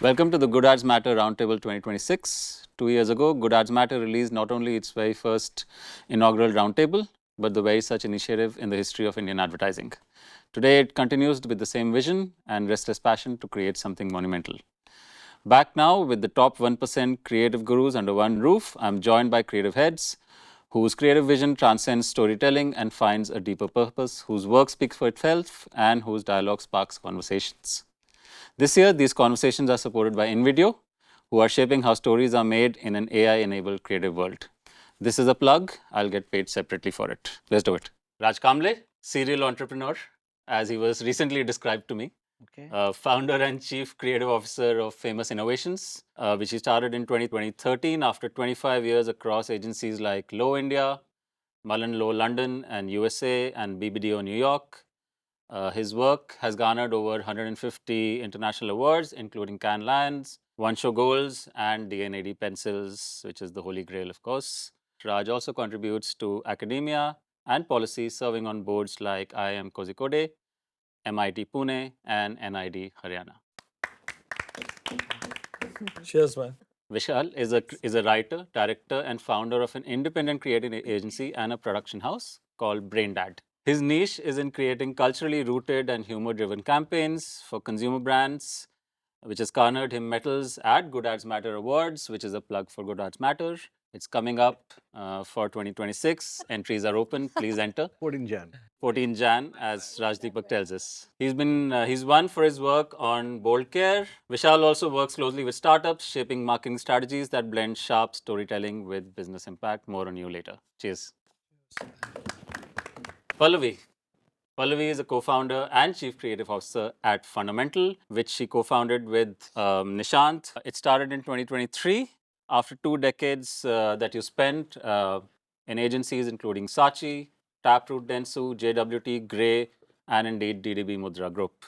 Welcome to the Good Ads Matter Roundtable 2026. 2 years ago, Good Ads Matter released not only its very first inaugural roundtable, but the very such initiative in the history of Indian advertising. Today, it continues with the same vision and restless passion to create something monumental. Back now with the top 1% creative gurus under one roof, I'm joined by creative heads whose creative vision transcends storytelling and finds a deeper purpose, whose work speaks for itself, and whose dialogue sparks conversations. This year, these conversations are supported by Invideo, who are shaping how stories are made in an AI-enabled creative world. This is a plug. I'll get paid separately for it. Let's do it. Raj Kamble, serial entrepreneur, as he was recently described to me. Okay. Founder and Chief Creative Officer of Famous Innovations, which he started in 2013 after 25 years across agencies like Low India, Mullen Low London and USA, and BBDO New York. His work has garnered over 150 international awards, including Cannes Lions, One Show Golds, and DNAD Pencils, which is the holy grail, of course. Raj also contributes to academia and policy, serving on boards like IIM Kozhikode, MIT Pune, and NID Haryana. Cheers, man. Vishal is a writer, director, and founder of an independent creative agency and a production house called Braindad. His niche is in creating culturally rooted and humor-driven campaigns for consumer brands, which has garnered him medals at Good Ads Matter Awards, which is a plug for Good Ads Matter. It's coming up for 2026. Entries are open. Please enter. 14 Jan. 14 Jan, as Rajdeepak tells us. He's won for his work on Bold Care. Vishal also works closely with startups, shaping marketing strategies that blend sharp storytelling with business impact. More on you later. Cheers. Pallavi. Pallavi is a co-founder and chief creative officer at Fundamental, which she co-founded with Nishant. It started in 2023 after 2 decades that you spent in agencies including Saatchi, Taproot Dentsu, JWT, Grey, and indeed DDB Mudra Group.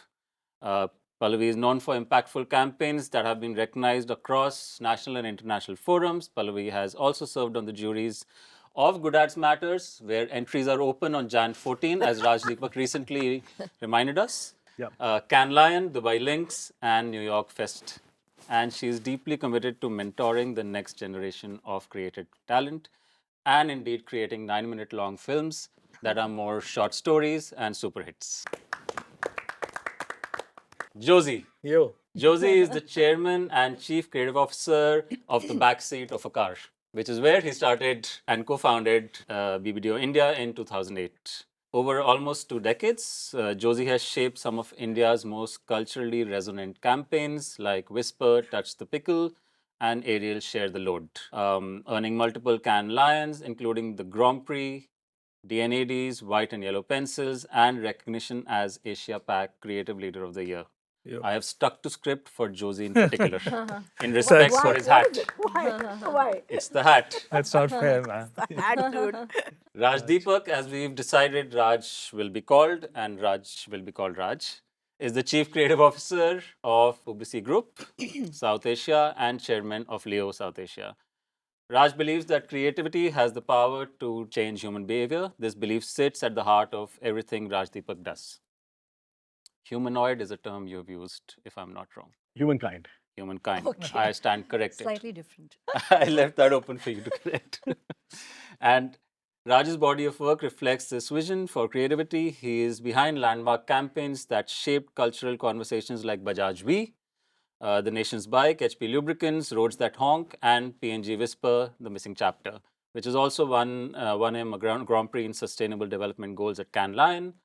Uh, Pallavi is known for impactful campaigns that have been recognized across national and international forums. Pallavi has also served on the juries of Good Ads Matters, where entries are open on Jan 14, as Raj Deepak recently reminded us. Yep. Cannes Lion, Dubai Links, and New York Fest. And she is deeply committed to mentoring the next generation of creative talent and indeed creating 9-minute long films that are more short stories and super hits. Josy. Yo. Josy is the chairman and chief creative officer of the backseat of a car, which is where he started and co-founded BBDO India in 2008. Over almost 2 decades, Josy has shaped some of India's most culturally resonant campaigns like Whisper, Touch the Pickle, and Ariel Share the Load, earning multiple Cannes Lions, including the Grand Prix, DNADs, White and Yellow Pencils, and recognition as Asia Pac Creative Leader of the Year. Yo. I have stuck to script for Josy in particular, in respect for his hat. Why? It's the hat. That's not fair, man. Attitude. Raj Deepak, as we've decided, Raj will be called, and Raj will be called Raj, is the Chief Creative Officer of Publici Group, South Asia, and Chairman of Leo South Asia. Raj believes that creativity has the power to change human behavior. This belief sits at the heart of everything Raj Deepak does. Humanoid is a term you've used, if I'm not wrong. Humankind. Humankind. Okay. I stand corrected. Slightly different. I left that open for you to correct. And Raj's body of work reflects this vision for creativity. He is behind landmark campaigns that shaped cultural conversations like Bajaj V, The Nation's Bike, HP Lubricants, Roads That Honk, and PNG Whisper, The Missing Chapter, which has also won him a Grand Prix in Sustainable Development Goals at Cannes Lion.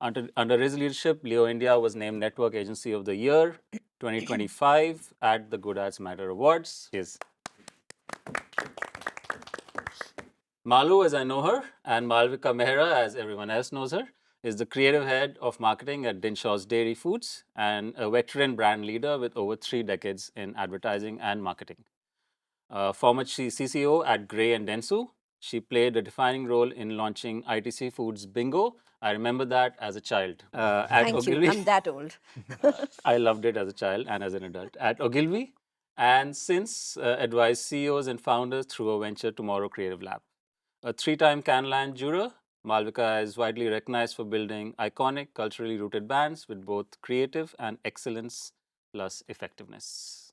Under his leadership, Leo India was named Network Agency of the Year 2025 at the Good Ads Matter Awards. Yes. Malu, as I know her, and Malvika Mehra, as everyone else knows her, is the creative head of marketing at Dinshaw's Dairy Foods and a veteran brand leader with over 3 decades in advertising and marketing. Former CCO at Grey and Dentsu, she played a defining role in launching ITC Foods Bingo. I remember that as a child. At Thank Ogilvy, you. I'm that old. I loved it as a child and as an adult. At Ogilvy, and since advised CEOs and founders through a venture Tomorrow Creative Lab. A 3-time Cannes Lion juror, Malvika is widely recognized for building iconic, culturally rooted bands with both creative and excellence plus effectiveness.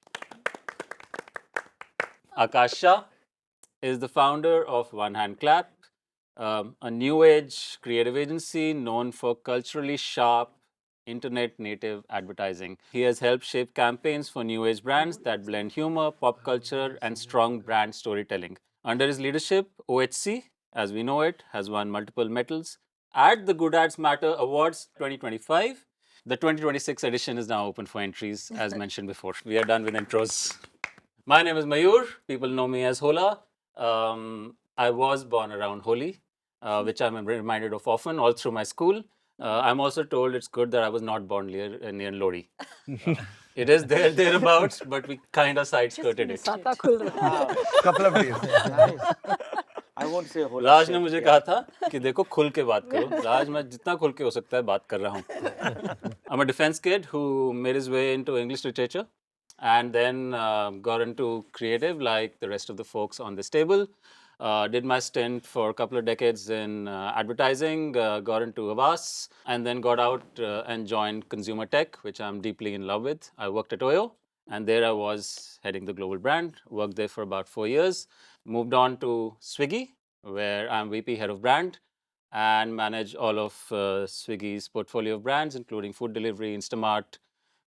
Aakash Shah is the founder of One Hand Clap, a new age creative agency known for culturally sharp, internet native advertising. He has helped shape campaigns for new age brands that blend humor, pop culture, and strong brand storytelling. Under his leadership, OHC, as we know it, has won multiple medals at the Good Ads Matter Awards 2025. The 2026 edition is now open for entries, as mentioned before. We are done with intros. My name is Mayur. People know me as Hola. I was born around Holi, which I'm reminded of often all through my school. I'm also told it's good that I was not born near Lodi. It is thereabouts, but we kind of side skirted it. Sata khul raha hai. Couple of days. Nice. I won't say whole राज ने मुझे कहा था कि देखो खुल के बात करो. राज, मैं जितना खुल के हो सकता है बात कर रहा हूँ. I'm a defense kid who made his way into English literature and then got into creative like the rest of the folks on this table. Did my stint for a couple of decades in advertising, got into Avas, and then got out and joined consumer tech, which I'm deeply in love with. I worked at Oyo, and there I was heading the global brand, worked there for about 4 years, moved on to Swiggy, where I'm VP head of brand and manage all of Swiggy's portfolio of brands, including food delivery, Instamart,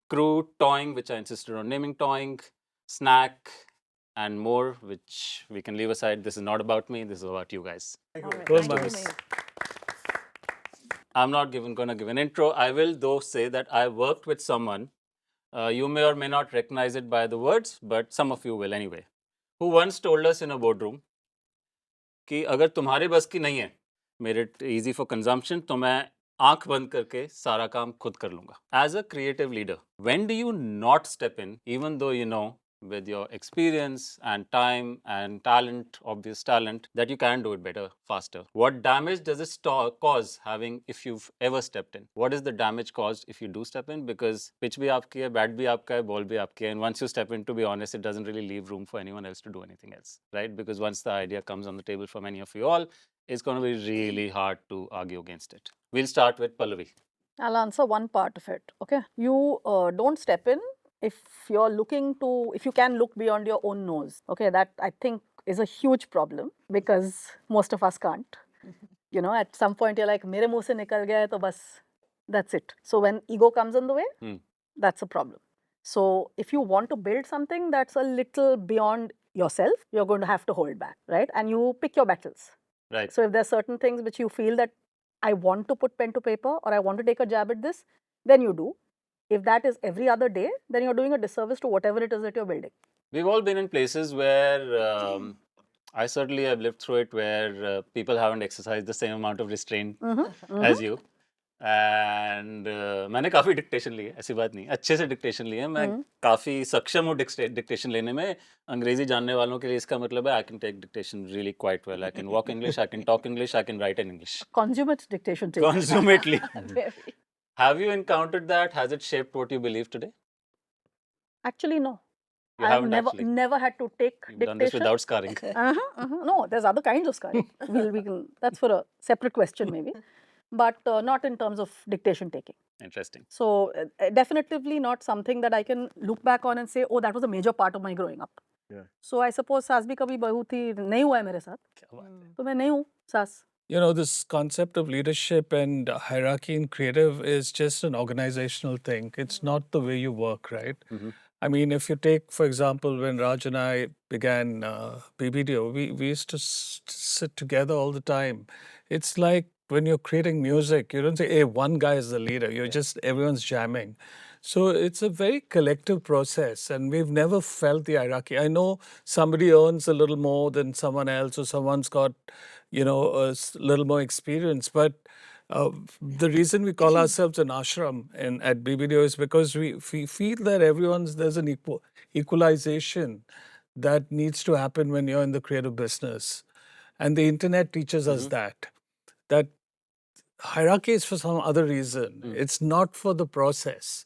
Crew, Toying, which I insisted on naming Toying, Snack, and more, which we can leave aside. This is not about me, this is about you guys. Cool, man. I'm not going to give an intro. I will, though, say that I worked with someone, you may or may not recognize it by the words, but some of you will anyway, who once told us in a boardroom कि अगर तुम्हारे बस की नहीं है, made it easy for consumption, तो मैं आंख बंद करके सारा काम खुद कर लूंगा. As a creative leader, when do you not step in, even though you know with your experience and time and talent, obvious talent, that you can do it better, faster? What damage does it cause having if you've ever stepped in? What is the damage caused if you do step in? Because pitch bhi aapki hai, bat bhi aapka hai, ball bhi aapki hai, and once you step in, to be honest, it doesn't really leave room for anyone else to do anything else, right? Because once the idea comes on the table for many of you all, it's going to be really hard to argue against it. We'll start with Pallavi. I'll answer one part of it. Okay, you don't step in if you're looking to, if you can look beyond your own nose. Okay, that I think is a huge problem because most of us can't. You know, at some point you're like, mere muh se nikal gaya hai to bas, that's it. So when ego comes in the way, that's a problem. So if you want to build something that's a little beyond yourself, you're going to have to hold back, right? And you pick your battles. Right. So if there's certain things which you feel that I want to put pen to paper or I want to take a jab at this, then you do. If that is every other day, then you're doing a disservice to whatever it is that you're building. We've all been in places where I certainly have lived through it, where people haven't exercised the same amount of restraint as you. And मैंने काफ़ी dictation ली है, ऐसी बात नहीं, अच्छे से dictation ली है. मैं काफ़ी सक्षम हूँ डिक्टेशन लेने में. अंग्रेजी जानने वालों के लिए इसका मतलब है I can take dictation really quite well. I can walk English, I can talk English, I can write in English. Consummate dictation taking. Consummately. Very. Have you encountered that? Has it shaped what you believe today? Actually, no. You I've haven't actually. never had to take You've dictation. done this without scarring. No, there's other kinds of scarring. we can, that's for a separate question maybe. But not in terms of dictation taking. Interesting. So definitively not something that I can look back on and say, oh, that was a major part of my growing up. Yeah. So I suppose सास भी कभी बहू थी, नहीं हुआ है मेरे साथ. तो मैं नहीं हूँ सास. You know, this concept of leadership and hierarchy in creative is just an organizational thing. It's not the way you work, right? I mean, if you take, for example, when Raj and I began BBDO, we used to sit together all the time. It's like when you're creating music, you don't say, hey, one guy is the leader. You're just, everyone's jamming. So it's a very collective process, and we've never felt the hierarchy. I know somebody earns a little more than someone else, or someone's got, you know, a little more experience, but the reason we call ourselves an ashram at BBDO is because we feel that there's an equalization that needs to happen when you're in the creative business. And the internet teaches us that hierarchy is for some other reason. It's not for the process.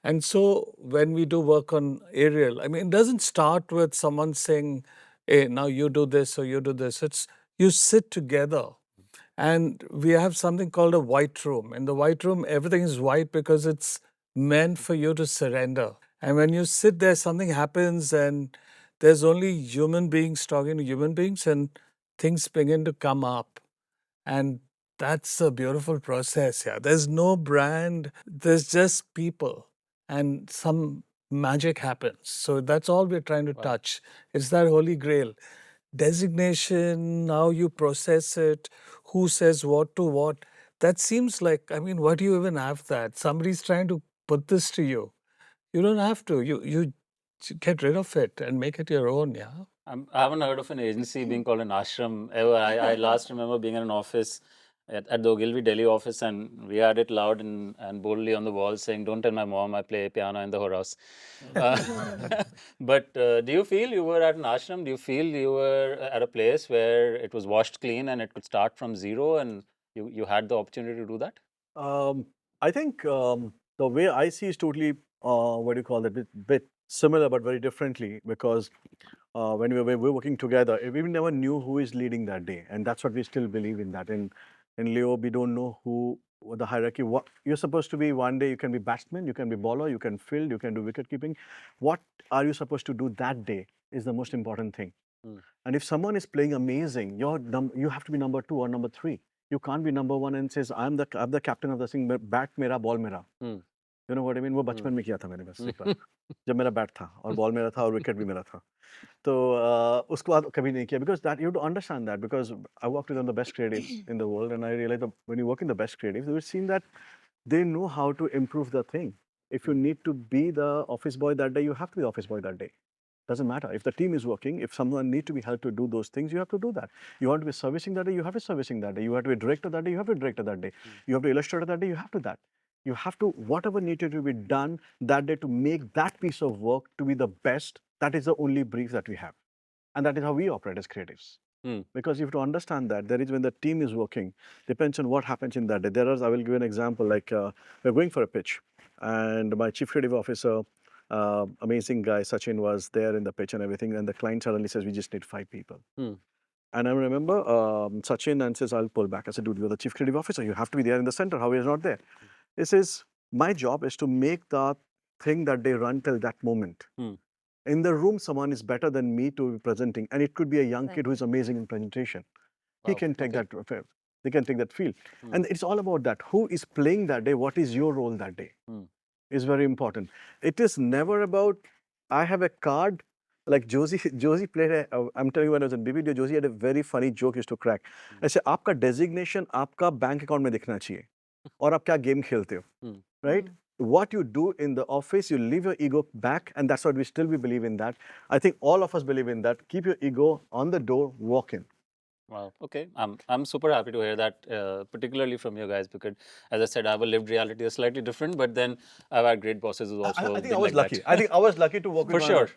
And so when we do work on Ariel, I mean, it doesn't start with someone saying, hey, now you do this or you do this. It's you sit together. And we have something called a white room. In the white room, everything is white because it's meant for you to surrender. And when you sit there, something happens and there's only human beings talking to human beings, and things begin to come up. And that's a beautiful process. Yeah, there's no brand, there's just people, and some magic happens. So that's all we're trying to touch. It's that holy grail. Designation, how you process it, who says what to what. That seems like, I mean, why do you even have that? Somebody's trying to put this to you. You don't have to. You get rid of it and make it your own, yeah? I haven't heard of an agency being called an ashram ever. I last remember being in an office at the Ogilvy Delhi office, and we had it loud and boldly on the wall saying, "Don't tell my mom I play piano in the whorehouse." But do you feel you were at an ashram? Do you feel you were at a place where it was washed clean and it could start from zero, and you had the opportunity to do that? I think the way I see is totally, what do you call it, bit similar but very differently, because when we were working together, we never knew who is leading that day, and that's what we still believe in that. In Leo, we don't know who the hierarchy. What you're supposed to be one day, you can be batsman, you can be bowler, you can field, you can do wicket keeping. What are you supposed to do that day is the most important thing. And if someone is playing amazing, you have to be number 2 or number 3. You can't be number 1 and says I'm the captain of the thing. Bat mera, ball mera. You know what I mean? वो बचपन में किया था मैंने बस एक बार जब मेरा बैट था और बॉल मेरा था और विकेट भी मेरा था तो उसके बाद कभी नहीं किया because that you have to understand that because I worked with one of the best creatives in the world and I realized that when you work in the best creatives we've seen that they know how to improve the thing. If you need to be the office boy that day, you have to be the office boy that day. Doesn't matter. If the team is working, if someone needs to be helped to do those things, you have to do that. You want to be servicing that day, you have to servicing that day. You have to be director that day, you have to director that day. You have to illustrator that day, you have to that. You have to, whatever needed to be done that day to make that piece of work to be the best, that is the only brief that we have. And that is how we operate as creatives. Because you have to understand that there is when the team is working, depends on what happens in that day. There is, I will give you an example, like we're going for a pitch and my chief creative officer, amazing guy, Sachin was there in the pitch and everything. And the client suddenly says, we just need 5 people. And I remember Sachin and says, I'll pull back. I said, dude, you're the chief creative officer. You have to be there in the center. How are you not there? He says, my job is to make the thing that they run till that moment. In the room, someone is better than me to be presenting. And it could be a young kid who is amazing in presentation. He can take that, they can take that field. And it's all about that. Who is playing that day? What is your role that day? Is very important. It is never about, I have a card, like Josy played, I'm telling you when I was in BBDO, Josy had a very funny joke used to crack. I said, आपका designation आपका bank account में दिखना चाहिए और आप क्या game खेलते हो, right? What you do in the office, you leave your ego back, and that's what we still believe in that. I think all of us believe in that. Keep your ego on the door, walk in. Wow. Okay. I'm super happy to hear that, particularly from you guys, because as I said, I have a lived reality, is slightly different, but then I've had great bosses who also. I think I was lucky. I think I was lucky to work with For sure.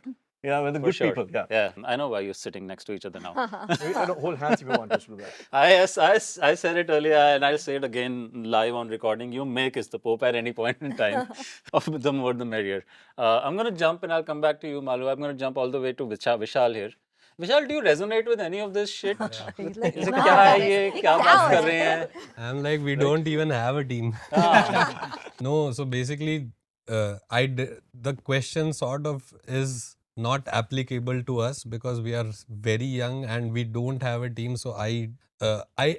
Yeah, with the good people. Yeah. Yeah. I know why you're sitting next to each other now. We can hold hands if you want us to do that. I said it earlier and I'll say it again live on recording. You may kiss the Pope at any point in time. The more the merrier. I'm going to jump and I'll come back to you, Malu. I'm going to jump all the way to Vishal here. Vishal, do you resonate with any of this shit? He's like, क्या है ये? क्या बात कर रहे हैं? I'm like, we don't even have a team. No, so basically, the question sort of is not applicable to us because we are very young and we don't have a team. So I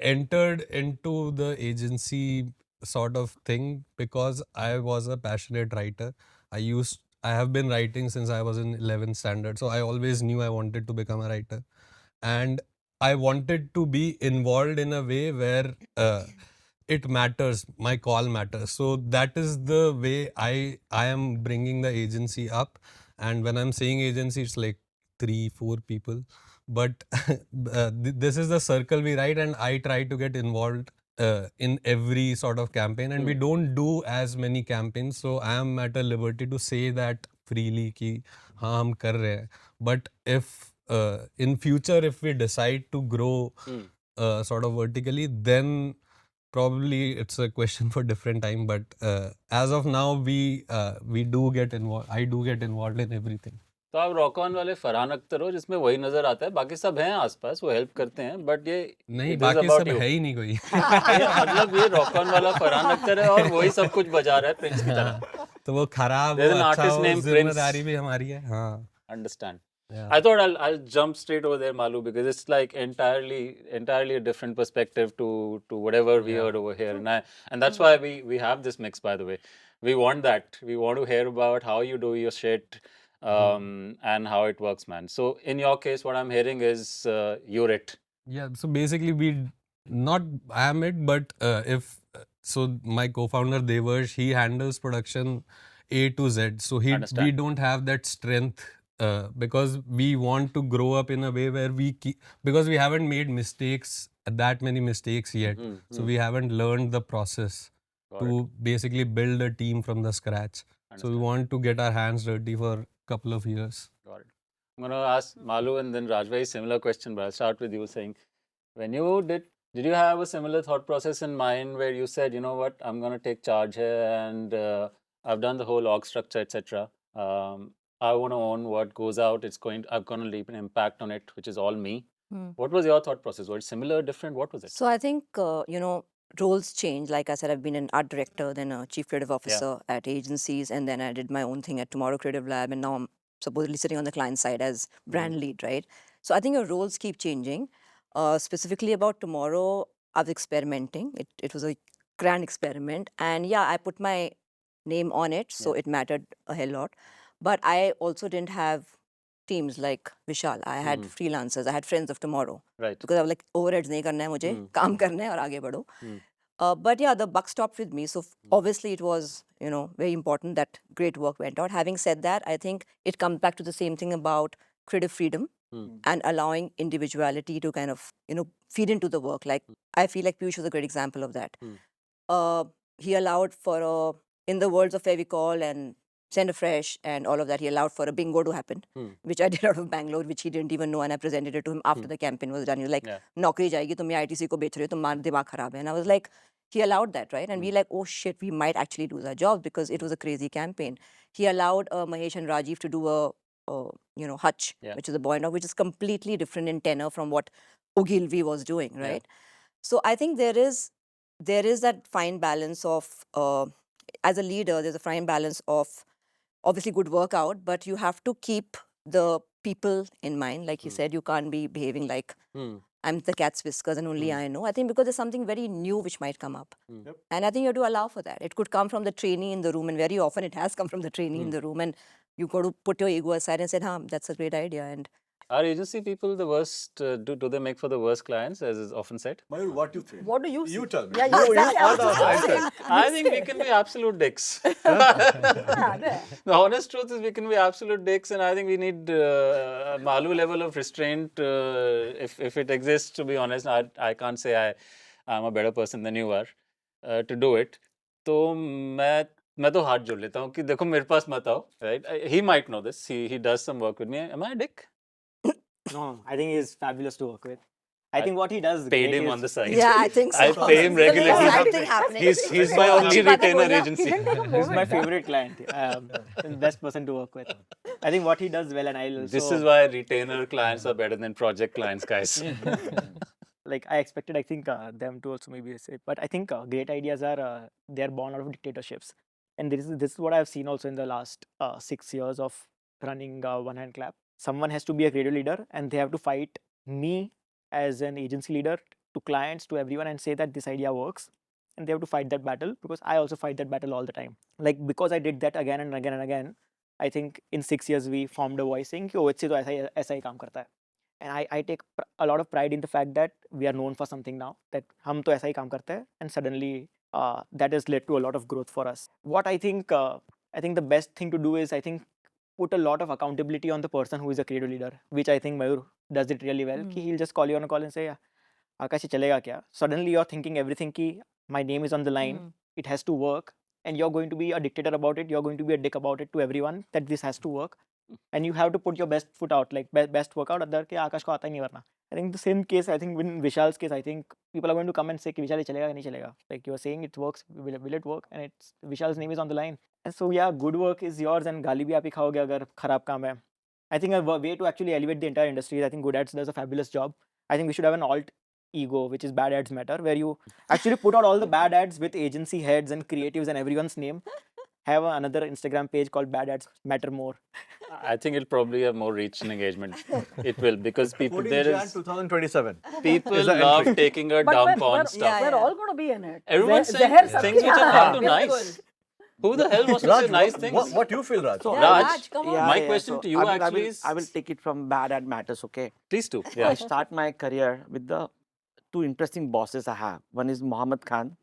entered into the agency sort of thing because I was a passionate writer. I have been writing since I was in 11th standard. So I always knew I wanted to become a writer. And I wanted to be involved in a way where it matters, my call matters. So that is the way I am bringing the agency up. And when I'm saying agency, it's like 3-4 people. But this is the circle we write, and I try to get involved in every sort of campaign. And we don't do as many campaigns. So I am at a liberty to say that freely ki haan hum kar rahe hain. But if in future, if we decide to grow sort of vertically, then probably it's a question for different time. But as of now, we do get involved. I do get involved in everything. तो आप rock on वाले फरहान अख्तर हो जिसमें वही नजर आता है, बाकी सब हैं आसपास, वो हेल्प करते हैं, बट ये नहीं, बाकी सब है ही नहीं कोई. मतलब ये रॉक ऑन वाला फरहान अख्तर है और वही सब कुछ बजा रहा है प्रिंस की तरह. तो वो खराब There's an अच्छा artist हो, named जिम्मेदारी भी हमारी है. हाँ. Understand. Yeah. I thought I'll jump straight over there, Malu, because it's like entirely a different perspective to whatever we heard over here, and that's why we have this mix. By the way, we want that. We want to hear about how you do your shit, and how it works, man. So in your case, what I'm hearing is you're it. Yeah. So basically, not I am it, but if so, my co-founder Devarsh, he handles production A to Z. So we Understand. don't have that strength because we want to grow up in a way where because we haven't made that many mistakes yet. So we haven't learned the process to basically build a team from the scratch. So we want to get our hands dirty for a couple of years. Got it. I'm going to ask Malu and then Rajbhai similar question, but I'll start with you saying, when you did you have a similar thought process in mind where you said, you know what, I'm going to take charge here and I've done the whole org structure, etc. I want to own what goes out. I'm going to leave an impact on it, which is all me. What was your thought process? Was it similar, different? What was it? So I think, roles change. Like I said, I've been an art director, then a chief creative officer at agencies, and then I did my own thing at Tomorrow Creative Lab, and now I'm supposedly sitting on the client side as brand lead, right? So I think your roles keep changing. Specifically about Tomorrow, I was experimenting. It was a grand experiment, and yeah, I put my name on it, so it mattered a hell lot. But I also didn't have teams like Vishal. I had freelancers. I had friends of tomorrow. Right. Because I was like, overheads nahi karna hai mujhe, kaam karna hai aur aage badho. But yeah, the buck stopped with me. So obviously it was, very important that great work went out. Having said that, I think it comes back to the same thing about creative freedom and allowing individuality to kind of, feed into the work. Like, I feel like Piyush was a great example of that. He allowed for in the worlds of Fevicol and Send a Fresh and all of that, he allowed for a bingo to happen, which I did out of Bangalore, which he didn't even know, and I presented it to him after the campaign was done. He was like, "Naukri jayegi, tum ye ITC ko bech rahe ho, tumhara dimag kharab hai." And I was like, he allowed that, right? And we like, oh shit, we might actually lose our jobs because it was a crazy campaign. He allowed Mahesh and Rajiv to do a Hutch, which is a boy dog, which is completely different in tenor from what Ogilvy was doing, right? So I think there is that fine balance of, as a leader, there's a fine balance of obviously good workout, but you have to keep the people in mind. Like he said, you can't be behaving like I'm the cat's whiskers and only I know. I think because there's something very new which might come up. And I think you have to allow for that. It could come from the trainee in the room, and very often it has come from the trainee in the room, and you got to put your ego aside and say, that's a great idea. And are agency people the worst? Do they make for the worst clients, as is often said? Mayur, what do you think? What do you see? You tell me. Yeah, You exactly. are the outsider. I think we can be absolute dicks. Yeah, The honest truth is we can be absolute dicks, and I think we need a Malu level of restraint, if it exists, to be honest. I can't say I'm a better person than you are to do it. तो मैं तो हाथ जोड़ लेता हूँ कि देखो मेरे पास मत आओ, right? He might know this. He does some work with me. Am I a dick? No, I think he's fabulous to work with. I think what he does Paid great him is, on the side. yeah, I think so. I pay him There's a regularly. lot of acting happening. He's my only retainer agency. He didn't take a he's moment. my favorite client, the best person to work with. I think what he does well, and I'll also... This is why retainer clients are better than project clients, guys. Like I expected, I think them to also maybe say, but I think great ideas are they're born out of dictatorships, and this is what I've seen also in the last 6 years of running One Hand Clap. Someone has to be a creative leader, and they have to fight me as an agency leader to clients, to everyone, and say that this idea works, and they have to fight that battle, because I also fight that battle all the time. Like, because I did that again and again and again, I think in 6 years we formed a voice saying कि OHC तो ऐसा ही काम करता है. And I take a lot of pride in the fact that we are known for something now, that हम तो ऐसा ही काम करते हैं, and suddenly that has led to a lot of growth for us. What I think the best thing to do is, I think, put a lot of accountability on the person who is a creative leader, which I think Mayur does it really well. He'll just call you on a call and say, Aakash, ये चलेगा क्या? Suddenly you're thinking everything ki my name is on the line, it has to work, and you're going to be a dictator about it, you're going to be a dick about it to everyone, that this has to work. And you have to put your best foot out, like best work out other ke Aakash ko aata hi nahi varna. I think the same case, I think in Vishal's case, I think people are going to come and say कि Vishal ये चलेगा नहीं चलेगा. Like you are saying it works, will it work? And it's Vishal's name is on the line. And so yeah, good work is yours, and गाली भी आप ही खाओगे अगर खराब काम है. I think a way to actually elevate the entire industry, I think Good Ads does a fabulous job. I think we should have an alt ego, which is Bad Ads Matter, where you actually put out all the bad ads with agency heads and creatives and everyone's name, have another Instagram page called Bad Ads Matter More. I think it'll probably have more reach and engagement. It will, because people 14 there Jan is 2027. people is the love entry. taking a But dump we're, on we're, stuff. we're all going to be in it. Everyone's saying Zahar things which are far too sabki- nice. Who the hell wants to say Raj, nice what, things? what you feel, Raj? Yeah, Raj, Raj, come on. my question to you actually is, I will take it from Bad Ad Matters, okay? please do. I Yeah. start my career with the two interesting bosses I have. One is Mohammed Khan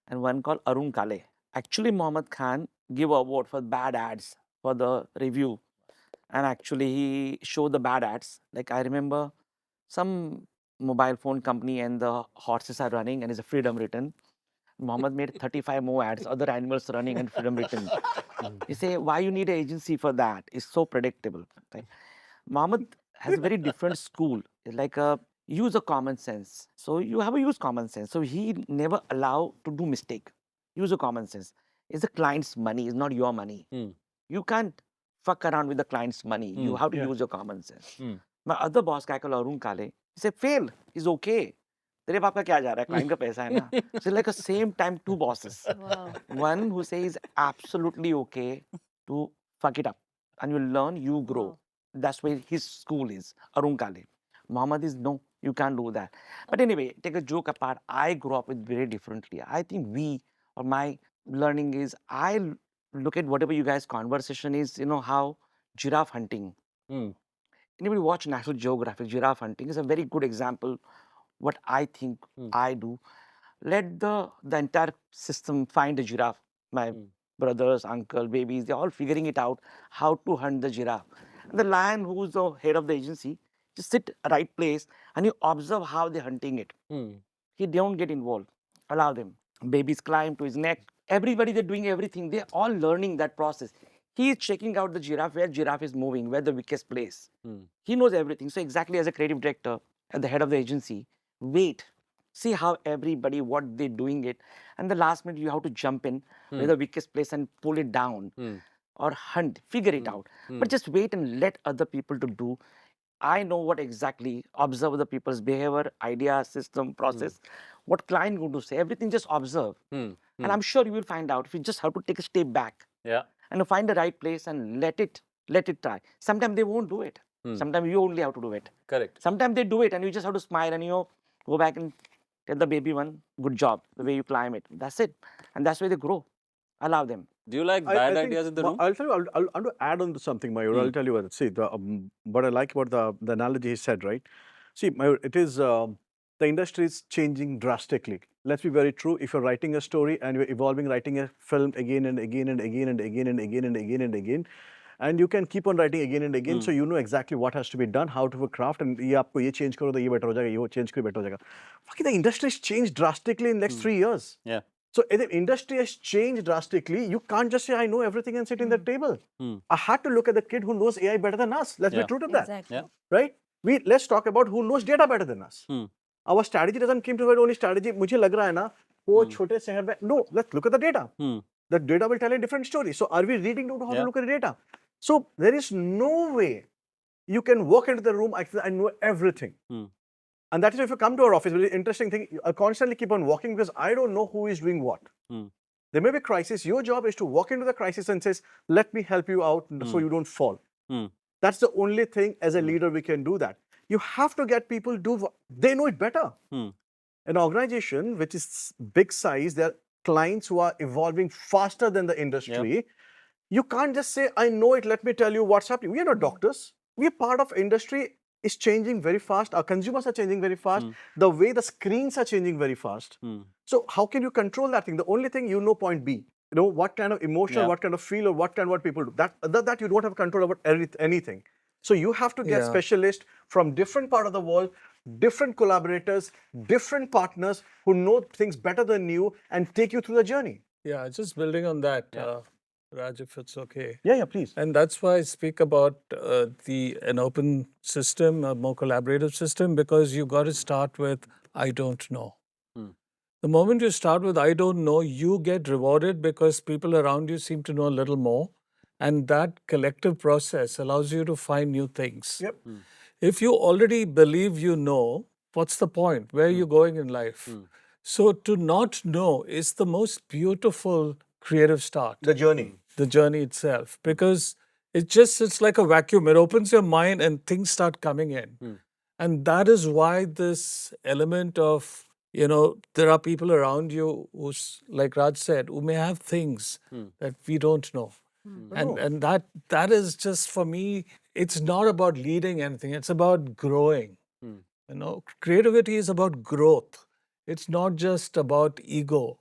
and one called Arun Kale. Actually, Mohammed Khan give award for bad ads for the review. And actually, he showed the bad ads. Like I remember some mobile phone company and the horses are running and it's a freedom written. Mohammed made 35 more ads, other animals running and freedom written. You say, why you need an agency for that? It's so predictable. Right? Mohammed has a very different school. It's like a use of common sense. So you have to use common sense. So he never allow to do mistake. Use of common sense. It's the client's money, it's not your money. You can't fuck around with the client's money. You have to use your common sense. My other boss, guy called Arun Kale, he said, fail is okay. तेरे बाप का क्या जा रहा है client का पैसा है ना so like a same time two bosses one who says absolutely okay to fuck it up and you learn you grow that's where his school is Arun Kale Muhammad is no you can't do that but anyway take a joke apart I grew up with very differently I think we or my learning is I look at whatever you guys conversation is you know how giraffe hunting anybody watch National Geographic giraffe hunting is a very good example what I think I do. Let the entire system find a giraffe. My brothers, uncle, babies, they're all figuring it out how to hunt the giraffe. And the lion, who's the head of the agency, just sit right place and you observe how they're hunting it. He don't get involved. Allow them. Babies climb to his neck. Everybody, they're doing everything. They're all learning that process. He is checking out the giraffe, where giraffe is moving, where the weakest place. He knows everything. So exactly as a creative director at the head of the agency, wait, see how everybody, what they're doing it. And the last minute, you have to jump in where the weakest place and pull it down or hunt, figure it out. But just wait and let other people to do. I know what exactly, observe the people's behavior, idea, system, process, what client going to say, everything just observe. And I'm sure you will find out if you just have to take a step back and find the right place and let it try. Sometimes they won't do it. Sometimes you only have to do it. Correct. Sometimes they do it and you just have to smile and go back and tell the baby one, good job, the way you climb it. That's it. And that's where they grow. Allow them. Do you like I bad think ideas in the room? I'll tell you, I'll want to add on to something, Mayur. I'll tell you what. See, what I like about the analogy he said, right? See, Mayur, it is the industry is changing drastically. Let's be very true. If you're writing a story and you're evolving, writing a film again and again and again and again and again and again and again, and you can keep on writing again and again, so you know exactly what has to be done, how to craft, and ये आपको ये change करो तो ये better हो जाएगा, ये change करो better हो जाएगा. Fucking the industry has changed drastically in the next 3 years. Yeah. So if the industry has changed drastically, you can't just say, I know everything and sit in the table. I had to look at the kid who knows AI better than us. Let's be true to that. Exactly. Yeah. Right? Let's talk about who knows data better than us. Our strategy doesn't come to where only strategy. मुझे लग रहा है ना, वो छोटे शहर में, no, let's look at the data. The data will tell a different story. So are we reading to how to look at the data? So there is no way you can walk into the room, I know everything. And that is if you come to our office, very interesting thing, I constantly keep on walking because I don't know who is doing what. There may be a crisis. Your job is to walk into the crisis and says, let me help you out so you don't fall. That's the only thing as a leader we can do that. You have to get people they know it better. An organization which is big size, there are clients who are evolving faster than the industry. You can't just say, I know it, let me tell you what's happening. We are not doctors. We are part of industry. Is changing very fast. Our consumers are changing very fast. The way the screens are changing very fast. So how can you control that thing? The only thing you know, point B. You know what kind of emotion, what kind of feel, or what people do. That you don't have control over anything. So you have to get specialists from different part of the world, different collaborators, different partners who know things better than you and take you through the journey. Yeah, just building on that, Raj, if it's okay. Yeah, please. And that's why I speak about an open system, a more collaborative system, because you got to start with, I don't know. The moment you start with, I don't know, you get rewarded because people around you seem to know a little more. And that collective process allows you to find new things. Yep. If you already believe you know, what's the point? Where are you going in life? So to not know is the most beautiful creative start, The journey. the journey itself, because it's like a vacuum. It opens your mind and things start coming in. And that is why this element of, there are people around you who's, like Raj said, who may have things that we don't know. And that is just, for me, it's not about leading anything. It's about growing. Creativity is about growth. It's not just about ego.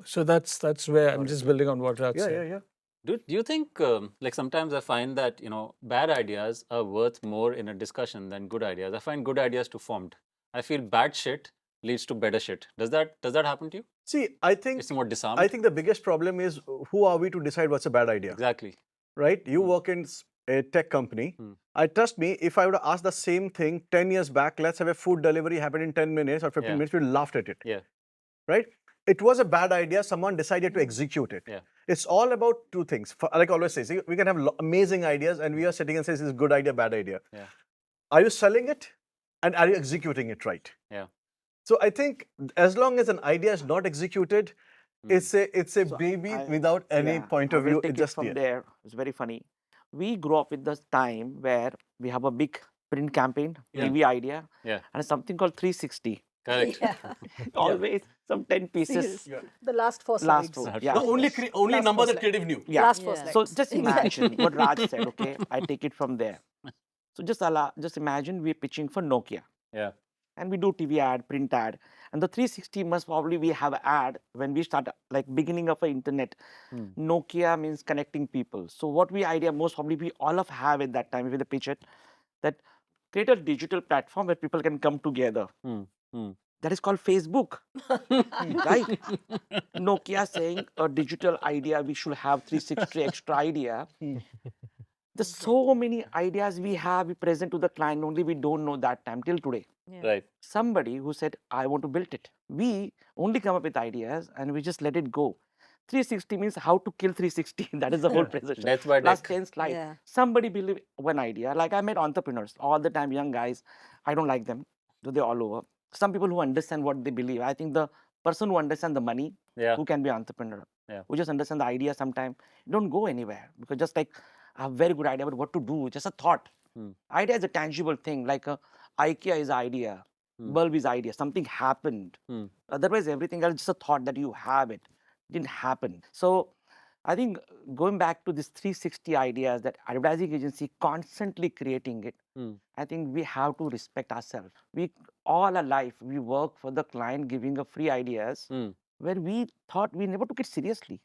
So that's where I'm just building on what Raj said. Yeah. Do you think, like sometimes I find that, bad ideas are worth more in a discussion than good ideas. I find good ideas too formed. I feel bad shit leads to better shit. Does that happen to you? See, I think It's more disarmed. I think the biggest problem is who are we to decide what's a bad idea? Exactly. Right? You work in a tech company. I trust me, if I would have asked the same thing 10 years back, let's have a food delivery happen in 10 minutes or 15 minutes, we laughed at it. Yeah. Right? It was a bad idea. Someone decided to execute it. Yeah. It's all about two things. Like I always say, see, we can have amazing ideas and we are sitting and saying this is good idea, bad idea. Yeah. Are you selling it and are you executing it right? Yeah. So I think as long as an idea is not executed, it's a baby without any point of view. Take It's just from there. It's very funny. We grew up with this time where we have a big print campaign, TV idea, and something called 360. Correct. Always some 10 pieces. The last four slides. The only number that creative knew. Last four slides. So just imagine what Raj said. Okay, I take it from there. So just imagine we're pitching for Nokia. Yeah. And we do TV ad, print ad, and the 360 must probably we have ad when we start like beginning of the internet. Nokia means connecting people. So what we idea most probably we all of have at that time if we pitch it, that create a digital platform where people can come together. That is called Facebook, right? Nokia saying a digital idea, we should have 360 extra idea. There's so many ideas we have, we present to the client, only we don't know that time till today. Right. Somebody who said, I want to build it. We only come up with ideas and we just let it go. 360 means how to kill 360. That is the whole presentation. Death by Last deck. 10 slides. Yeah. Somebody believe one idea. Like I met entrepreneurs all the time, young guys. I don't like them. So they're all over. Some people who understand what they believe. I think the person who understands the money, who can be an entrepreneur, who just understand the idea sometime, don't go anywhere. Because just like I have a very good idea about what to do, just a thought. Idea is a tangible thing, like IKEA is idea, bulb is idea, something happened. Otherwise, everything else is just a thought that you have it. Didn't happen. So I think going back to this 360 ideas that advertising agency constantly creating it, I think we have to respect ourselves. We all our life, we work for the client giving a free ideas where we thought we never took it seriously.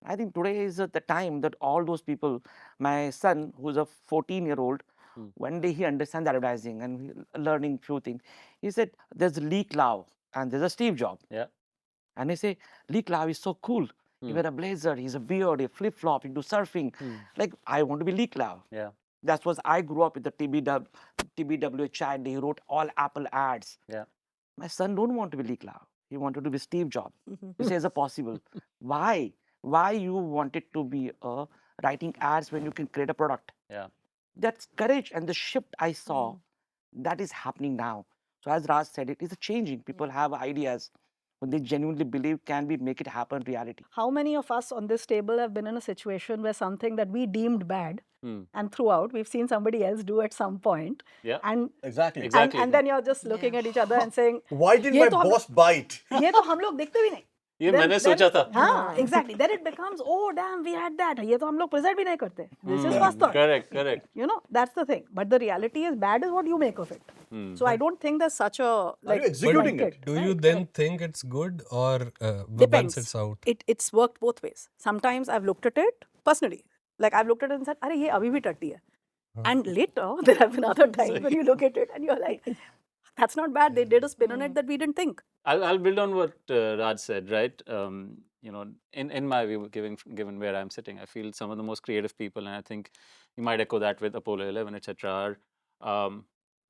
I think today is the time that all those people, my son who's a 14-year-old, one day he understands advertising and learning few things. He said, there's Lee Clow and there's a Steve Jobs. Yeah. And he say, Lee Clow is so cool. He wear a blazer, he's a beard, he flip-flop, he do surfing. Like, I want to be Lee Clow. Yeah. That was, I grew up with the TBW chat. He wrote all Apple ads. Yeah. My son don't want to be Lee Clow. He wanted to be Steve Jobs. He says, "Is possible? Why? Why you wanted to be writing ads when you can create a product?" Yeah. That's courage and the shift I saw that is happening now. So as Raj said, it is changing. People have ideas when they genuinely believe can we make it happen reality. How many of us on this table have been in a situation where something that we deemed bad and throughout we've seen somebody else do at some point, Yeah. and Exactly. and then you're just looking at each other and saying, Why didn't "ये my तो हम- boss bite? ये तो हम लोग देखते भी नहीं." ये मैंने सोचा था. हाँ, exactly. Then it becomes, oh damn, we had that. ये तो हम लोग present भी नहीं करते. This is first thought. Correct. You know, that's the thing. But the reality is bad is what you make of it. So I don't think there's such a like. Are you executing it? Do you then think it's good or once Depends. it's out? It's worked both ways. Sometimes I've looked at it personally. Like I've looked at it and said, "अरे ये अभी भी टट्टी है." And later there have been other times when you look at it and you're like, "That's not bad. They did a spin on it that we didn't think." I'll build on what Raj said, right? In my view, given where I'm sitting, I feel some of the most creative people, and I think you might echo that with Apollo 11, etc., are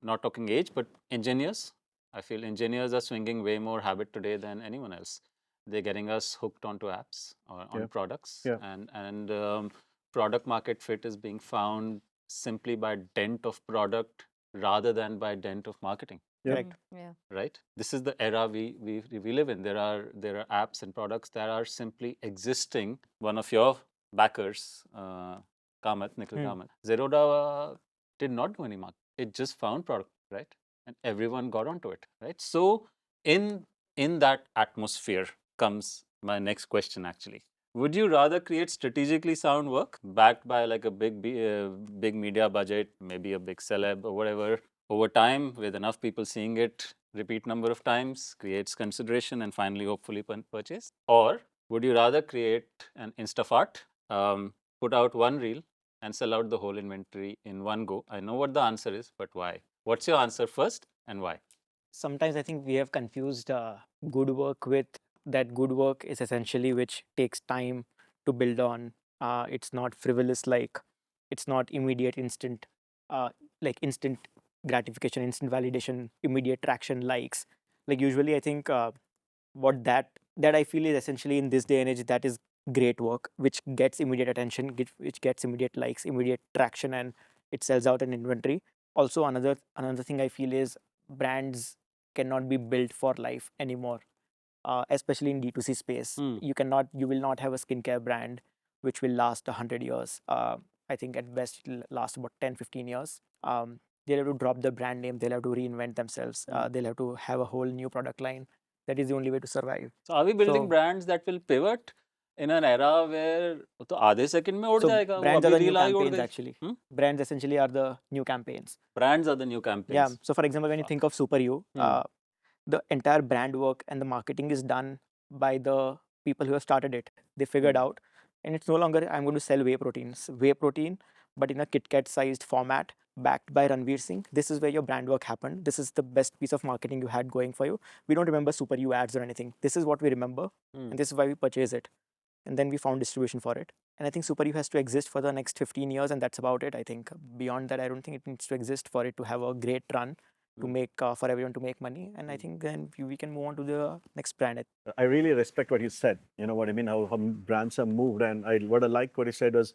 not talking age, but engineers. I feel engineers are swinging way more habit today than anyone else. They're getting us hooked onto apps or on products, and product market fit is being found simply by dent of product rather than by dent of marketing. Correct. Yeah. right? This is the era we live in. There are apps and products that are simply existing. One of your backers, Nikhil Kamath, Zerodha did not do any marketing. It just found product, right? And everyone got onto it, right? So in that atmosphere comes my next question actually. Would you rather create strategically sound work backed by like a big media budget, maybe a big celeb or whatever, over time with enough people seeing it repeat number of times, creates consideration and finally hopefully purchase? Or would you rather create an Instafart, put out one reel and sell out the whole inventory in one go? I know what the answer is, but why? What's your answer first and why? Sometimes I think we have confused good work with that good work is essentially which takes time to build on. It's not frivolous, like it's not immediate, instant, like instant gratification, instant validation, immediate traction, likes. Like usually, I think what that I feel is essentially in this day and age that is great work, which gets immediate attention, which gets immediate likes, immediate traction, and it sells out an inventory. Also, another thing I feel is brands cannot be built for life anymore, especially in D2C space. You will not have a skincare brand which will last 100 years. I think at best it'll last about 10, 15 years. They'll have to drop the brand name, they'll have to reinvent themselves, they'll have to have a whole new product line. That is the only way to survive. So are we building So- brands that will pivot in an era where तो आधे second में उड़ So जाएगा, वो brands are अभी the new reel आई उड़ campaigns गई. actually. Brands essentially are the new campaigns. Brands are the new campaigns. Yeah. So for example, when you think of Super You, the entire brand work and the marketing is done by the people who have started it. They figured out, and it's no longer I'm going to sell whey protein, but in a Kit Kat sized format, backed by Ranveer Singh. This is where your brand work happened. This is the best piece of marketing you had going for you. We don't remember Super You ads or anything. This is what we remember, and this is why we purchase it. And then we found distribution for it. And I think Super U has to exist for the next 15 years, and that's about it. I think beyond that, I don't think it needs to exist for it to have a great run, to make for everyone to make money. And I think then we can move on to the next brand. I really respect what you said. You know what I mean? How brands have moved, and what I liked what you said was,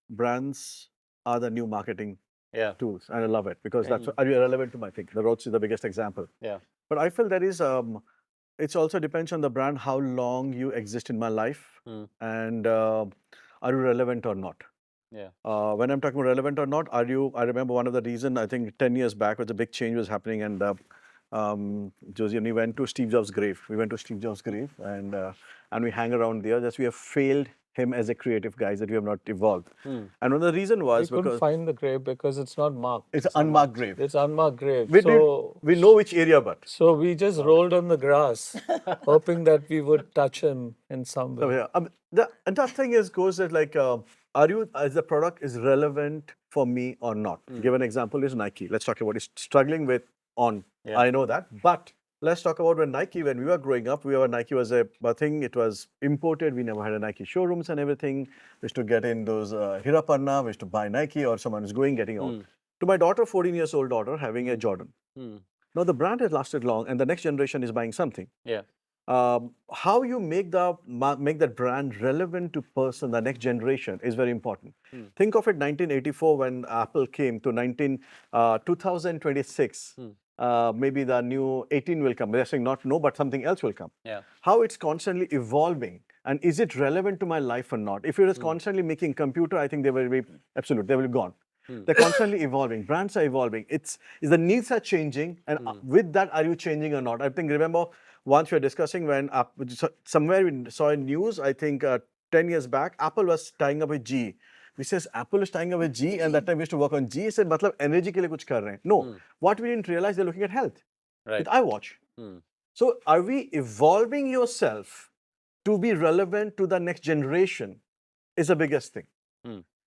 brands are the new marketing tools, and I love it because that's relevant to my thing. The roads is the biggest example. Yeah. But I feel there is it's also depends on the brand how long you exist in my life, and are you relevant or not. Yeah. When I'm talking about relevant or not, are you? I remember one of the reason I think 10 years back was a big change was happening, and Josy and we went to Steve Jobs' grave. We went to Steve Jobs' grave, and we hang around there. Just we have failed him as a creative guys that we have not evolved. And one of the reason was We couldn't because find the grave because it's not marked. it's an unmarked grave. It's unmarked grave. We know which area, but So we just rolled on the grass, hoping that we would touch him in some way. so, yeah. The entire thing is goes that like, are you as the product is relevant for me or not? Give an example is Nike. Let's talk about it. Struggling with on. Yeah. I know that, but let's talk about when we were growing up. Nike was a thing. It was imported. We never had a Nike showrooms and everything. We used to get in those Hirapanna. We used to buy Nike or someone is getting out. To my daughter, 14 years old daughter, having a Jordan. Now the brand has lasted long, and the next generation is buying something. Yeah. How you make that brand relevant to person, the next generation is very important. Think of it 1984 when Apple came to 2026. Maybe the new 18 will come. They're saying not no, but something else will come. Yeah. How it's constantly evolving, and is it relevant to my life or not? If it is constantly making computer, I think they will be absolute. They will be gone. They're constantly evolving. Brands are evolving. Is the needs are changing, and with that, are you changing or not? I think remember once we were discussing when somewhere we saw in news. I think 10 years back, Apple was tying up with GE. We says Apple is tying up with GE, and that time we used to work on GE. Said, "मतलब energy के लिए कुछ कर रहे हैं." No, what we didn't realize they're looking at health with iWatch. So, are we evolving yourself to be relevant to the next generation? Is the biggest thing.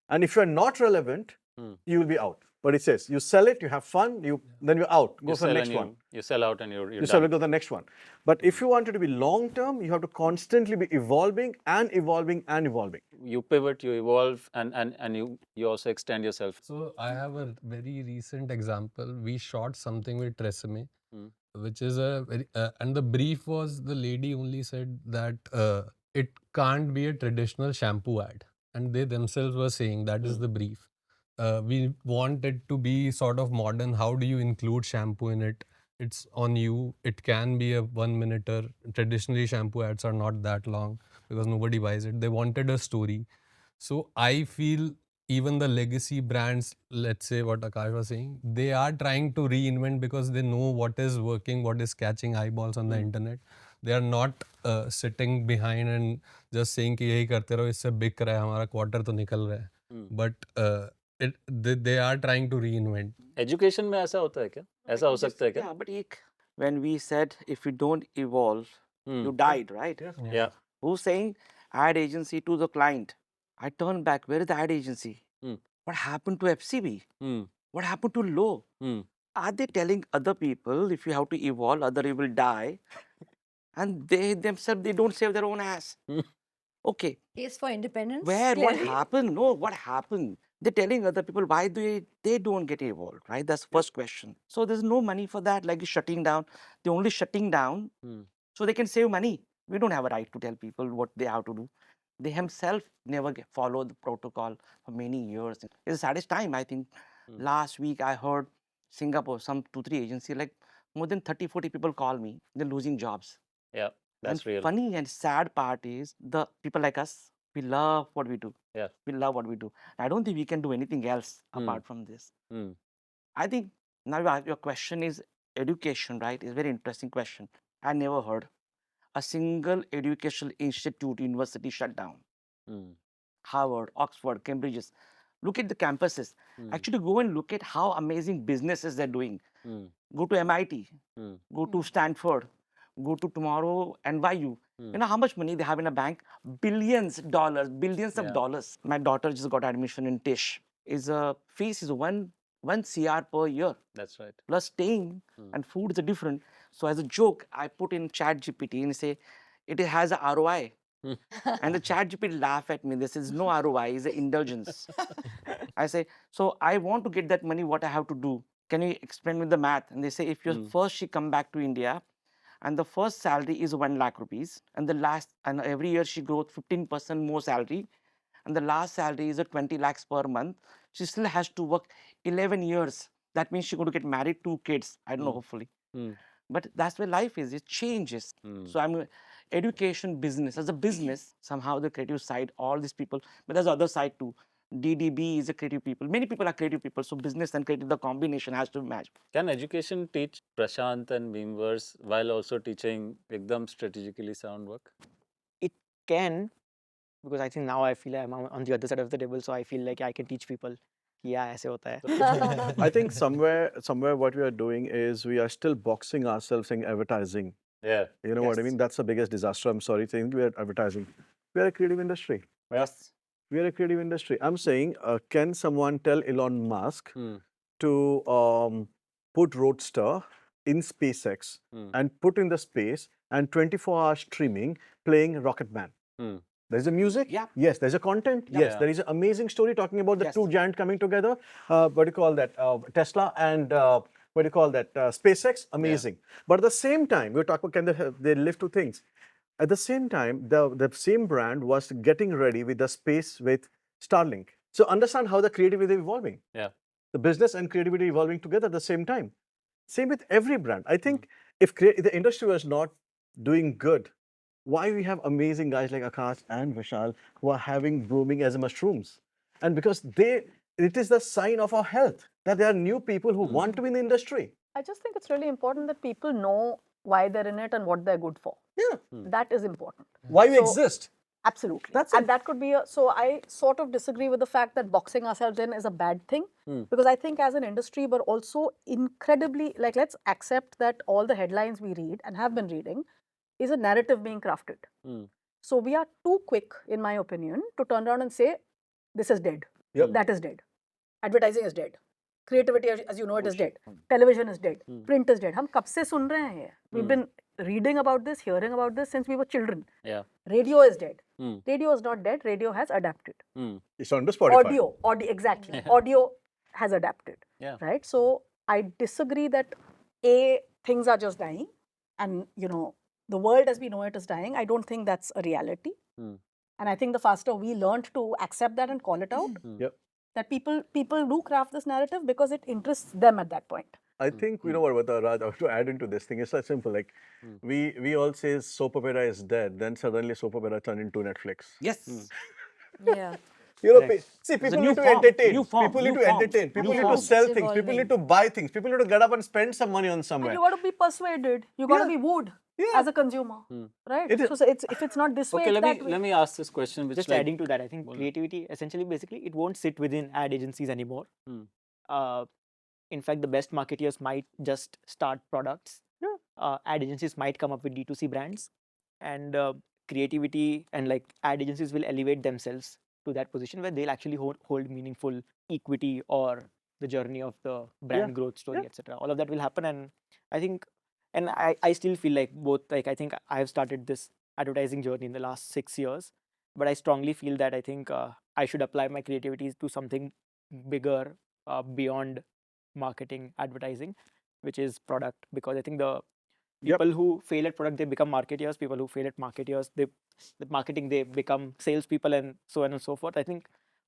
And if you're not relevant, you will be out. But it says you sell it, you have fun, then you're out. Go for the next one. You sell out and you're You sell it to the next one. But if you want it to be long term, you have to constantly be evolving and evolving and evolving. You pivot, you evolve, and you also extend yourself. So I have a very recent example. We shot something with Tresemme, which is a very, and the brief was the lady only said that it can't be a traditional shampoo ad, and they themselves were saying that is the brief. We want it to be sort of modern. How do you include shampoo in it? it's on you. It can be a 1 minuter. Traditionally, shampoo ads are not that long because nobody buys it. They wanted a story. So I feel even the legacy brands, let's say what Aakash was saying, they are trying to reinvent because they know what is working, what is catching eyeballs on the internet. They are not sitting behind and just saying कि यही करते रहो, इससे बिक रहा है, हमारा quarter तो निकल रहा है. But they are trying to reinvent. Education में ऐसा होता है क्या? ऐसा हो सकता है क्या? Yeah, but when we said if you don't evolve, you died, right? Yeah. Who's saying ad agency to the client? I turn back. Where is the ad agency? What happened to FCB? What happened to Low? Are they telling other people if you have to evolve, other you will die? And they themselves, they don't save their own ass. Okay. Case for independence. What clearly. happened? No, what happened? They're telling other people why they don't get evolved, right? That's the first question. So there's no money for that, like shutting down. They're only shutting down so they can save money. We don't have a right to tell people what they have to do. They themselves never follow the protocol for many years. It's the saddest time, I think. Last week I heard Singapore, some 2-3 agency, like more than 30-40 people call me. They're losing jobs. Yeah, that's And real. funny and sad part is the people like us, we love what we do. Yeah. We love what we do. I don't think we can do anything else apart from this. I think now your question is education, right? It's a very interesting question. I never heard a single educational institute, university shut down. Harvard, Oxford, Cambridge. Look at the campuses. Actually, go and look at how amazing businesses they're doing. Go to MIT, go to Stanford, go to tomorrow NYU. You know how much money they have in a bank? Billions of dollars. My daughter just got admission in Tisch. Fees is one CR per year. That's right. Plus staying and food is different. So as a joke, I put in Chat GPT and say, it has a ROI. And the Chat GPT laugh at me. This is no ROI, it's an indulgence. I say, so I want to get that money, what I have to do? Can you explain me the math? And they say, if you first she come back to India, and the first salary is 1 lakh rupees, and every year she grows 15% more salary, and the last salary is 20 lakhs per month, she still has to work 11 years. That means she's going to get married, 2 kids. I don't know, hopefully. But that's where life is. It changes. So I'm education business. As a business, somehow the creative side, all these people, but there's the other side too. DDB is a creative people. Many people are creative people. So business and creative, the combination has to match. Can education teach Prashant and Memeverse while also teaching ekdam strategically sound work? It can, because I think now I feel I'm on the other side of the table, so I feel like I can teach people. Yeah, ऐसे होता है. I think somewhere what we are doing is we are still boxing ourselves in advertising. Yeah. You know what I mean? That's the biggest disaster. I'm sorry saying we are advertising. We are a creative industry. Yes. We are a creative industry. I'm saying, can someone tell Elon Musk to put Roadster in SpaceX and put in the space and 24-hour streaming playing Rocket Man? There's a music. Yeah. Yes. There's a content. Yes. Yeah. There is an amazing story talking about the Yes. two giants coming together. What do you call that? Tesla and what do you call that? SpaceX. Amazing. But at the same time, we're talking about can they live two things. At the same time, the same brand was getting ready with the space with Starlink. So understand how the creativity is evolving. Yeah. The business and creativity evolving together at the same time. Same with every brand. I think if the industry was not doing good, why we have amazing guys like Aakash and Vishal who are having blooming as mushrooms? And because it is the sign of our health that there are new people who want to be in the industry. I just think it's really important that people know why they're in it and what they're good for. Yeah. That is important. Why we So- exist. Absolutely. That's and it. that could be so I sort of disagree with the fact that boxing ourselves in is a bad thing because I think as an industry we're also incredibly, like, let's accept that all the headlines we read and have been reading is a narrative being crafted. So we are too quick, in my opinion, to turn around and say, this is dead. Yep. That is dead. Advertising is dead. Creativity, as you know, it is dead. Television is dead. Print is dead. हम कब से सुन रहे हैं? We've been reading about this, hearing about this since we were children. Yeah. Radio is dead. Radio is not dead. Radio has adapted. It's on the Spotify. Audio, exactly. Audio has adapted. Yeah. Right. So I disagree that things are just dying, and the world as we know it is dying. I don't think that's a reality. And I think the faster we learned to accept that and call it out, Yep. that people do craft this narrative because it interests them at that point. I think, you know what, Raj, to add into this thing, it's so simple. Like, we all say soap opera is dead, then suddenly soap opera turned into Netflix. Yes. Yeah. You know, Correct. see, It's a people new need to form, entertain. new form, People new need to form, entertain. new People need to form. sell It's things. People need evolving. to buy things. People need to get up and spend some money on And somewhere. you got to be persuaded. You got to Yeah. be wooed Yeah. as a consumer, right? It is- So it's, if it's not this way, Okay, it's that way. let me ask this question, which Just like, adding to that, I think creativity essentially, basically, it won't sit within ad agencies anymore. In fact, the best marketeers might just start products. Ad agencies might come up with D2C brands, and creativity and like ad agencies will elevate themselves to that position where they'll actually hold meaningful equity or the journey of the brand growth story, etc. All of that will happen, and I think, and I still feel like both, like I think I have started this advertising journey in the last 6 years, but I strongly feel that I think I should apply my creativity to something bigger, beyond marketing, advertising, which is product, because I think the people who fail at product, they become marketeers. People who fail at marketeers, they with marketing, they become salespeople, and so on and so forth. I think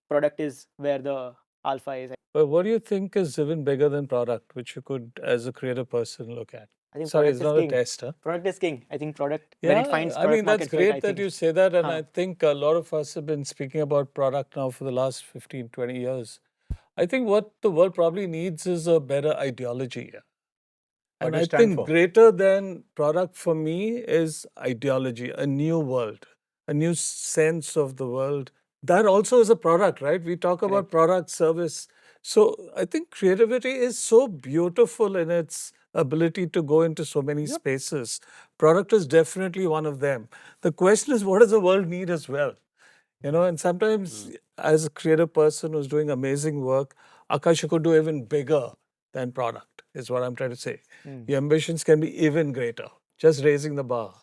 product is where the alpha is. But what do you think is even bigger than product, which you could, as a creative person, look at? I think Sorry, product it's is not a king. test, huh? Product is king. I think product, when it finds I product mean, that's market fit, great I that think, you say that. And I think a lot of us have been speaking about product now for the last 15, 20 years. I think what the world probably needs is a better ideology. What And do you I stand think for? greater than product for me is ideology, a new world, a new sense of the world. That also is a product, right? We talk about product, service. So I think creativity is so beautiful in its ability to go into so many spaces. Product is definitely one of them. The question is, what does the world need as well? You know, and sometimes as a creative person who's doing amazing work, Aakash, you could do even bigger than product, is what I'm trying to say. Your ambitions can be even greater, just raising the bar.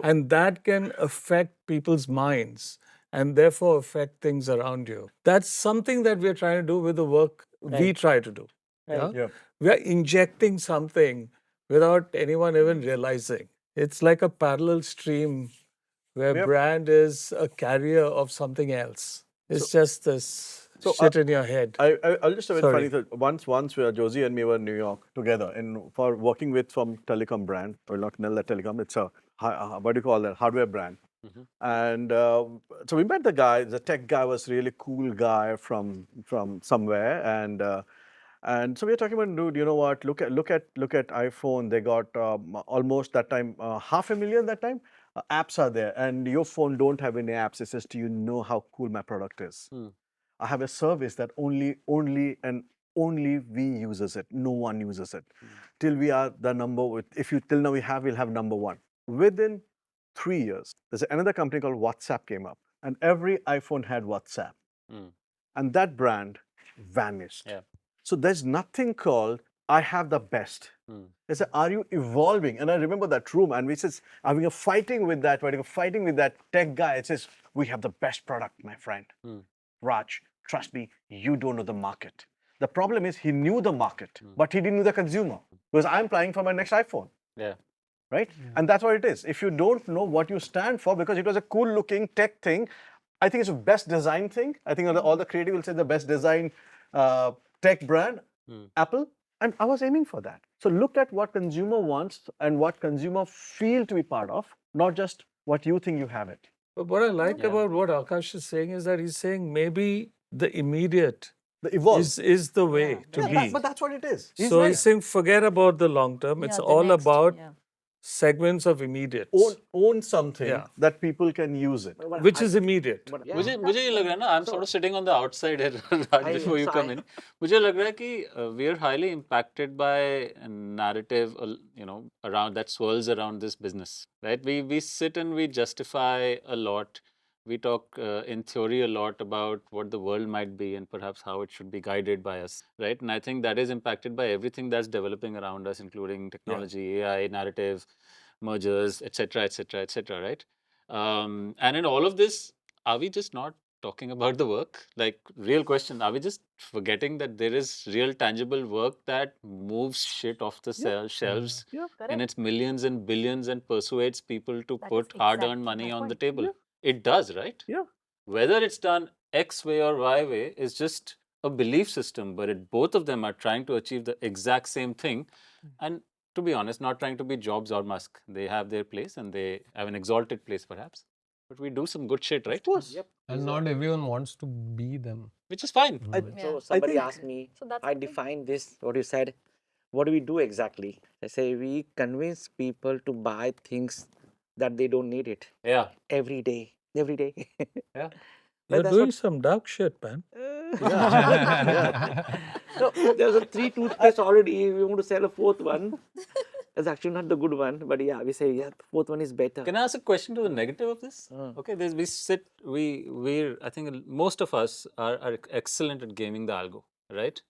And that can affect people's minds and therefore affect things around you. That's something that we're trying to do with the work we try to do. Yeah? We are injecting something without anyone even realizing. It's like a parallel stream where brand is a carrier of something else. It's just this shit in your head. I'll just say a Sorry. funny thing. Once Josy and me were in New York together for working with some telecom brand, or not telecom, it's a, what do you call that, hardware brand. And so we met the guy, the tech guy was really cool guy from somewhere. And so we were talking about, dude, you know what, look at iPhone. They got almost that time, 500,000 that time. Apps are there, and your phone don't have any apps. It says, do you know how cool my product is? I have a service that only we uses it. No one uses it. Till we are the number with, if you till now we'll have number one. Within 3 years, there's another company called WhatsApp came up, and every iPhone had WhatsApp. And that brand vanished. So there's nothing called I have the best. They said, are you evolving? And I remember that room, and we says, are we fighting with that? We're fighting with that tech guy. It says, we have the best product, my friend. Raj, trust me, you don't know the market. The problem is he knew the market, but he didn't know the consumer. Because I'm applying for my next iPhone. Yeah. Right? And that's what it is. If you don't know what you stand for, because it was a cool looking tech thing, I think it's the best design thing. I think all the creative will say the best design tech brand, Apple. And I was aiming for that. So look at what consumer wants and what consumer feel to be part of, not just what you think you have it. But what I like about what Aakash is saying is that he's saying maybe the immediate The evolve. is the way to be. But that's what it is. So he's saying forget about the long term. It's the all next, about yeah. segments of immediate, own something that people can use it. which is immediate. मुझे ये लग रहा है ना, I'm sort of sitting on the outside here, Raj, before you come in. मुझे लग रहा है कि we are highly impacted by a narrative, you know, around that swirls around this business, right? We sit and we justify a lot. We talk in theory a lot about what the world might be and perhaps how it should be guided by us, right? And I think that is impacted by everything that's developing around us, including technology, AI, narrative, mergers, etc., etc., etc., right? And in all of this, are we just not talking about the work? Like, real question, are we just forgetting that there is real tangible work that moves shit off the shelves in its millions and billions and persuades people to put hard-earned money on the table? It does, right? Yeah. Whether it's done X way or Y way is just a belief system, but both of them are trying to achieve the exact same thing. And to be honest, not trying to be Jobs or Musk. They have their place and they have an exalted place perhaps. But we do some good shit, right? Of course. Yep. And not everyone wants to be them. Which is fine. So somebody think- asked me, So that's I the thing. define this, what you said, what do we do exactly? I say we convince people to buy things that they don't need it Yeah. every day. Every day. Yeah. You're that's doing what- some dark shit, man. No, there's a 3 toothpaste already. We want to sell a 4th one. It's actually not the good one, but yeah, we say yeah, the 4th one is better. Can I ask a question to the negative of this? Okay, we're I think most of us are excellent at gaming the algo, right?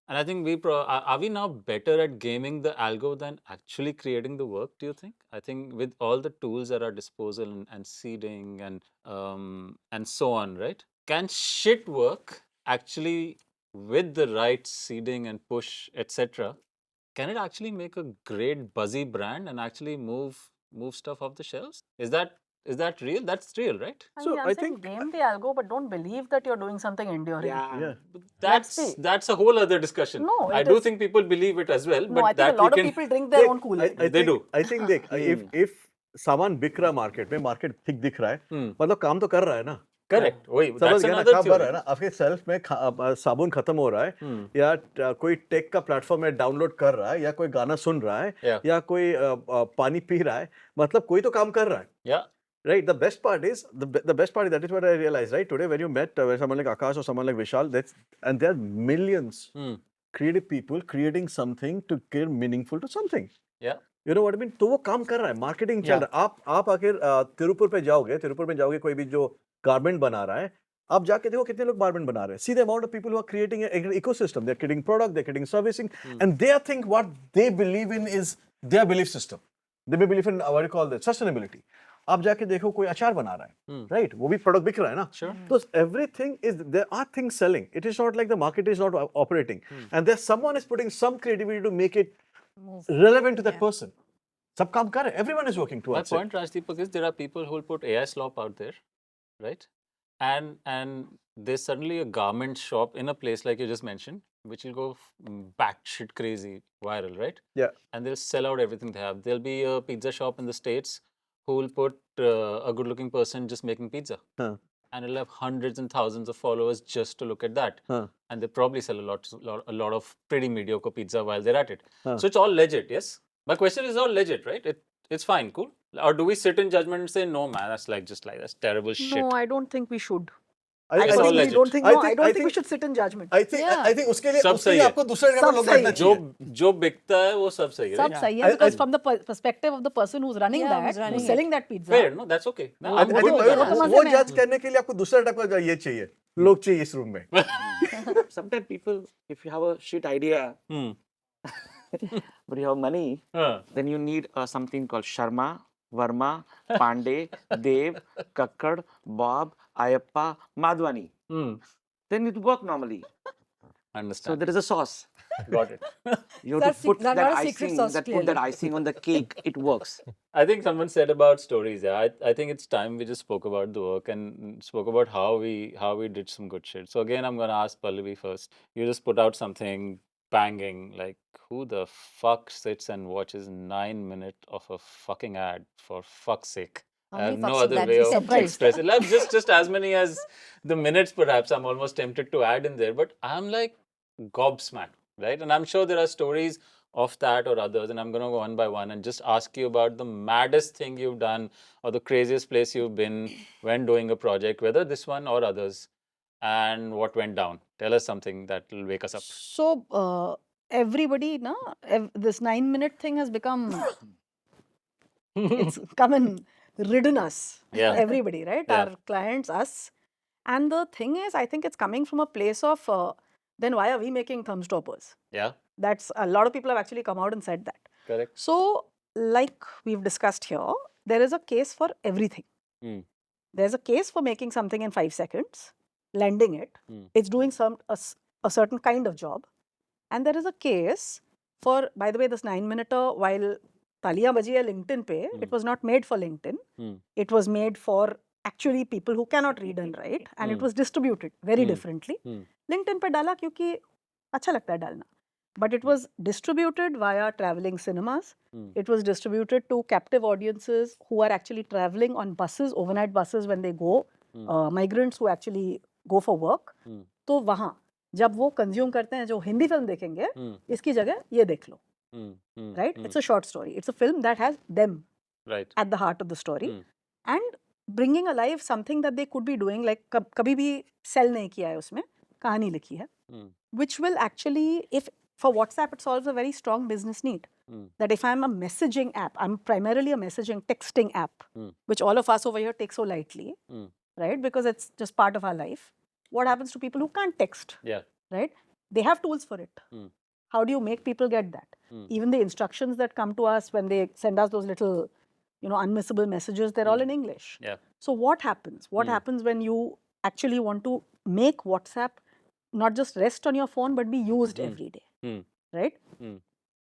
And I think are we now better at gaming the algo than actually creating the work, do you think? I think with all the tools at our disposal and seeding and so on, right? Can shit work actually with the right seeding and push, etc.? Can it actually make a great buzzy brand and actually move stuff off the shelves? Is that real? That's real, right? I So mean, I'm I saying think- game the algo, but don't believe that you're doing something enduring. Yeah. But Let's see. that's a whole other discussion. No, I it do is- think people believe it as well. No, but I think that a lot we of can, people drink their own देख, Kool-Aid. They think, do. I think देख, if सामान बिक रहा है market में, market ठीक दिख रहा है, मतलब काम तो कर रहा है ना. Correct. Wait, समझ that's गया ना, another काम कर रहा है theory. ना. आपके सेल्फ में साबुन खत्म हो रहा है, या कोई टेक का प्लेटफॉर्म में डाउनलोड कर रहा है, या कोई गाना सुन रहा है, Yeah. या कोई पानी पी रहा है, मतलब कोई तो काम कर रहा है. Yeah. Right. The best part is that is what I realized. Right today, when you met someone like Aakash or someone like Vishal, and there are millions creative people creating something to give meaningful to something. Yeah. You know what I mean? तो वो काम कर रहा है, marketing चल रहा है. आप आखिर तिरुपुर पे जाओगे कोई भी जो गारमेंट बना रहा है, आप जाके देखो कितने लोग गारमेंट बना रहे हैं. See the amount of people who are creating an ecosystem. They're creating product, they're creating servicing, and they think what they believe in is their belief system. They may believe in what you call that sustainability. आप जाके देखो कोई अचार बना रहा है, right? वो भी प्रोडक्ट बिक रहा है ना. Sure. So everything is, there are things selling. It is not like the market is not operating, and there's someone is putting some creativity to make it relevant to that person. सब काम कर रहे हैं. Everyone is working My towards it. point, Rajdeepak, is there are people who will put AI slop out there, right? And there's suddenly a garment shop in a place like you just mentioned, which will go batshit crazy viral, right? Yeah. And they'll sell out everything they have. There'll be a pizza shop in the States who will put a good-looking person just making pizza. Huh. And it'll have hundreds and thousands of followers just to look at that. Huh. And they probably sell a lot of pretty mediocre pizza while they're at it. Huh. So it's all legit, yes? My question is all legit, right? It's fine, cool. Or do we sit in judgment and say, no, man, that's terrible shit. No, I don't think we should. It's all I legit. don't think. I No, think- I I don't think we think- should sit in judgment. I think उसके लिए सब सही है. आपको दूसरे जगह पे सब लोग सही बैठना है. चाहिए. जो बिकता है वो सब सही है. Sab right? sahi I- hai, because I- from the perspective of the person who's running Yeah, that, who's running who's it. selling that pizza. Fair, no, that's okay. No, वो I'm I good think with वो that. समझ वो में जज करने के लिए आपको दूसरा टाइप का ये चाहिए. लोग चाहिए इस रूम में. Sometimes people, if you have a shit idea, but you have money, then you need something called Sharma, Verma, Pandey, Dev, Kakkad, Bob, Ayappa, Madhwani. Then it work normally. So Understand. there is a sauce. Got it. You That's have to put not that a secret icing, sauce, put that clearly. icing on the cake. It works. I think someone said about stories. Yeah, I think it's time we just spoke about the work and spoke about how we did some good shit. So again, I'm gonna ask Pallavi first. You just put out something banging. Like, who the fuck sits and watches 9 minutes of a fucking ad, for fuck's sake? How I many have no fucks would other that way be? of Surprised. expressing. Like, just as many as the minutes, perhaps. I'm almost tempted to add in there, but I'm like gobsmacked, right? And I'm sure there are stories of that or others, and I'm going to go one by one and just ask you about the maddest thing you've done or the craziest place you've been when doing a project, whether this one or others, and what went down. Tell us something that will wake us up. So everybody, na, this 9-minute thing has become. It's come and ridden us. Yeah. Everybody, right? Yeah. Our clients, us. And the thing is, I think it's coming from a place of, then why are we making thumb stoppers? Yeah, That's a lot of people have actually come out and said that. correct. So, like we've discussed here, there is a case for everything. There's a case for making something in 5 seconds, lending it. It's doing a certain kind of job. And there is a case for, by the way, this 9-minute, while Taliya baji hai LinkedIn pe, it was not made for LinkedIn. It was made for actually people who cannot read and write, and it was distributed very differently. LinkedIn पे डाला क्योंकि अच्छा लगता है डालना. But it was distributed via traveling cinemas. It was distributed to captive audiences who are actually traveling on buses, overnight buses when they go, migrants who actually go for work. तो वहाँ जब वो कंज्यूम करते हैं जो Hindi film देखेंगे, इसकी जगह ये देख लो. Right? It's a short story. It's a film that has them at the heart of the story. And bringing alive something that they could be doing, like कभी भी sell नहीं किया है उसमें, कहानी लिखी है, which will actually, if for WhatsApp, it solves a very strong business need. That if I'm a messaging app, I'm primarily a messaging, texting app, which all of us over here take so lightly, right? Because it's just part of our life. What happens to people who can't text? Right? They have tools for it. How do you make people get that? Even the instructions that come to us when they send us those little, unmissable messages, they're all in English. So what happens? What happens when you actually want to make WhatsApp not just rest on your phone, but be used every day, right?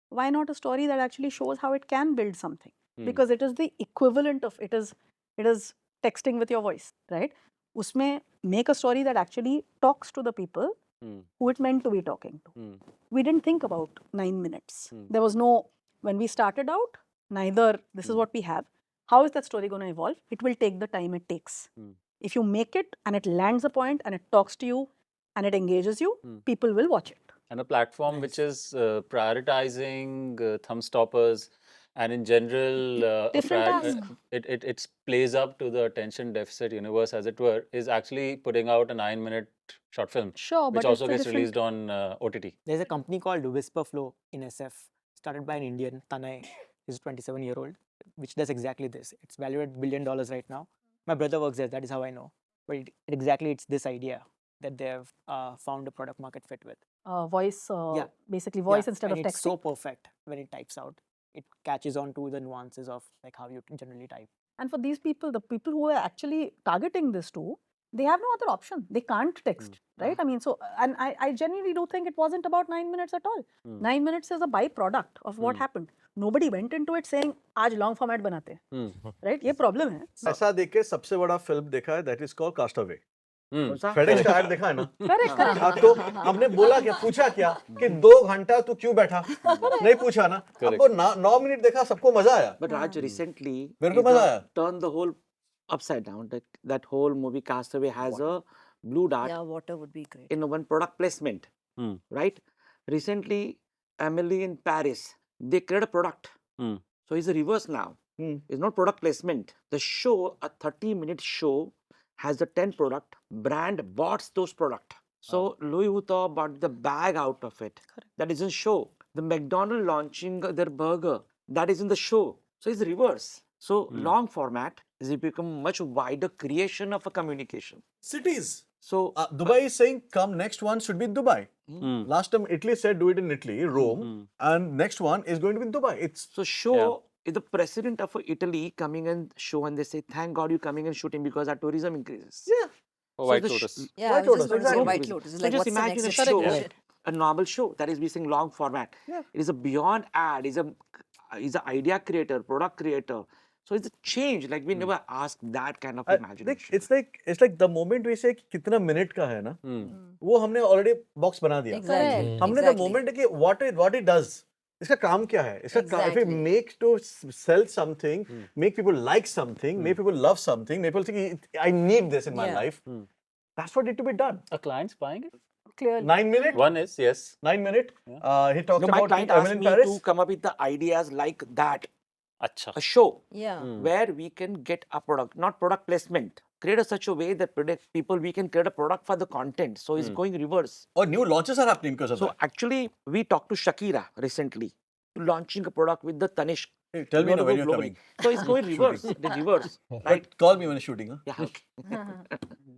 Why not a story that actually shows how it can build something? Because it is the equivalent of, it is texting with your voice, right? Usme make a story that actually talks to the people who it meant to be talking to. We didn't think about 9 minutes. There was no, when we started out, neither this is what we have. How is that story going to evolve? It will take the time it takes. If you make it and it lands a point and it talks to you and it engages you, people will watch it. And a platform which is prioritizing thumb stoppers, and in general, Different task. it plays up to the attention deficit universe, as it were, is actually putting out a 9-minute short film, Sure, which but also it's a gets different- released on OTT. There's a company called Whisperflow in SF, started by an Indian, Tanay. He's a 27-year-old, which does exactly this. It's valued at $1 billion right now. My brother works there, that is how I know. But it's this idea that they have found a product market fit with. Voice, basically voice instead and of it's texting. so perfect when it types out. It catches on to the nuances of like how you generally type. And for these people, the people who are actually targeting this to, they have no other option. They can't text, right? I mean, so, and I genuinely do think it wasn't about 9 minutes at all. 9 minutes is a byproduct of what happened. Nobody went into it saying, आज long format बनाते हैं, right? ये problem है. ऐसा देख के सबसे बड़ा फिल्म देखा है, that is called Castaway. कौन सा? FedEx का ad देखा है ना? Correct. हाँ, तो हमने बोला क्या, पूछा क्या कि 2 घंटा तू क्यों बैठा? नहीं पूछा ना? हमको 9 मिनट देखा, सबको मजा आया. But Raj, recently, मेरे को मजा आया. turned the whole upside down. That whole movie Castaway has a blue dart Yeah, water would be great. in one product placement, right? Recently, Emily in Paris, they create a product. So it's a reverse now. It's not product placement. The show, a 30-minute show, has the 10 product. Brand bought those product. So Louis Vuitton bought the bag out of it. That is in show. The McDonald's launching their burger, that is in the show. So it's reverse. So long format is become much wider creation of a communication. Cities. So Dubai is saying, come, next one should be in Dubai. Last time Italy said do it in Italy, Rome, and next one is going to be in Dubai. It's so show is the president of Italy coming and show, and they say, thank God you're coming and shooting because our tourism increases. yeah. White the Lotus. Yeah, White I was just Lotus, going to say exactly. White Lotus. It's So like, just what's the imagine next a show, iteration? a normal show that is using long format. Yeah. It is a beyond ad. Is an idea creator, product creator. So it's a change. Like we never asked that kind of imagination. It's like the moment we say कि कितना minute का है ना, वो हमने already box बना दिया. Exactly. हमने the moment कि what it does. इसका काम क्या है? इसका if we Exactly. make to sell something, make people like something, make people love something, make people think I need this in my Yeah. life. That's what need to be done. A client's buying it? Clearly. 9 minute. One is, yes. 9 minute. He talks No, my about client Emily asked in me Paris. to come up with the ideas like that. Acha. A show Yeah. where we can get a product, not product placement. Create a such a way that people we can create a product for the content. So it's going reverse. Or new launches are happening because of So actually, we talked to Shakira recently, launching a product with the Tanishq. that. Tell me want now to when go you're globally. coming. So it's going reverse, the reverse, right? But call me when you're shooting. Huh? Yeah. Okay.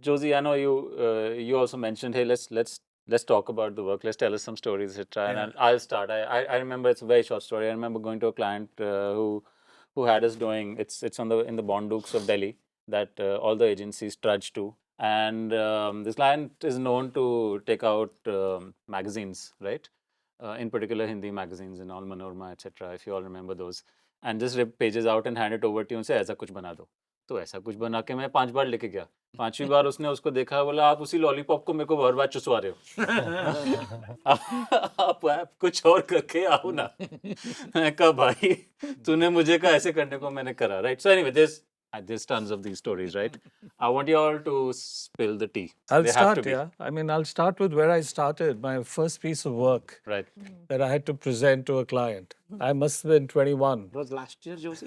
Josy, I know you also mentioned, hey, let's talk about the work. Let's tell us some stories, etc. And I'll start. I remember, it's a very short story. I remember going to a client who had us doing, it's in the Bondukes of Delhi that all the agencies trudge to. And this client is known to take out magazines, right? In particular Hindi magazines and all Manorama, etc. If you all remember those, and just rip pages out and hand it over to you and say, "Aisa kuch bana do." तो ऐसा कुछ बना के मैं 5 बार लेके गया। 5वीं बार उसने उसको देखा, बोला आप उसी लॉलीपॉप को मेरे को हर बार चुसवा रहे हो। आप कुछ और करके आओ ना। मैं कहा भाई तूने मुझे कहा ऐसे करने को, मैंने करा, right? So anyway, there's tons of these stories, right? I want you all to spill the tea. I'll They have to start, be. yeah. I mean, I'll start with where I started. My first piece of work Right. that I had to present to a client. I must have been 21. It was last year, Josy.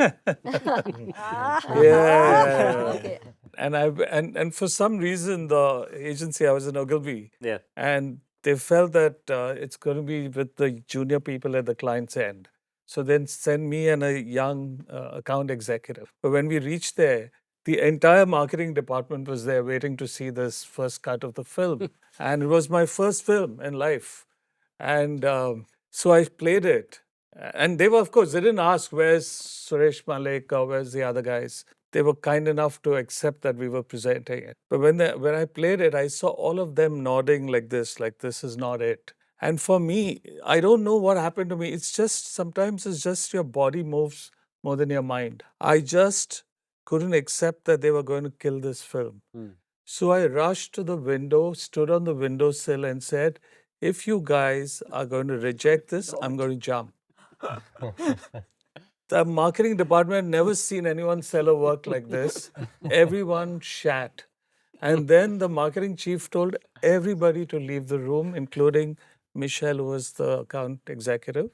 Yeah. Okay. And for some reason, the agency, I was in Ogilvy, Yeah. and they felt that it's going to be with the junior people at the client's end. So then send me and a young account executive. But when we reached there, the entire marketing department was there waiting to see this first cut of the film. And it was my first film in life. And so I played it. And they were, of course, they didn't ask, where's Suresh Malik or where's the other guys? They were kind enough to accept that we were presenting it. But when I played it, I saw all of them nodding like this is not it. And for me, I don't know what happened to me. It's just, sometimes it's just your body moves more than your mind. I just couldn't accept that they were going to kill this film. So I rushed to the window, stood on the windowsill and said, if you guys are going to reject this, I'm going to jump. The marketing department had never seen anyone sell a work like this. Everyone shat. And then the marketing chief told everybody to leave the room, including Michelle, who was the account executive.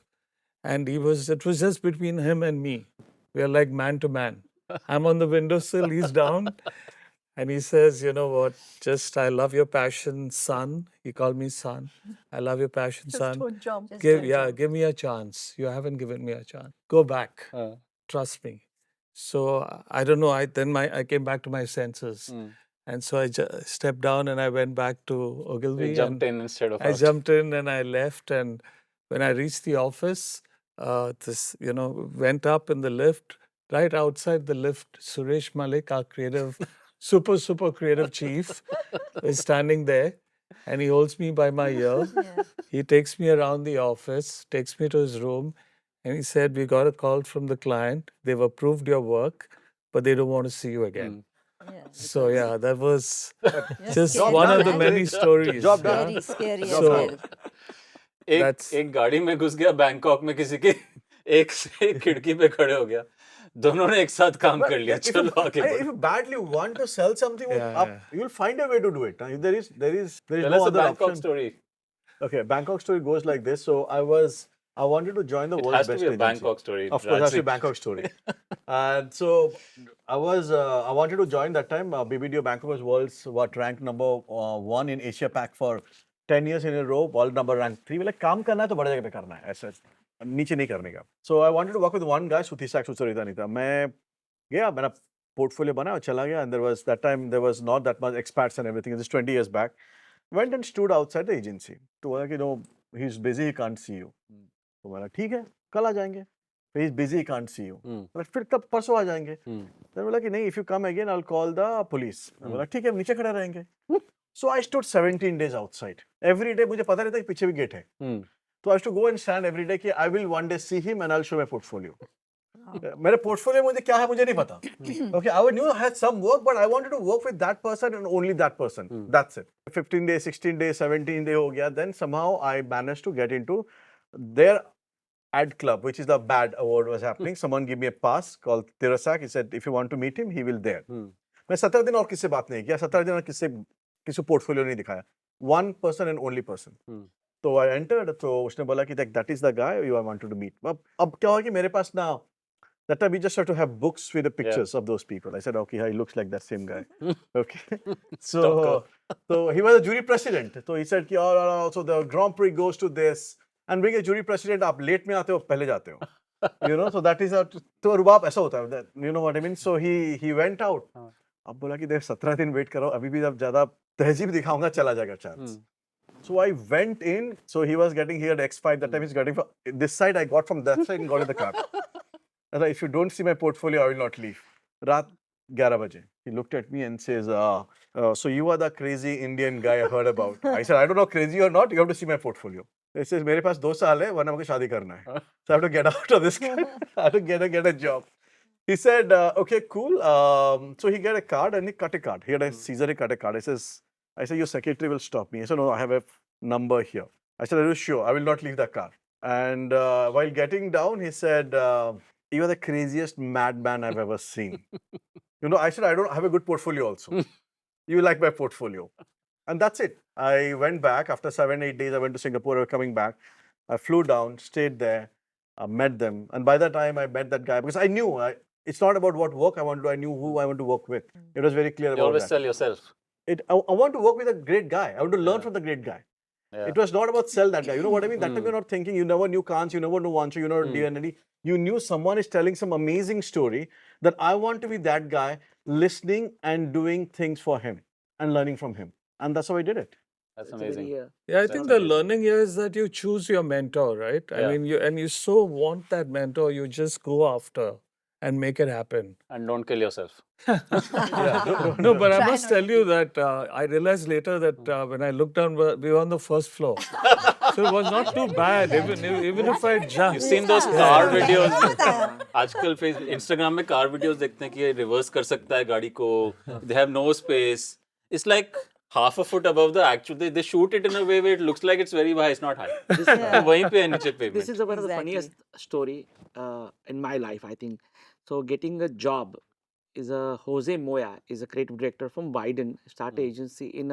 And it was just between him and me. We are like man to man. I'm on the windowsill, he's down. And he says, you know what, I love your passion, son. He called me son. I love your passion, son. Don't jump. Give me a chance. You haven't given me a chance. Go back. Trust me. So I don't know. I came back to my senses. And so I stepped down and I went back to Ogilvy. You jumped in instead of I out. jumped in and I left. And when I reached the office, went up in the lift. Right outside the lift, Suresh Malik, our creative, super creative chief, is standing there. And he holds me by my ear. He takes me around the office, takes me to his room. And he said, we got a call from the client. They've approved your work, but they don't want to see you again. So yeah, that was just scary, one of the man. many stories. Job done. yeah. Scary as So- well. एक गाड़ी में घुस गया Bangkok में किसी के, एक से खिड़की पे खड़े हो गया, दोनों ने एक साथ काम कर लिया, चलो आगे If बढ़ो. you badly want to sell something, Yeah. you'll find a way to do it. There is Tell no us a other Bangkok option. story. Okay, Bangkok story goes like this. So I wanted to join the It world's has to best be a agency. Bangkok story. Of course, it has to be Rajvi. Bangkok story. And so I wanted to join that time. BBDO Bangkok was ranked number 1 in Asia Pac for 10 years in a row. World number ranked 3. Like काम करना है तो बड़े जगह पे करना है, ऐसा नीचे नहीं करने का. So I wanted to work with one guy, Suthisak Sucharita Nita. मैं गया, मेरा portfolio बना और चला गया. And there was not that much expats and everything. This is 20 years back. Went and stood outside the agency. तो बोला कि no, he's busy, he can't see you. तो बोला ठीक है, कल आ जाएंगे. He's busy, he can't see you. फिर तब परसों आ जाएंगे. तो बोला कि नहीं, if you come again, I'll call the police. मैं बोला ठीक है, नीचे खड़े रहेंगे. So I stood 17 days outside. Every day मुझे पता रहता कि पीछे भी गेट है. So I used to go and stand every day कि I will one day see him and I'll show my portfolio. मेरे portfolio में मुझे क्या है मुझे नहीं पता. Okay, I knew I had some work, but I wanted to work with that person and only that person. That's it. 15 days, 16 days, 17 days हो गया. Then somehow I managed to get into their ad club, which is the bad award was happening. Someone gave me a pass called Tirasak. He said, if you want to meet him, he will there. मैं 17 दिन और किससे बात नहीं किया. 17 दिन और किसी portfolio नहीं दिखाया. One person and only person. So I entered. तो उसने बोला कि that is the guy you wanted to meet. अब क्या हुआ कि मेरे पास ना, that time we just have to have books with the pictures of those people. I said, okay, he looks like that same guy. Okay. So he was a jury president. So he said, oh, so the Grand Prix goes to this. And being a jury president, आप late में आते हो, पहले जाते हो. You know, so that is तो रुबाब ऐसा होता है. You know what I mean? So he went out. अब बोला कि देख 17 दिन wait करो, अभी भी जब ज़्यादा तहजीब दिखाऊंगा चला जाएगा chance. So I went in. So he was getting here at X5. That time he's getting from this side. I got from that side and got in the car. I said, if you don't see my portfolio, I will not leave. Raat 11 baje. He looked at me and says, so you are the crazy Indian guy I heard about. I said, I don't know crazy or not. You have to see my portfolio. He says, मेरे पास 2 साल है, वरना मुझे शादी करना है. So I have to get out of this. I have to get a job. He said, okay, cool. So he got a card and he cut a card. He had a Caesar, he cut a card. I said, your secretary will stop me. He said, no, I have a number here. I said, are you sure? I will not leave the car. And while getting down, he said, you are the craziest madman I've ever seen. I said, I don't have a good portfolio also. You like my portfolio. And that's it. I went back after 7-8 days. I went to Singapore. I was coming back. I flew down, stayed there, met them. And by the time I met that guy, because I knew it's not about what work I want to do. I knew who I want to work with. It was very clear You about always that. sell yourself. I want to work with a great guy. I want to learn from the great guy. It was not about sell that guy. You know what I mean? That time you're not thinking. You never knew Kans. You never knew Wancho. You never knew DND. You knew someone is telling some amazing story that I want to be that guy, listening and doing things for him and learning from him. And that's how I did it. That's It's a very, amazing. Yeah, I think the learning here is that you choose your mentor, right? I Yeah. mean, you so want that mentor, you just go after and make it happen. And don't kill yourself. No, but I must tell you that I realized later that when I looked down, we were on the first floor. So it was not too bad, even if I jumped. You've seen those car videos. आजकल Instagram में car videos देखते हैं कि ये reverse कर सकता है गाड़ी को. They have no space. It's like half a foot above the actual. They shoot it in a way where it looks like it's very high. It's not high. वहीं पे है नीचे pavement. This is one of the funniest story in my life, I think. So getting a job is Jose Moya is a creative director from Biden start agency in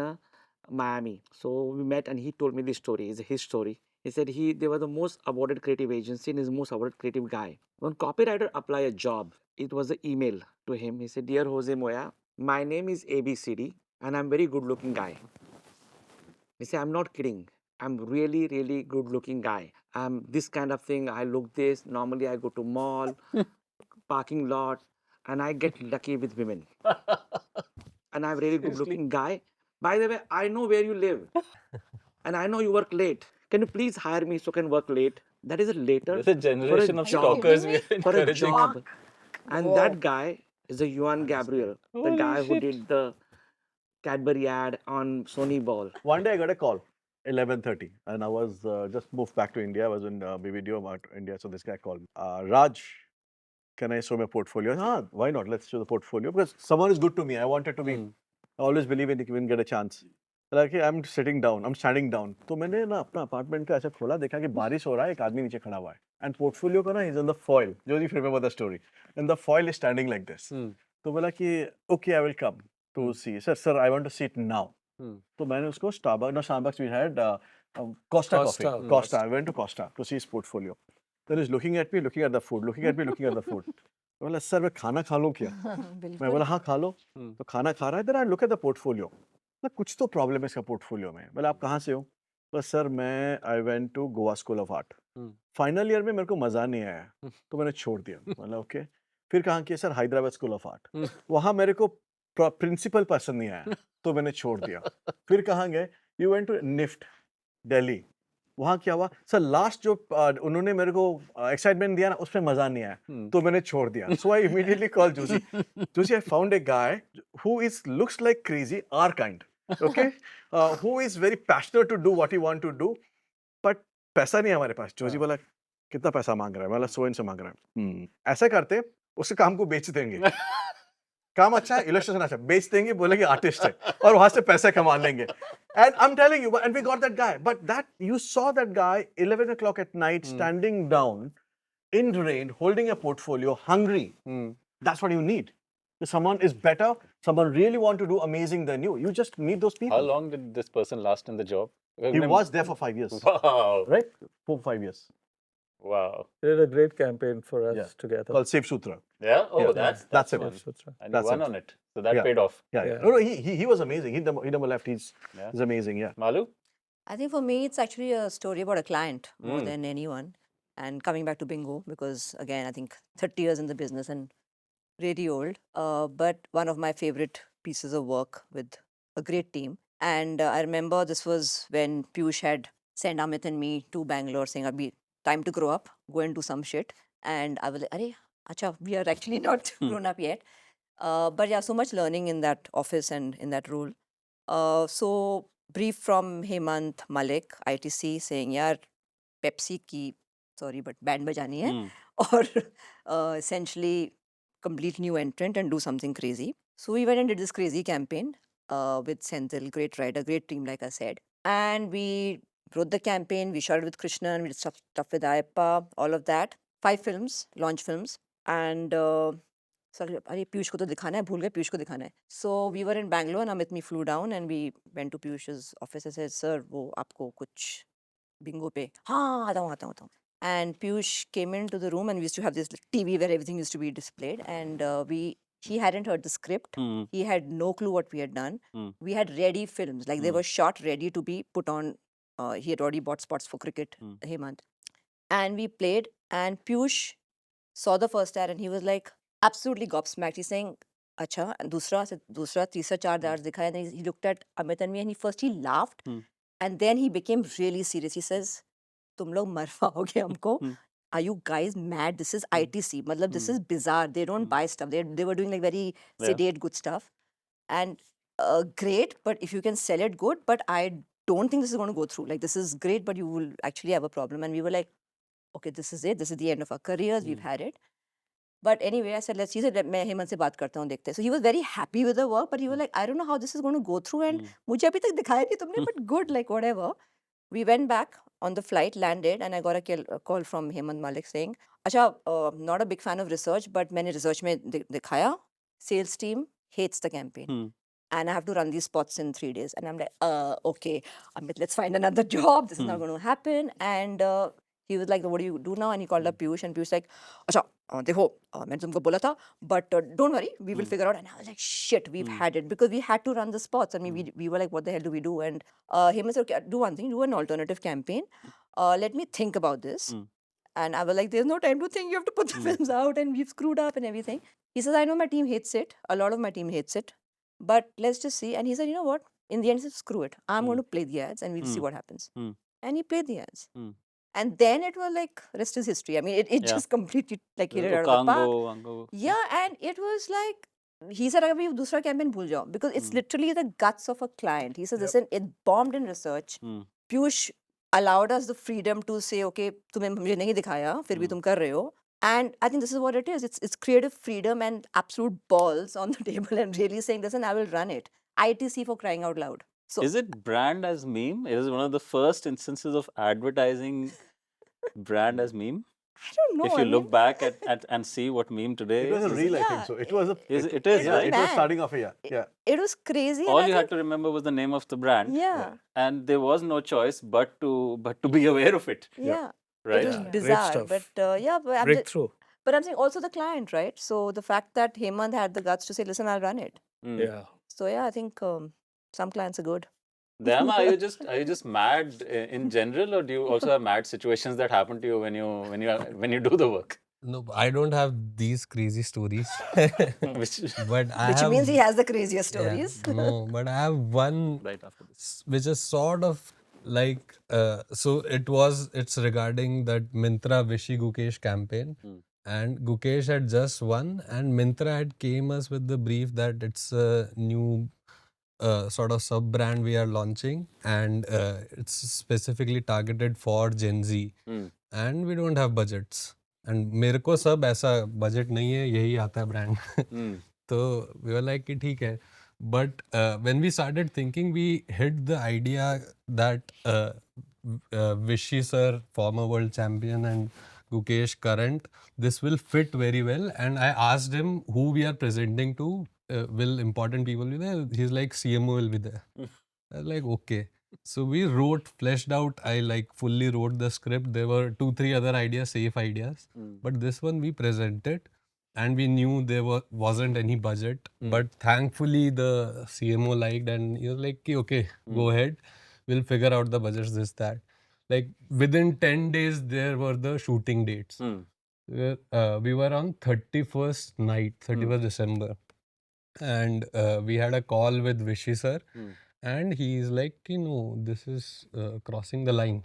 Miami. So we met and he told me this story. It's his story. He said they were the most awarded creative agency and is most awarded creative guy. When copywriter apply a job, it was an email to him. He said, dear Jose Moya, my name is ABCD and I'm very good looking guy. He said, I'm not kidding. I'm really, really good looking guy. I'm this kind of thing. I look this. Normally I go to mall, parking lot, and I get lucky with women. And I'm really good looking guy. By the way, I know where you live. And I know you work late. Can you please hire me so I can work late? That is a later. There's a generation of job. stalkers we are For a encouraging. job. And that guy is a Yuan Gabriel, the guy who did the Cadbury ad on Sony Ball. One day I got a call, 11:30, and I was just moved back to India. I was in BBDO India, so this guy called me. Raj, can I show my portfolio? Why not? Let's show the portfolio because someone is good to me. I wanted to be. I always believe in you can get a chance. Like I'm sitting down, I'm standing down. तो मैंने ना अपना apartment का ऐसा खोला, देखा कि बारिश हो रहा है, एक आदमी नीचे खड़ा हुआ है. And portfolio का ना is on the foil. Josy, remember the story. And the foil is standing like this. तो बोला कि okay, I will come to see. Sir, I want to see it now. तो मैंने उसको Starbucks we had Costa coffee. Costa. I went to Costa to see his portfolio. Then he's looking at me, looking at the food, looking at me, looking at the food. बोला sir मैं खाना खा लूँ क्या? मैं बोला हाँ खा लो. तो खाना खा रहा है. Then I look at the portfolio. ना कुछ तो प्रॉब्लम है इसका पोर्टफोलियो में. बोला आप कहाँ से हो? तो सर मैं I went to Goa school of art. Final year में मेरे को मज़ा नहीं आया तो मैंने छोड़ दिया. बोला ओके. फिर कहाँ किया sir? Hyderabad school of art. वहाँ मेरे को प्रिंसिपल पसंद नहीं आया तो मैंने छोड़ दिया. फिर कहाँ गए? You went to NIFT Delhi. वहाँ क्या हुआ सर? लास्ट जो उन्होंने मेरे को एक्साइटमेंट दिया ना उसमें मज़ा नहीं आया तो मैंने छोड़ दिया. So I immediately call Joshi. Joshi, I found a guy who looks like crazy, our kind, okay, who is very passionate to do what he want to do, but पैसा नहीं है हमारे पास. जोशी बोला कितना पैसा मांग रहा है? बोला 100 से मांग रहा है. ऐसा करते उसके काम को बेच देंगे. काम अच्छा है, इलस्ट्रेशन अच्छा, बेच देंगे, बोलेंगे आर्टिस्ट है और वहां से पैसे कमा लेंगे. And I'm telling you, and we got that guy. But that you saw that guy 11 o'clock at night standing down in rain, holding a portfolio, hungry. That's what you need. If someone is better, someone really want to do amazing than you. You just need those people. How long did this person last in the job? He was there for 5 years. Wow. Right? 4-5 years. Wow. They did a great campaign for us together. Called Safe Sutra. Yeah? Oh, Yeah. That's it. And you won on it. So that paid off. Yeah. No, he was amazing. He never left. He's amazing. Yeah. Malu? I think for me, it's actually a story about a client more than anyone. And coming back to bingo, because again, I think 30 years in the business and really old. But one of my favorite pieces of work with a great team. And I remember this was when Piyush had sent Amit and me to Bangalore saying, Abhi, time to grow up, go and do some shit. And I was like, Arey, acha, we are actually not grown up yet. But yeah, so much learning in that office and in that role. So brief from Hemant Malik, ITC, saying, yaar, Pepsi ki, sorry, but band bajani hai. Or essentially complete new entrant and do something crazy. So we went and did this crazy campaign with Senthil, great writer, great team, like I said. And we wrote the campaign, we shot it with Krishnan, we did stuff with Ayappa, all of that. 5 films, launch films. And sorry, अरे पीयूष को तो दिखाना है, भूल गए पीयूष को दिखाना है. So we were in Bangalore and Amit me flew down and we went to Piyush's office and said, sir, वो आपको कुछ bingo पे, हाँ आता हूँ. And Piyush came into the room and we used to have this TV where everything used to be displayed, and he hadn't heard the script. He had no clue what we had done. We had ready films, like they were shot ready to be put on. He had already bought spots for cricket, Hemant. And we played, and Piyush saw the first ad and he was like absolutely gobsmacked. He's saying, Acha, and दूसरा, तीसरा, चार ads दिखाए. And he looked at Amit and me and he laughed. And then he became really serious. He says, तुम लोग मर पाओगे हमको. Are you guys mad? This is ITC. Matlab, this is bizarre. They don't buy stuff. They were doing like very sedate good stuff. And great, but if you can sell it, good. But I don't think this is going to go through. Like, this is great, but you will actually have a problem. And we were like, okay, this is it. This is the end of our careers. We've had it. But anyway, I said, let's see. मैं हेमंत से बात करता हूँ, देखते हैं. So he was very happy with the work, but he was like, I don't know how this is going to go through. And मुझे अभी तक दिखाया नहीं तुमने, but good, like whatever. We went back on the flight, landed, and I got a call from Hemant Malik saying, Acha, not a big fan of research, but मैंने research में दिखाया, sales team hates the campaign. And I have to run these spots in 3 days. And I'm like, okay, Amit, let's find another job. This is not going to happen. And he was like, what do you do now? And he called up Piyush, and Piyush like, Acha, देखो, मैंने तुमको बोला था, but don't worry, we will figure out. And I was like, shit, we've had it, because we had to run the spots. I mean, we were like, what the hell do we do? And Hemant said, okay, do one thing, do an alternative campaign. Let me think about this. And I was like, there's no time to think. You have to put the films out, and we've screwed up and everything. He says, I know my team hates it. A lot of my team hates it. But let's just see. And he said, you know what? In the end, he said, screw it. I'm going to play the ads and we'll see what happens. And he played the ads. And then it was like, rest is history. I mean, it just completely like hit it out of the park. Yeah, and it was like, he said, अभी दूसरा campaign भूल जाओ, because it's literally the guts of a client. He said, listen, it bombed in research. Piyush allowed us the freedom to say, okay, तुम्हें मुझे नहीं दिखाया, फिर भी तुम कर रहे हो. And I think this is what it is. It's creative freedom and absolute balls on the table and really saying, listen, I will run it. ITC, for crying out loud. So, is it brand as meme? It is one of the first instances of advertising brand as meme. I don't know. If you look back at and see what meme today It was a reel, I think so. It was a. It is, right? It was starting off a yeah. It was crazy. All you had to remember was the name of the brand. Yeah. And there was no choice but to be aware of it. Yeah. Right. It was Great bizarre. stuff. But yeah, but Breakthrough. But I'm saying also the client, right? So the fact that Hemant had the guts to say, listen, I'll run it. Yeah. So yeah, I think some clients are good. Dayana, are you just mad in general, or do you also have mad situations that happen to you when you do the work? No, I don't have these crazy stories. Which Which means he has the craziest stories. Yeah, no, but I have one right after this, which is sort of like so it's regarding that Myntra Vishy Gukesh campaign. And Gukesh had just won, and Myntra had came us with the brief that it's a new sort of sub brand we are launching, and it's specifically targeted for Gen Z, and we don't have budgets. And मेरे को सब ऐसा budget नहीं है, यही आता है brand. So we were like कि ठीक है. But when we started thinking, we hit the idea that Vishy sir, former world champion, and Gukesh current, this will fit very well. And I asked him who we are presenting to, will important people be there? He's like, CMO will be there. I was like, okay. So we fleshed out, I like fully wrote the script. There were 2-3 other ideas, safe ideas. But this one we presented, and we knew there wasn't any budget. But thankfully the CMO liked, and he was like, okay, go ahead. We'll figure out the budgets, this, that. Like within 10 days, there were the shooting dates. We were on 31st night, 31st December. And we had a call with Vishy sir. And he's like, this is crossing the line.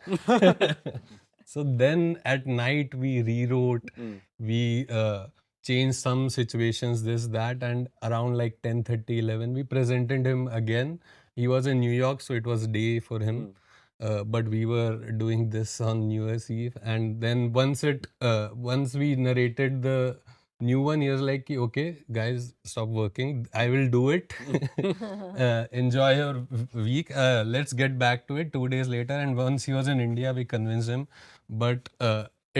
So then at night we rewrote, we changed some situations, this, that, and around like 10:30, 11, we presented him again. He was in New York, so it was day for him. But we were doing this on New Year's Eve. And then once we narrated the new one, he was like, "Ki, okay, guys, stop working. I will do it. Enjoy your week. Let's get back to it." 2 days later, and once he was in India, we convinced him. But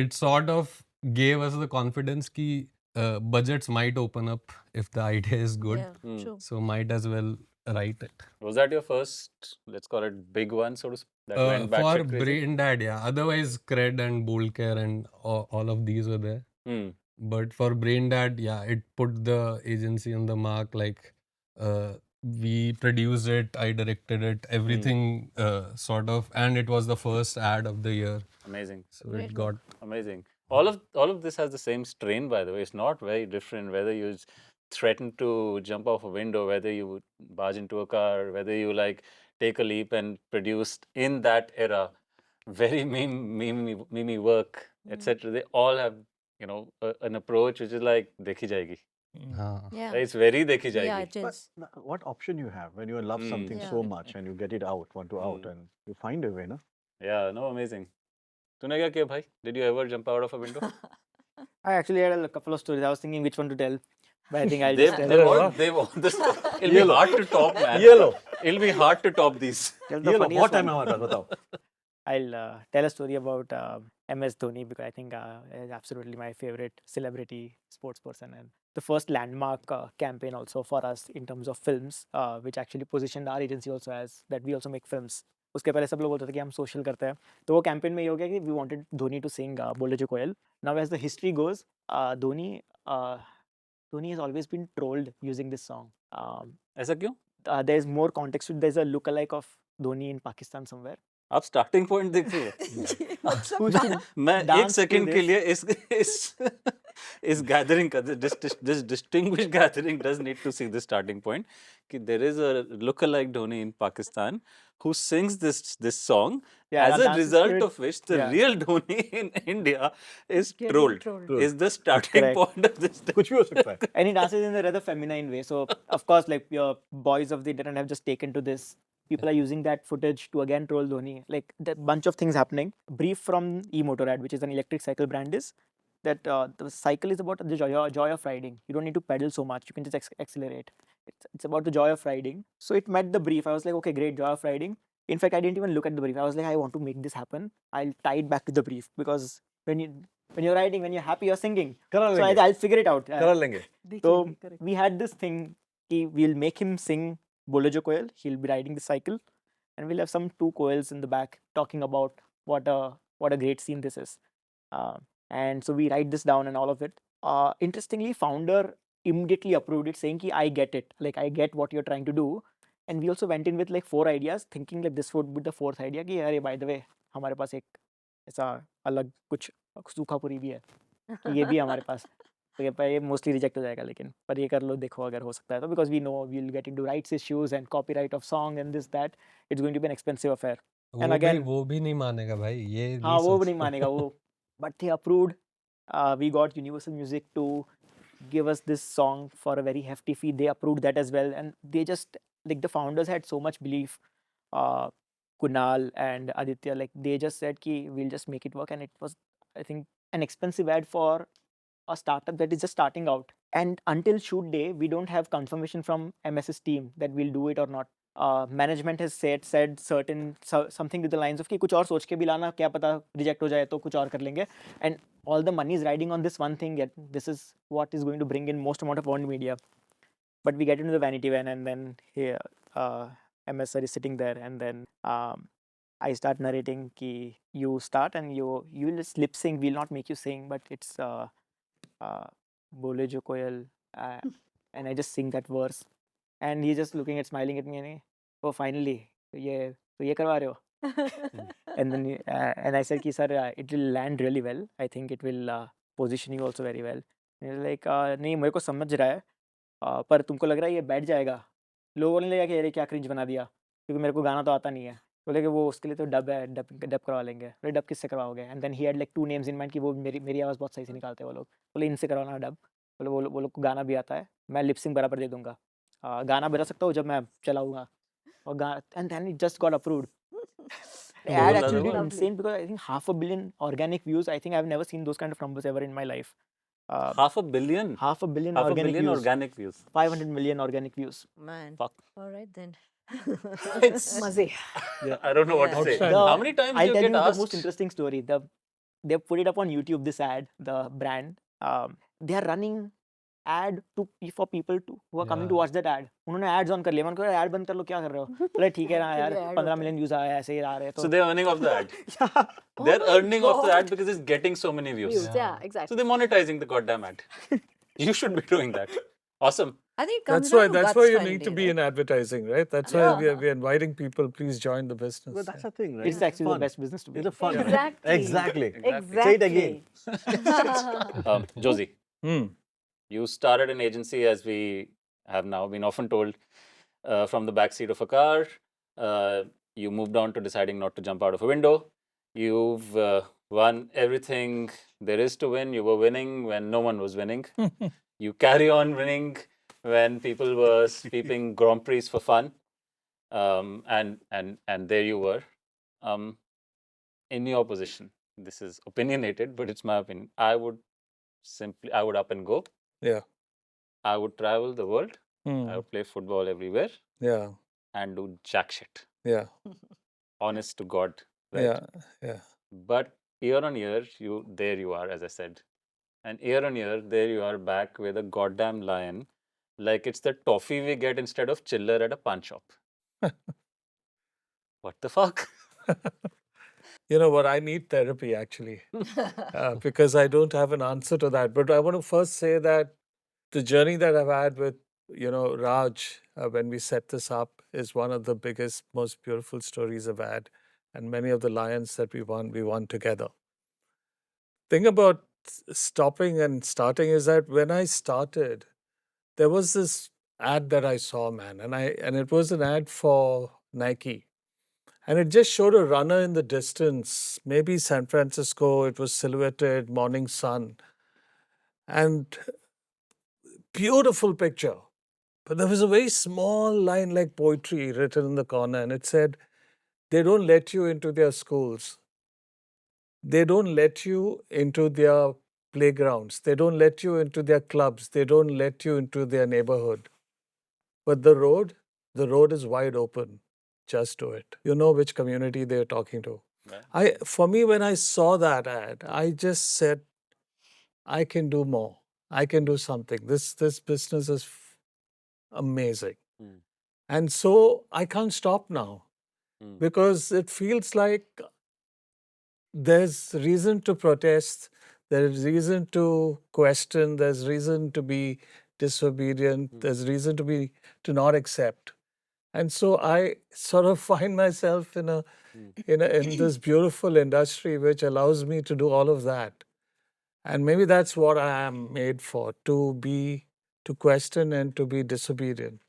it sort of gave us the confidence ki budgets might open up if the idea is good. Yeah, true. So might as well write it. Was that your first, let's call it, big one, so to speak, that went For batshit crazy? Brain Dad, yeah. Otherwise, Cred and Bold Care and all of these were there. But for Brain Dad, yeah, it put the agency on the mark. Like, we produced it, I directed it, everything sort of, and it was the first ad of the year. Amazing. So Great it got Amazing. All of this has the same strain, by the way. It's not very different whether you threaten to jump off a window, whether you barge into a car, whether you like take a leap and produced in that era very meme work, etc. They all have, you know, an approach which is like dekhi jayegi. Yeah. It's very dekhi Yeah, jayegi. it But is. what option you have when you love something Yeah. so much and you get it out, want to out, and you find a way, no? Yeah, no, amazing. तूने क्या किया भाई? Did you ever jump out of a window? I actually had a couple of stories. I was thinking which one to tell, but I think I'll They just tell. they want this. It'll be hard to top, man. Yellow. It'll be hard to top these. Tell the Yellow. funniest What time one. हमारे पास बताओ? I'll tell a story about MS Dhoni because I think is absolutely my favorite celebrity sports person and the first landmark campaign also for us in terms of films, which actually positioned our agency also as that we also make films. उसके पहले सब लोग बोलते थे कि हम social करते हैं तो वो कैंपेन में ये हो गया कि we wanted Dhoni to sing बोले जो कोयल now as the history goes Dhoni has always been trolled using this song. ऐसा क्यों? There's more context. There's a lookalike of Dhoni in Pakistan somewhere. आप स्टार्टिंग पॉइंट देख रहे हो? Who used to मैं एक dance to सेकंड के this. लिए इस गैदरिंग का this distinguished gathering does need to see the starting point कि there is a lookalike Dhoni in Pakistan who sings this song Yeah, as that a dance is result great. of which the Yeah. real Dhoni in India is Getting trolled. trolled. Is the starting Correct. point of this? कुछ भी हो सकता है. And he dances in a rather feminine way. So of course, like your boys of the internet have just taken to this. People are using that footage to again troll Dhoni. Like a bunch of things happening. Brief from E-Motorrad, which is an electric cycle brand, is that the cycle is about the joy of riding. You don't need to pedal so much. You can just accelerate. It's about the joy of riding. So it met the brief. I was like, okay, great, joy of riding. In fact, I didn't even look at the brief. I was like, I want to make this happen. I'll tie it back to the brief because when you're riding, when you're happy, you're singing. करा So लेंगे. I'll figure it out. करा लेंगे. So we had this thing. We'll make him sing Bole Jo Koel. He'll be riding the cycle, and we'll have some two koels in the back talking about what a great scene this is. And so we write this down and all of it. Interestingly, founder immediately approved it, saying ki I get it. Like I get what you're trying to do. And we also went in with like 4 ideas, thinking like this would be the 4th idea. कि अरे by the way, हमारे पास एक ऐसा अलग कुछ सूखा पूरी भी है कि ये भी है हमारे पास तो ये मोस्टली रिजेक्ट हो जाएगा लेकिन पर ये कर लो देखो अगर हो सकता है तो because we know we will get into rights issues and copyright of song and this that it's going to be an expensive affair and again वो भी नहीं मानेगा भाई ये हाँ वो सोच भी नहीं मानेगा वो but they approved we got universal music to give us this song for a very hefty fee. They approved that as well, and they just like the founders had so much belief. Kunal and Aditya, like they just said, "Ki we'll just make it work," and it was, I think, an expensive ad for a startup that is just starting out. And until shoot day, we don't have confirmation from MS's team that we'll do it or not. Management has said certain something with the lines of कि कुछ और सोच के भी लाना क्या पता reject हो जाए तो कुछ और कर लेंगे and all the money is riding on this one thing yet this is what is going to bring in most amount of earned media but we get into the vanity van and then here MS sir is sitting there and then I start narrating कि you start and you will just lip sync we'll not make you sing but it's Bole Jo Koel and I just sing that verse and he's just looking at smiling at me and oh finally तो ये करवा रहे हो and then and I said कि sir it will land really well I think it will position you also very well and he's like नहीं मेरे को समझ रहा है पर तुमको लग रहा है ये बैठ जाएगा लोगों ने लगा कि अरे क्या क्रिंज बना दिया क्योंकि मेरे को गाना तो आता नहीं है बोले कि वो उसके लिए तो डब है डब करवा लेंगे बोले डब किससे करवाओगे and then he had like 2 names in mind कि वो मेरी आवाज़ बहुत सही से निकालते हैं वो लोग बोले इनसे करवाना डब बोले वो लोग को गाना भी आता है मैं लिपसिंग बराबर दे दूंगा गाना बजा सकता हूँ जब मैं चलाऊंगा और and then it just got approved ad actually did insane because I think 500 million organic views I think I've never seen those kind of numbers ever in my life Half a billion? Half a billion Half a organic billion views. organic views. 500 million organic views. Man. Fuck. All right then. It's, Maze. I don't know what to Yeah. say. Outstanding. How many times I'll do you tell get you asked? the most interesting story. They put it up on YouTube, this ad, the brand. They are running ad for people who are coming to Yeah. watch that ad. उन्होंने ads on कर लिया. मैंने कहा ad बंद कर लो, क्या कर रहे हो? बोले ठीक है ना यार, ये ad 15 होता million views आए, ऐसे ही आ रहे हैं So तो. they're earning off the ad. Yeah. They're my earning off the ad God. because it's getting so many views. Views, yeah, So exactly. they're monetizing the goddamn ad. You should be doing that. Awesome. I think it comes That's why. down to That's guts why you finally, need to be right? in advertising, right? That's why Yeah. we're inviting people. Please join the business. Well, that's the thing, right? It's actually the fun. best business to be. It's a fun. Exactly. Exactly. Exactly. Say it again. Josy, Hmm. you started an agency, as we have now been often told, from the backseat of a car. You moved on to deciding not to jump out of a window. You've won everything there is to win. You were winning when no one was winning. You carry on winning when people were sweeping Grand Prix for fun. And there you were. In your position, this is opinionated, but it's my opinion. I would up and go. Yeah. I would travel the world. I Hmm. would play football everywhere Yeah. and do jack shit. Yeah. Honest to God, right? Yeah. Yeah. But year on year, there you are, as I said. And year on year, there you are back with a goddamn lion, like it's the toffee we get instead of chiller at a pawn shop. What the fuck? You know what? I need therapy actually, because I don't have an answer to that. But I want to first say that the journey that I've had with, Raj, when we set this up, is one of the biggest, most beautiful stories I've had. And many of the lions that we won together. Thing about stopping and starting is that when I started, there was this ad that I saw, man, and it was an ad for Nike. And it just showed a runner in the distance, maybe San Francisco. It was silhouetted, morning sun. And beautiful picture. But there was a very small line like poetry written in the corner. And it said, they don't let you into their schools. They don't let you into their playgrounds. They don't let you into their clubs. They don't let you into their neighborhood. But the road is wide open. Just do it. You know which community they're talking to. Right. For me, when I saw that ad, I just said, I can do more. I can do something. This business is amazing. And so I can't stop now because it feels like there's reason to protest, there's reason to question, there's reason to be disobedient, there's reason to not accept. And so I sort of find myself in this beautiful industry which allows me to do all of that. And maybe that's what I am made for, to question and to be disobedient.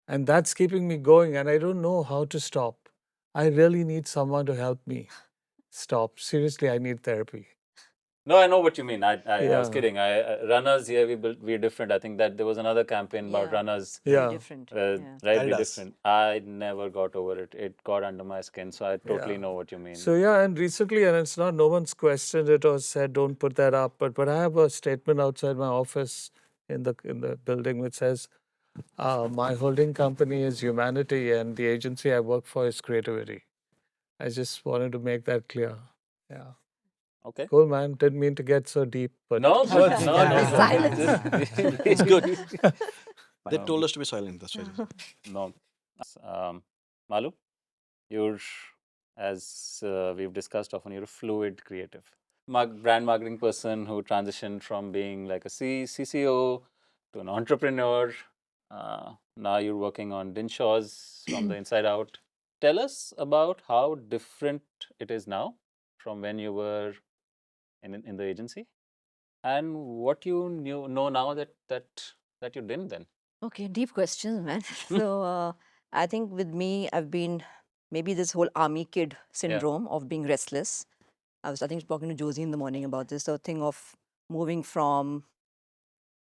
And that's keeping me going. And I don't know how to stop. I really need someone to help me stop. Seriously, I need therapy. No, I know what you mean. I was Yeah. kidding. Runners here, we're different. I think that there was another campaign about Yeah. runners. Very Yeah. different. Right, Adidas. we're different. I never got over it. It got under my skin. So I totally Yeah. know what you mean. So yeah, and recently, and it's not, no one's questioned it or said don't put that up, but I have a statement outside my office in the building which says, my holding company is humanity and the agency I work for is creativity. I just wanted to make that clear. Yeah. Okay. Cool, man. Didn't mean to get so deep, but No, good. No, Yeah. no. Silence. It's good. They told us to be silent. That's why. No. Malu, you're, as we've discussed often, you're a fluid creative. Brand marketing person who transitioned from being like a CCO to an entrepreneur. Now you're working on Dinshaw's from the inside out. Tell us about how different it is now from when you were in the agency, and what you know now that you didn't then. Okay, deep questions, man. So I think with me, I've been maybe this whole army kid syndrome of being restless. I think talking to Josy in the morning about this. So thing of moving from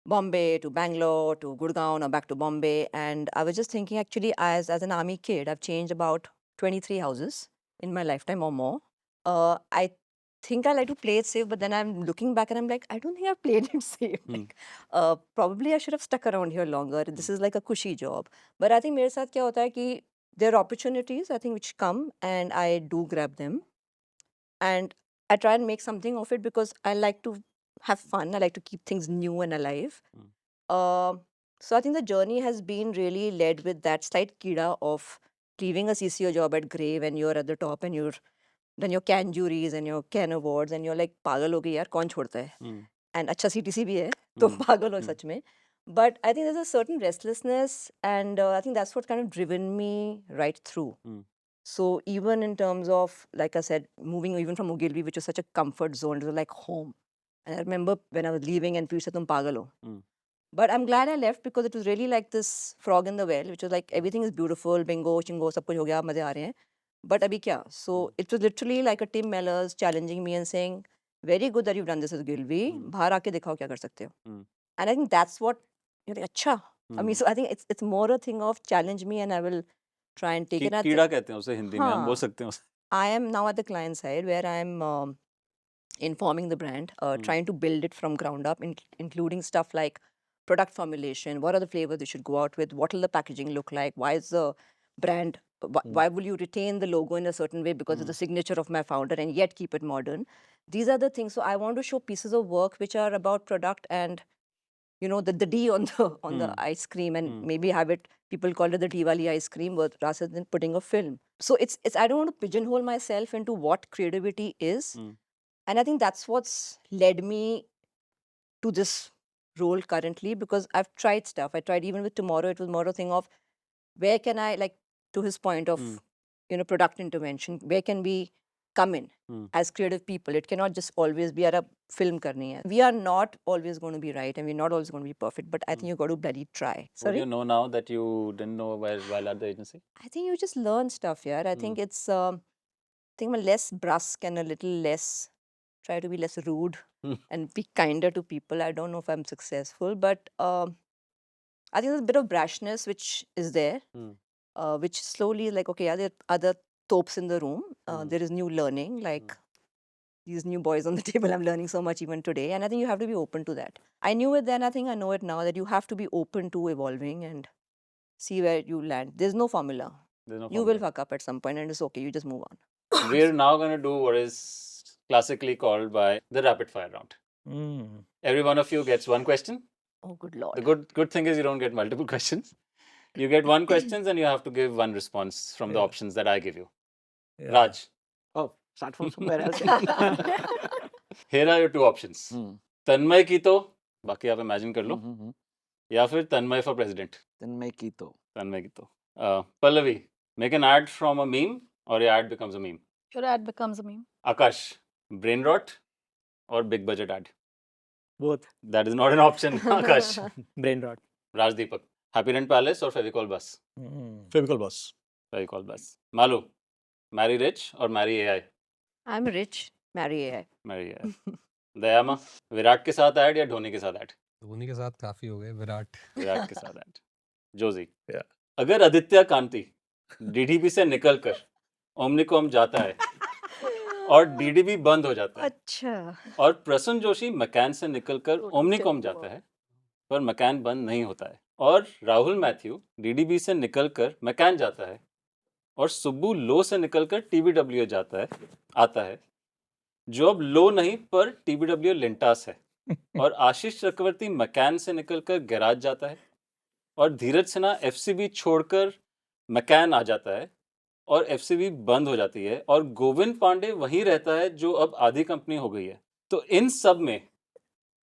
Bombay to Bangalore to Gurgaon or back to Bombay, and I was just thinking actually as an army kid, I've changed about 23 houses in my lifetime or more. I think I like to play it safe, but then I'm looking back and I'm like, I don't think I've played it safe. Like, probably I should have stuck around here longer. This is like a cushy job. But I think मेरे साथ क्या होता है कि there are opportunities, I think, which come and I do grab them. And I try and make something of it because I like to have fun. I like to keep things new and alive. So I think the journey has been really led with that slight kida of leaving a CCO job at Grey when you're at the top and you're then your can juries and your can awards and you're like पागल हो गई यार कौन छोड़ता है and अच्छा CTC भी है तो पागल हो सच में. But I think there's a certain restlessness and I think that's what kind of driven me right through. So even in terms of, like I said, moving even from Ogilvy, which was such a comfort zone, it was like home. And I remember when I was leaving and people said, "Tum pagal ho." But I'm glad I left because it was really like this frog in the well, which was like everything is beautiful, bingo, chingo, sab kuch ho gaya, maze aa rahe hain. But abhi kya? So it was literally like a Tim Mellors challenging me and saying, "Very good that you've done this with Ogilvy. Bahar aake dikhao kya kar sakte ho." And I think that's what you're like, acha. I mean, so I think it's more a thing of challenge me and I will try and take it. कीड़ा कहते हैं उसे हिंदी में, हम बोल सकते हैं उसे. I am now at the client side where I'm informing the brand, trying to build it from ground up, including stuff like product formulation. What are the flavors they should go out with? What will the packaging look like? Why is the brand? Why will you retain the logo in a certain way because it's the signature of my founder and yet keep it modern? These are the things. So I want to show pieces of work which are about product and the D on the ice cream and maybe have it, people call it the Diwali ice cream rather than putting a film. So it's I don't want to pigeonhole myself into what creativity is. And I think that's what's led me to this role currently because I've tried stuff. I tried even with Tomorrow, it was more a thing of where can I, like to his point of, product intervention, where can we come in as creative people? It cannot just always be at a film karni hai. We are not always going to be right and we're not always going to be perfect, but I think you got to bloody try. What do you know now that you didn't know while at the agency? I think you just learn stuff here. I think it's, I think I'm less brusque and a little less, try to be less rude and be kinder to people. I don't know if I'm successful, but I think there's a bit of brashness which is there, which slowly is like, okay, are there other topes in the room? There is new learning, like these new boys on the table. I'm learning so much even today. And I think you have to be open to that. I knew it then, I think I know it now, that you have to be open to evolving and see where you land. There's no formula. You will fuck up at some point and it's okay. You just move on. We're now going to do what is classically called by the rapid fire round. Every one of you gets one question. Oh, good Lord. The good thing is you don't get multiple questions. You get one question and you have to give one response from the options that I give you. Raj. Oh, start from somewhere else. Here are your two options. Tanmay की तो बाकी आप imagine कर लो या फिर Tanmay for president. Tanmay की तो. Tanmay की तो. Pallavi, make an ad from a meme or your ad becomes a meme. Your ad becomes a meme. Aakash, brain rot or big budget ad. Both. That is not an option. Aakash. Brain rot. Rajdeepak, Happy Rent Palace or Fevicol Bus. Fevicol Bus. Fevicol Bus. Malu, marry rich or marry AI. I'm rich. Marry AI. Marry AI. दयामा, Virat के साथ add या धोनी के साथ add. Dhoni के साथ काफी हो गए. विराट के साथ ऐड. जोजी, अगर आदित्य कांति डीडीबी से निकलकर ओमनिकॉम जाता है और डीडीबी बंद हो जाता है. अच्छा. और प्रसून जोशी मकान से निकलकर ओमनिकॉम जाता है पर मकान बंद नहीं होता है. और राहुल मैथ्यू डीडीबी से निकलकर मकान जाता है और सुब्बू लो से निकलकर टीबीडब्ल्यू आता है जो अब लो नहीं पर टीबीडब्ल्यू लिंटास है. और आशीष चक्रवर्ती मकान से निकलकर गैराज जाता है और धीरज सिन्हा एफसीबी छोड़कर मकान आ जाता है और एफसीबी बंद हो जाती है और गोविंद पांडे वहीं रहता है जो अब आधी कंपनी हो गई है. तो इन सब में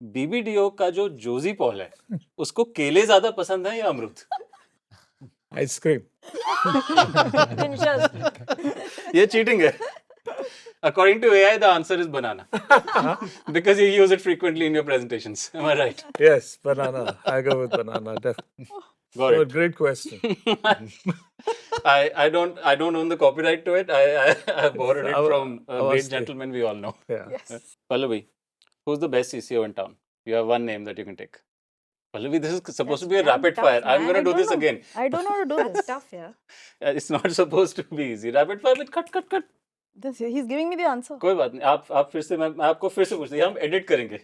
बीबीडीओ का जो जोजी पॉल है उसको केले ज्यादा पसंद है या अमरूद. आइसक्रीम. ये चीटिंग है. According to AI, the answer is banana because you use it frequently in your presentations. Am I right? Yes, banana. I go with banana. Definitely. Got it. Great question. I don't own the copyright to it. I borrowed it from a great gentleman we all know. Yeah. Yes. Pallavi, who's the best CCO in town? You have one name that you can take. Pallavi, this is supposed to be a rapid fire. I'm going to do this again. I don't know how to do That's this. tough, yeah. It's not supposed to be easy. Rapid fire with cut. He's giving me the answer. कोई बात नहीं, आप फिर से मैं आपको फिर से पूछ दिया, हम edit करेंगे.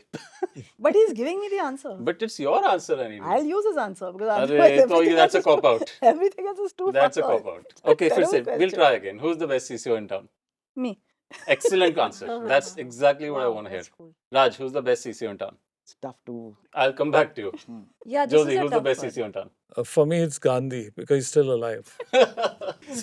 But he's giving me the answer. But it's your answer anyway. I'll use his answer because अरे otherwise तो everything that's a else is cop too, out. everything else is too That's a far. cop out. Okay, फिर से Terrible we'll question. try again. Who's the best CCO in town? Me. Excellent answer. That's exactly what I Wow, want to hear. that's cool. Raj, who's the best CCO in town? It's tough to. I'll come back to you. Yeah, this Josy, is a who's the tough best one. CCO in town? For me, it's Gandhi because he's still alive.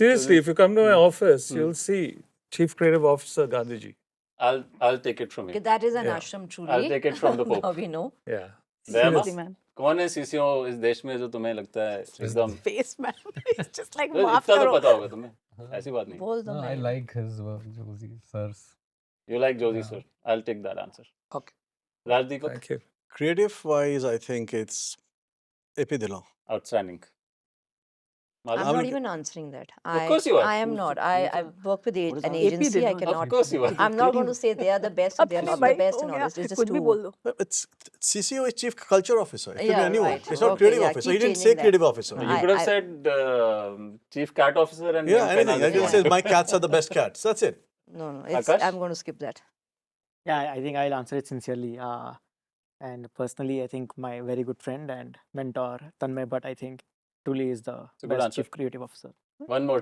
Seriously, if you come to my office, you'll see Chief Creative Officer Gandhiji. I'll take it from Okay, you. that is an Yeah. ashram truly. I'll take it from the Now Pope. we know. Yeah. Dema, Seriously, man. कौन है CCO इस देश में जो तुम्हें लगता है एकदम Face man. He's just like इतना माफ तो करो. पता होगा तुम्हें, ऐसी बात नहीं. बोल दो No, I मैं. like his work, Josy, sirs. You like Josy, sir? I'll take that answer. Okay. Rajdeepak? Thank you. Creative-wise, I think it's Ephemeral. Outstanding. I'm Malvika? not even answering that. Of course you are. I am not. I work with What is an that? agency. I Dillon. cannot. Of course you are. I'm not going to say they are the best or they are अपनी not the bike best हो and all गया, this. It's just कुछ भी too. बोल दो. It's CCO is Chief Culture Officer. It could be Yeah, anyone. right. It's not Okay, Creative yeah, Officer. He keep didn't say changing that. Creative Officer. You could have I- said Chief Cat Officer and Yeah, named anything. I Penal. just says my cats are the best cats. That's it. No, Aakash? I'm going to skip that. Yeah, I think I'll answer it sincerely. And personally, I think my very good friend and mentor, Tanmay Bhatt, I think truly is the a good best answer. chief creative officer. One more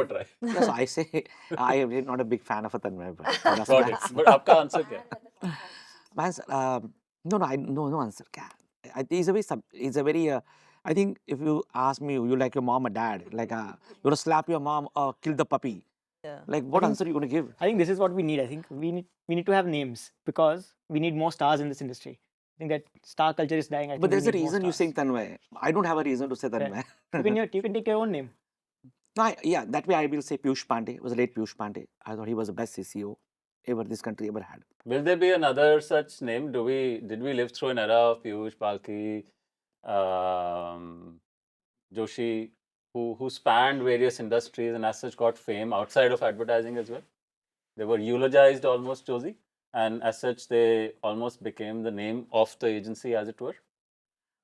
try. Yes, I say I am really not a big fan of Tanmay, but that's Got it. But आपका answer क्या है? Man's, no answer. It's a very, it's a very. I think if you ask me, you like your mom or dad, like you want to slap your mom or kill the puppy. Yeah. Like what think- answer you going to give? I think this is what we need. I think we need to have names because we need more stars in this industry. I think that star culture is dying. I But think we there's a need more reason you stars. saying Tanmay. I don't have a reason to say Yeah. Tanmay. You can take your own name. No, yeah, that way I will say Piyush Pandey. It was late Piyush Pandey. I thought he was the best CCO ever this country ever had. Will there be another such name? Did we live through an era of Piyush, Palki, Joshi, who spanned various industries and as such got fame outside of advertising as well? They were eulogized almost, Josie, and as such they almost became the name of the agency, as it were.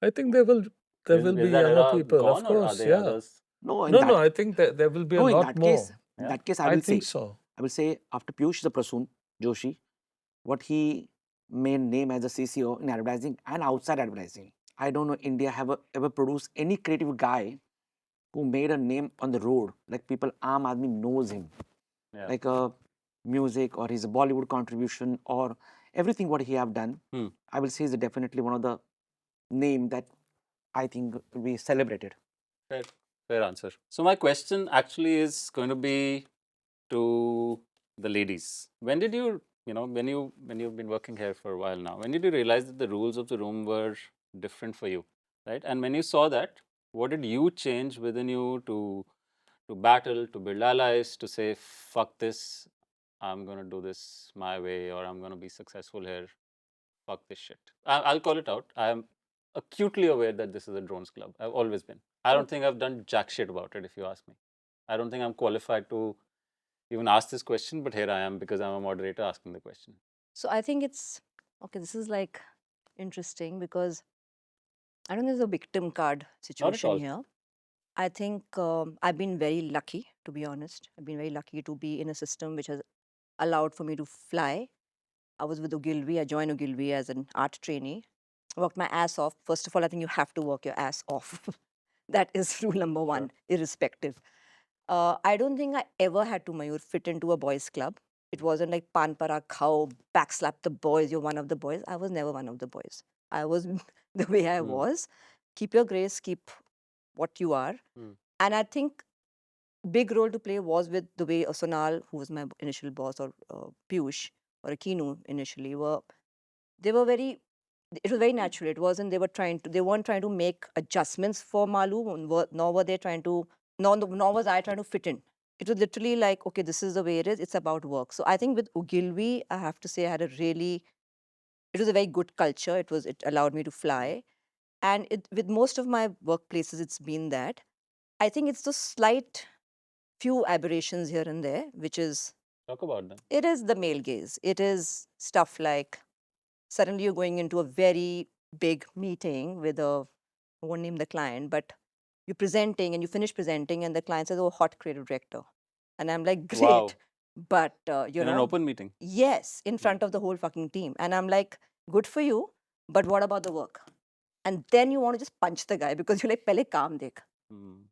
I think there will Is be that younger era people, gone, of or are course. there Yeah. others? No, in No, that, no. I think that there will be a no, in lot that more. case, in Yeah. that case, I I will think say, so. I will say after Piyush the Prasoon, Joshi, what he made name as a CCO in advertising and outside advertising. I don't know India have ever produced any creative guy who made a name on the road. Like people, Aam Aadmi knows him. Yeah. Like music or his Bollywood contribution or everything what he have done. I will say is definitely one of the name that I think will be celebrated. Fair answer. So my question actually is going to be to the ladies. When did you, when you've been working here for a while now, when did you realize that the rules of the room were different for you, right? And when you saw that, what did you change within you to battle, to build allies, to say, fuck this, I'm going to do this my way, or I'm going to be successful here, fuck this shit. I'll call it out. I am acutely aware that this is a drones club. I've always been. I don't think I've done jack shit about it, if you ask me. I don't think I'm qualified to even ask this question, but here I am because I'm a moderator asking the question. So I think it's okay. This is like interesting because I don't think there's a victim card situation all. here. I think I've been very lucky, to be honest. I've been very lucky to be in a system which has allowed for me to fly. I was with Ogilvy. I joined Ogilvy as an art trainee. Worked my ass off. First of all, I think you have to work your ass off. That is rule number one, irrespective. I don't think I ever had to, Mayur, fit into a boys' club. It wasn't like pan para khao, backslap the boys, you're one of the boys. I was never one of the boys. I was the way I was. Keep your grace, keep what you are. And I think big role to play was with the way Sonal, who was my initial boss, or Piyush or Akinu initially they were very, it was very natural. It wasn't, they weren't trying to make adjustments for Malu, nor were they trying to, nor was I trying to fit in. It was literally like, okay, this is the way it is. It's about work. So I think with Ogilvy, I have to say I had it was a very good culture. It allowed me to fly. And with most of my workplaces, it's been that. I think it's the slight few aberrations here and there, which is, Talk about them. it is the male gaze. It is stuff like suddenly you're going into a very big meeting with I won't name the client, but you're presenting and you finish presenting and the client says, oh, hot creative director. And I'm like, great. Wow. But, you In know. an open meeting. Yes, in front of the whole fucking team. And I'm like, good for you, but what about the work? And then you want to just punch the guy because you're like, pehle kaam dekh.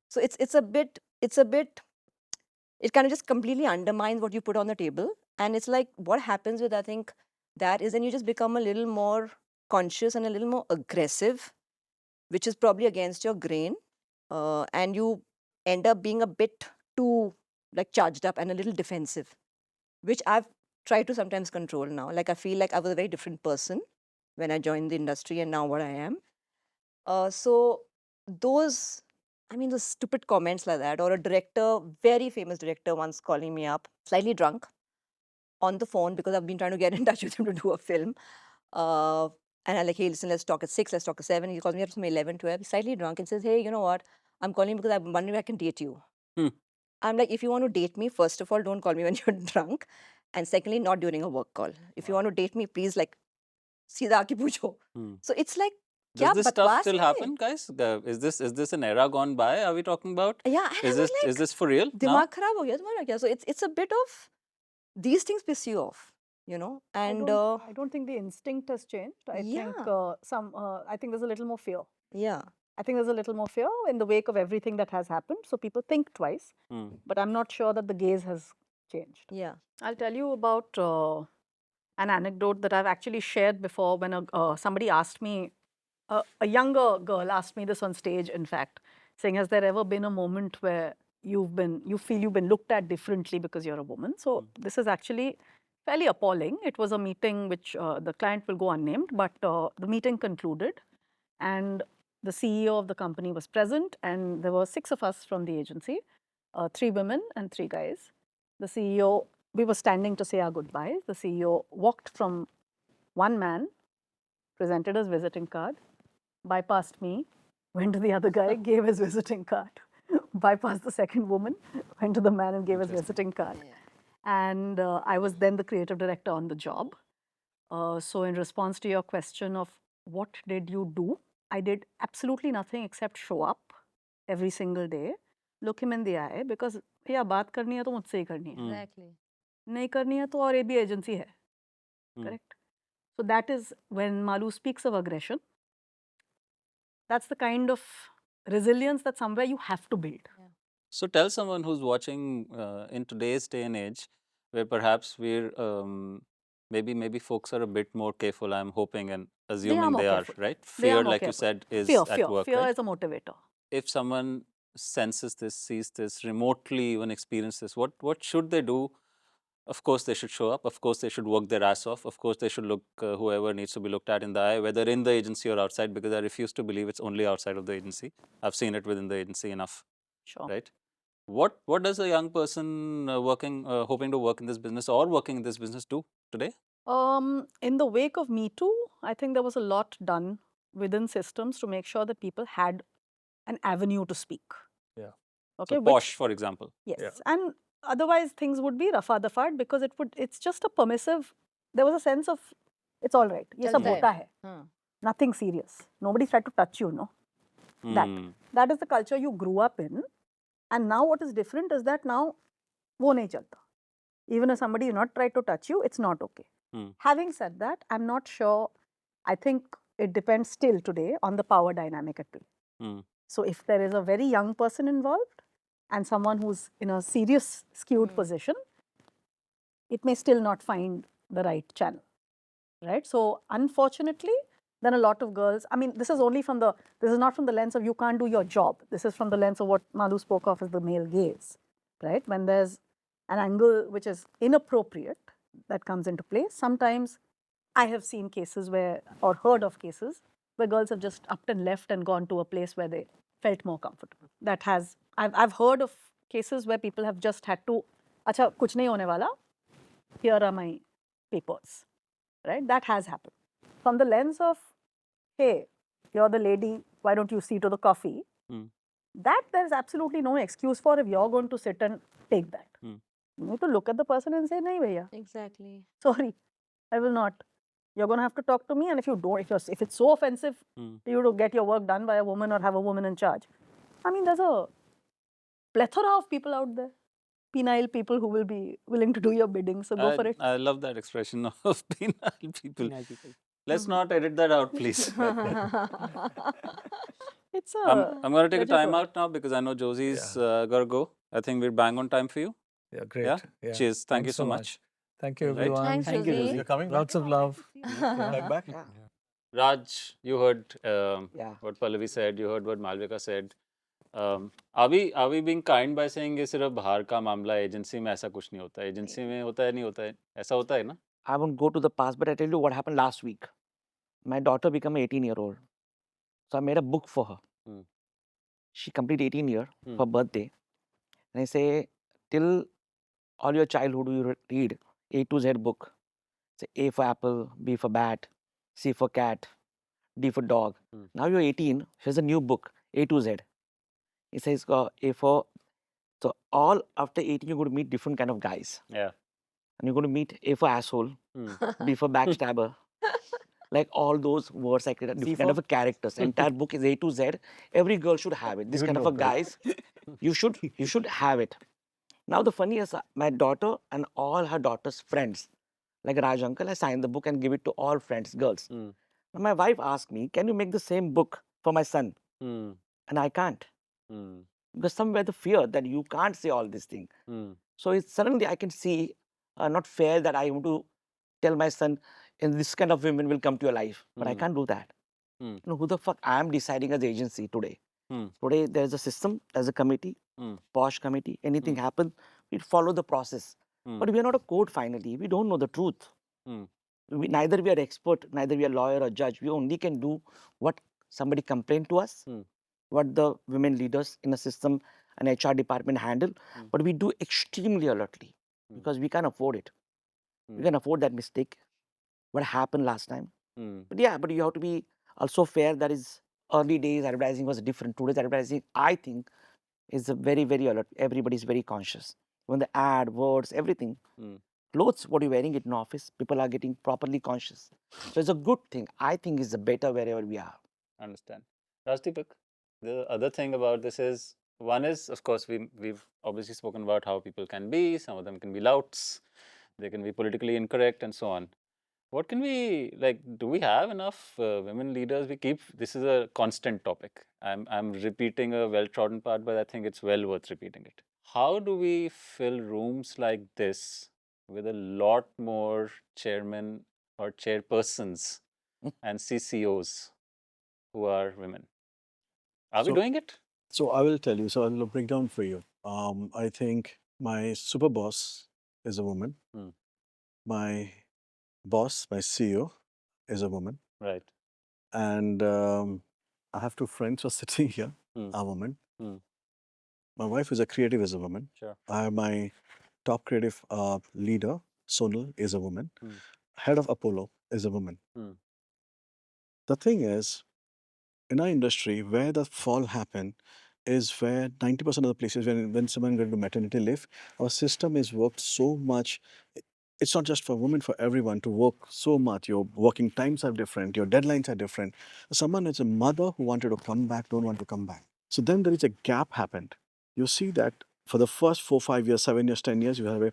So it's a bit, it kind of just completely undermines what you put on the table. And it's like, what happens with, I think, that is then you just become a little more conscious and a little more aggressive, which is probably against your grain. And you end up being a bit too like charged up and a little defensive, which I've tried to sometimes control now. Like I feel like I was a very different person when I joined the industry and now what I am. So those, I mean, those stupid comments like that, or a director, very famous director once calling me up, slightly drunk, on the phone because I've been trying to get in touch with him to do a film. And I'm like, hey, listen, let's talk at 6, let's talk at 7. He calls me up from 11, 12, he's slightly drunk and says, hey, you know what? I'm calling because I'm wondering if I can date you. I'm like, if you want to date me, first of all, don't call me when you're drunk. And secondly, not during a work call. If you want to date me, please, like, सीधा आके पूछो. So it's like, does this stuff bakwas still hai? happen, guys? Is this an era gone by? Are we talking about? Yeah, and Is I was this like, for real now? दिमाग खराब हो गया तुम्हारा क्या? So it's a bit of, these things piss you off, you know. And I don't think the instinct has changed. I think Yeah. I think there's a little more fear. yeah, I think there's a little more fear in the wake of everything that has happened. So people think twice. But I'm not sure that the gaze has changed. yeah. I'll tell you about an anecdote that I've actually shared before when somebody asked me, a younger girl asked me this on stage, in fact, saying, has there ever been a moment where you feel you've been looked at differently because you're a woman? So this is actually fairly appalling. It was a meeting which the client will go unnamed, but the meeting concluded and the CEO of the company was present and there were 6 of us from the agency, 3 women and 3 guys. The CEO, we were standing to say our goodbyes. The CEO walked from one man, presented his visiting card, bypassed me, went to the other guy, gave his visiting card, bypassed the second woman, went to the man and gave his visiting card. And I was then the creative director on the job. So in response to your question of what did you do, I did absolutely nothing except show up every single day, look him in the eye, because भैया बात करनी है तो मुझसे ही करनी है, Exactly. नहीं करनी है तो और ये भी एजेंसी है, correct? So that is when Malu speaks of aggression. That's the kind of resilience that somewhere you have to build. So tell someone who's watching in today's day and age, where perhaps we're maybe folks are a bit more careful. I'm hoping and assuming more they are, careful. right? They are Fear, more like you careful. said, is Fear, at work, fear right? is a motivator. If someone senses this, sees this, remotely even experiences this, what should they do? Of course, they should show up. Of course, they should work their ass off. Of course, they should look whoever needs to be looked at in the eye, whether in the agency or outside, because I refuse to believe it's only outside of the agency. I've seen it within the agency enough, Sure. right? What does a young person hoping to work in this business or working in this business do today? In the wake of Me Too, I think there was a lot done within systems to make sure that people had an avenue to speak. Yeah. Okay. So posh, for example. Yes. Yeah. And otherwise things would be rafad because it's just a permissive, there was a sense of, it's all right. Ye sab Chalta hai. hota hai. Nothing serious. Nobody's tried to touch you, no? That is the culture you grew up in. And now what is different is that now, wo nahi chalta. Even if somebody is not tried to touch you, it's not okay. Having said that, I'm not sure, I think it depends still today on the power dynamic at play. So if there is a very young person involved and someone who's in a serious skewed position, it may still not find the right channel, right? So unfortunately, then a lot of girls, I mean, this is not from the lens of you can't do your job. This is from the lens of what Malu spoke of as the male gaze, right? When there's an angle which is inappropriate that comes into play, sometimes I have seen cases where, or heard of cases, where girls have just upped and left and gone to a place where they felt more comfortable. I've heard of cases where people have just had to, acha, kuch nahi hone wala, here are my papers, right? That has happened. From the lens of, hey, you're the lady, why don't you see to the coffee? That there's absolutely no excuse for if you're going to sit and take that. You need to look at the person and say, nahi bhaiya, Exactly. sorry, I will not. You're going to have to talk to me, and if you don't, if it's so offensive to you to get your work done by a woman or have a woman in charge, I mean, there's a plethora of people out there. penile people who will be willing to do your bidding. So go for it. I love that expression of penile people. Penile people. Let's not edit that out, please. It's I'm a going to take a legit time word. out now because I know Josy's got to go. I think we're bang on time for you. Yeah, great. Yeah? Yeah. Cheers. Thank you Thanks so much. Thank you, Right. everyone. Thanks, Thank you, Josy. Josy. You're coming back? Lots of love. Back, back? Yeah. Raj, you heard Yeah. what Pallavi said. You heard what Malvika said. Are we being kind by saying ये सिर्फ बाहर का मामला है, agency में ऐसा कुछ नहीं होता है, एजेंसी में होता है नहीं होता है, ऐसा होता है ना? I won't go to the past, but I tell you what happened last week. My daughter became an 18-year-old. So I made a book for her. Hmm. She completed 18 years Hmm. for birthday. And I say, till all your childhood you read A to Z book. Say A for apple, B for bat, C for cat, D for dog. Hmm. Now you're 18, here's a new book, A to Z. It says A for, so all after 18 you're going to meet different kind of guys. Yeah. And you're going to meet A for asshole, Hmm. B for backstabber. Like all those words, like different kind of a characters. Entire book is A to Z. Every girl should have it. This kind of a guys, you should have it. Now the funny is, my daughter and all her daughter's friends, like Raj uncle, I signed the book and give it to all friends, girls. Hmm. Now my wife asked me, can you make the same book for my son? Hmm. And I can't. Hmm. Because somewhere the fear that you can't say all these things. Hmm. So it's suddenly I can see not fair that I want to tell my son, and this kind of women will come to your life. But I Hmm. can't do that. Hmm. You know, who the fuck I am deciding as agency today? Hmm. Today there's a system, there's a committee, Hmm. posh committee, anything happens, we follow the process. Hmm. But we are not a court finally. We don't know the truth. Hmm. Neither we are expert, neither we are lawyer or judge. We only can do what somebody complained to us, Hmm. what the women leaders in the system and HR department handle. But we do extremely alertly because we can't afford it. We can afford that mistake. What happened last time? Hmm. But yeah, but you have to be also fair. That is, early days advertising was different. Today's advertising, I think, is a very, very alert. Everybody is very conscious. When the ad, words, everything, clothes, what you're wearing it in office, people are getting properly conscious. So it's a good thing. I think it's better wherever we are. Understand. Rajdeepak, the other thing about this is, one is, of course, we've obviously spoken about how people can be. Some of them can be louts. They can be politically incorrect and so on. What can we, like, do we have enough women leaders? This is a constant topic. I'm repeating a well-trodden path, but I think it's well worth repeating it. How do we fill rooms like this with a lot more chairmen or chairpersons and CCOs who are women? Are we doing it? So I will tell you. So I'll break down for you. I think my super boss is a woman. Hmm. My boss, my CEO, is a woman. Right. And I have two friends who are sitting here, are women. My wife is a creative, is a woman. Sure. I have my top creative leader, Sonal, is a woman. Head of Apollo is a woman. The thing is, in our industry, where the fall happen is where 90% of the places when someone goes to maternity leave, our system is worked so much. It's not just for women, for everyone to work so much. Your working times are different, your deadlines are different. Someone is a mother who wanted to come back, don't want to come back. So then there is a gap happened. You see that for the first 4, 5 years, 7 years, 10 years, you have a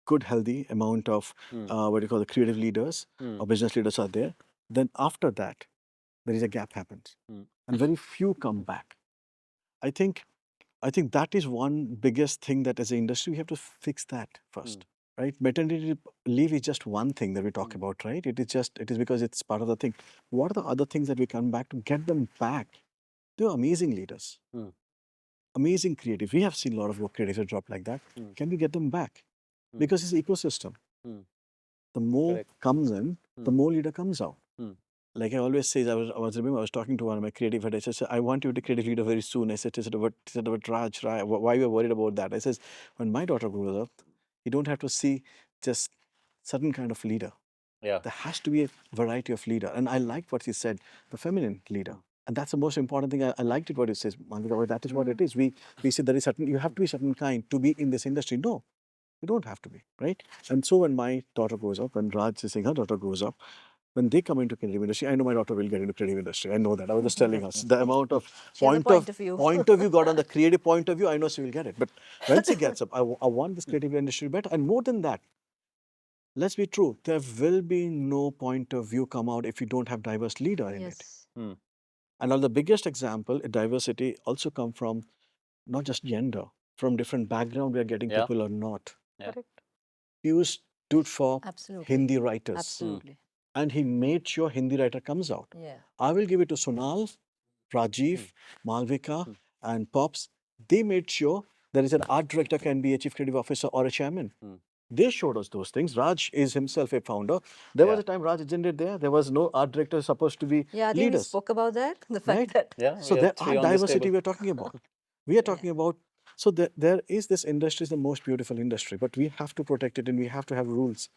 good, healthy amount of what you call the creative leaders or business leaders are there. Then after that, there is a gap happens, and very few come back. I think that is one biggest thing that as an industry we have to fix that first, right? Maternity leave is just one thing that we talk about, right? It is because it's part of the thing. What are the other things that we come back to get them back? They're amazing leaders, amazing creative. We have seen a lot of work creatives drop like that. Can we get them back? Because it's ecosystem. The more comes in, the more leader comes out. Like I always say, I was talking to one of my creative heads. I said, I want you to creative leader very soon. I said, what Raj, why you are worried about that? I says, when my daughter grows up, you don't have to see just certain kind of leader. Yeah. There has to be a variety of leader. And I liked what he said, the feminine leader. And that's the most important thing. I liked it what he says, Malvika, that is what it is. We say there is certain, you have to be certain kind to be in this industry. No, you don't have to be, right? And so when my daughter grows up, when Raj is saying her daughter grows up, when they come into creative industry, I know my daughter will get into creative industry. I know that. I was just telling us the amount of She has a point of view. point of view got on the creative point of view. I know she will get it. But when she gets up, I want this creative industry better. And more than that, let's be true. There will be no point of view come out if you don't have diverse leader in it. Yes. And on the biggest example, diversity also come from not just gender, from different background we are getting Yeah. people or not. Yeah. Correct. He stood for Absolutely. Hindi writers. Absolutely. And he made sure Hindi writer comes out. Yeah. I will give it to Sonal, Rajiv, Malvika, and Pops. They made sure there is an art director can be a chief creative officer or a chairman. They showed us those things. Raj is himself a founder. There was a time Raj isn't it there? There was no art director supposed to be Yeah, I think we leaders. spoke about that. The fact Right? that Yeah. So we there have three are on this diversity table. we are talking about. We are talking about, so there is this industry is the most beautiful industry, but we have to protect it and we have to have rules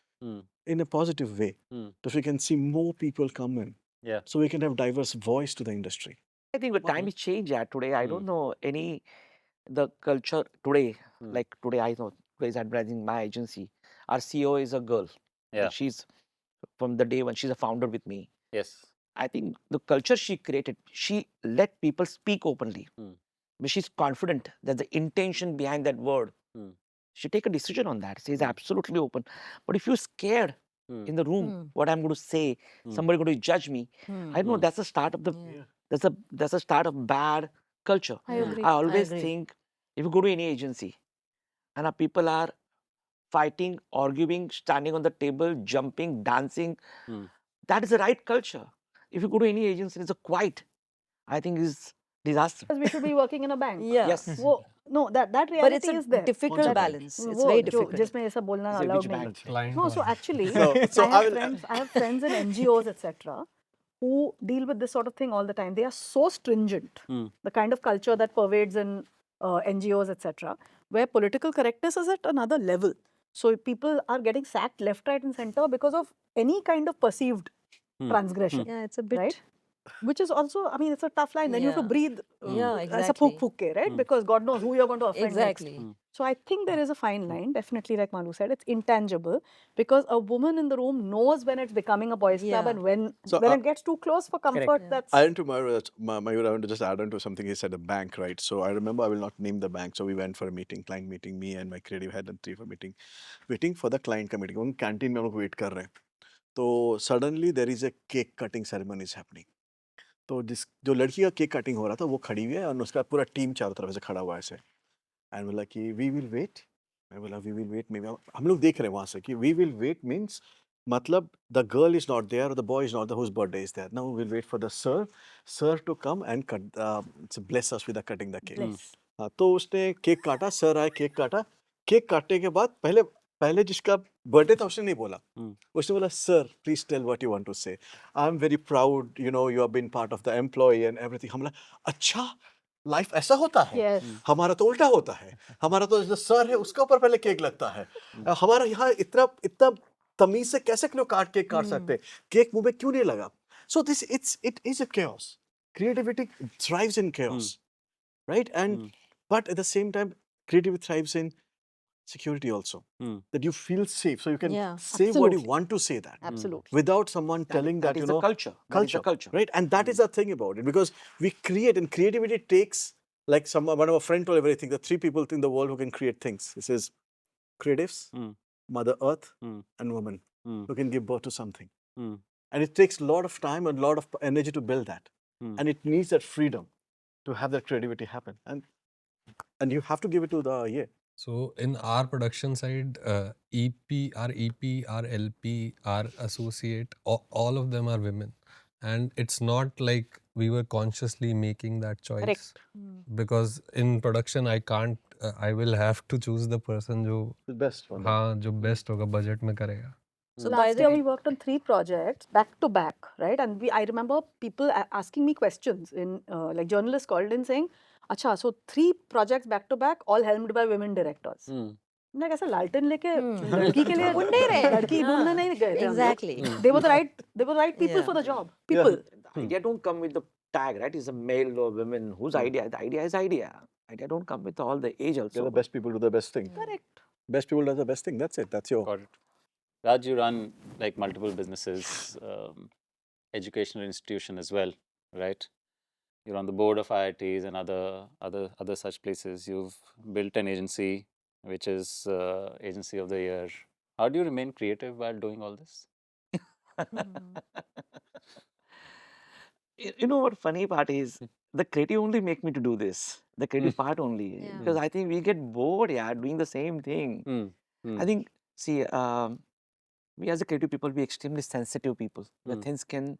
in a positive way. So we can see more people come in. Yeah. So we can have diverse voice to the industry. I think the time is changed today. I don't know the culture today, like today I know today's advertising my agency. Our CEO is a girl. Yeah. Like she's from the day when she's a founder with me. Yes. I think the culture she created, she let people speak openly. But she's confident that the intention behind that word, she take a decision on that. She's absolutely open. But if you're scared in the room, what I'm going to say, somebody going to judge me, I know that's the start of the that's a start of bad culture. I agree. I always agree. think if you go to any agency and our people are fighting, arguing, standing on the table, jumping, dancing, that is the right culture. If you go to any agency, it's a quiet. I think is disaster. Because we should be working in a bank. Yeah. Yes. वो no, that reality But it's a is there. difficult Concept. balance. It's वो very जो difficult. जिसमें ये सब बोलना Is it allowed which नहीं bank? है. Client No, so one. actually, So I have friends in NGOs, etc., who deal with this sort of thing all the time. They are so stringent, the kind of culture that pervades in NGOs, etc., where political correctness is at another level. So people are getting sacked left, right, and center because of any kind of perceived transgression. Yeah, it's a bit. Right? Which is also, I mean, it's a tough line. Then you have to Yeah. breathe. Yeah, As a exactly. phuk ke, right? Because God knows who you're going to offend Exactly. next. So I think there is a fine line, definitely, like Malu said, it's intangible because a woman in the room knows when it's becoming a boys' club Yeah. and when So, it gets too close for comfort. Yeah. That's Mayur, I want to just add on to something he said, a bank, right? So I remember, I will not name the bank. So we went for a meeting, client meeting, me and my creative head and three for meeting, waiting for the client का meeting. उन canteen में हम लोग wait कर रहे हैं. तो suddenly there is a cake cutting ceremony is happening. तो जो लड़की का केक कटिंग हो रहा था वो खड़ी हुई है और उसका पूरा टीम चारों तरफ से खड़ा हुआ है ऐसे एंड बोला कि वी विल वेट. मैं बोला वी विल वेट. हम लोग देख रहे हैं वहाँ से कि वी विल वेट मीन्स मतलब the girl is not there और the boy is not there whose birthday is there. Now we will wait for the sir to come and cut bless us with cutting the cake. हाँ, तो उसने cake काटा, sir आए, cake काटा. Cake काटने के बाद पहले जिसका बर्थडे था उसने नहीं बोला. उसने बोला sir please tell what you want to say. I am very proud you know you have been part of the employ and everything. हम बोला अच्छा लाइफ ऐसा होता है. yes. हमारा तो उल्टा होता है. हमारा तो जो सर है उसके ऊपर पहले केक लगता है. हमारा यहाँ इतना तमीज से कैसे लोग केक काट सकते हैं. केक मुंह में क्यों नहीं लगा. So this it is a chaos. Creativity thrives in chaos, right? And but at the same time creativity thrives in security also, that you feel safe so you can Yeah, say what you absolutely. want to say that Absolutely. without someone telling that is you the know culture. That is the culture. right? And that is the thing about it, because we create, and creativity takes, like one of our friend told everything, the three people in the world who can create things. This is creatives, Mother Earth, and woman who can give birth to something. And it takes a lot of time and a lot of energy to build that. And it needs that freedom to have that creativity happen. And you have to give it to the So in our production side, EP, our LP, our associate, all of them are women. And it's not like we were consciously making that choice. Correct. Because in production, I can't, I will have to choose the person the best one. हाँ, जो best होगा budget में करेगा. So by Last the year way, we worked on 3 projects back to back, right? And I remember people asking me questions in like journalists called in saying, "Acha, so 3 projects back to back, all helmed by women directors." मैं कैसे लालटेन लेके लड़की के लिए ढूंढ नहीं रहे। लड़की ढूंढने नहीं गए थे हम लोग. Exactly. They were the right people Yeah. for the job. People. The idea don't come with the tag, right? It's a male or women whose idea. The idea is idea. Idea don't come with all the age also. The best people do the best thing. Correct. Best people do the best thing. That's it. That's your. Got it. Raj, you run like multiple businesses, educational institution as well, right? You're on the board of IITs and other such places. You've built an agency, which is Agency of the Year. How do you remain creative while doing all this? You know what funny part is? The creative only make me to do this. The creative part only. Yeah. Because I think we get bored, yeah, doing the same thing. I think, see, we as a creative people, we extremely sensitive people. Where things can,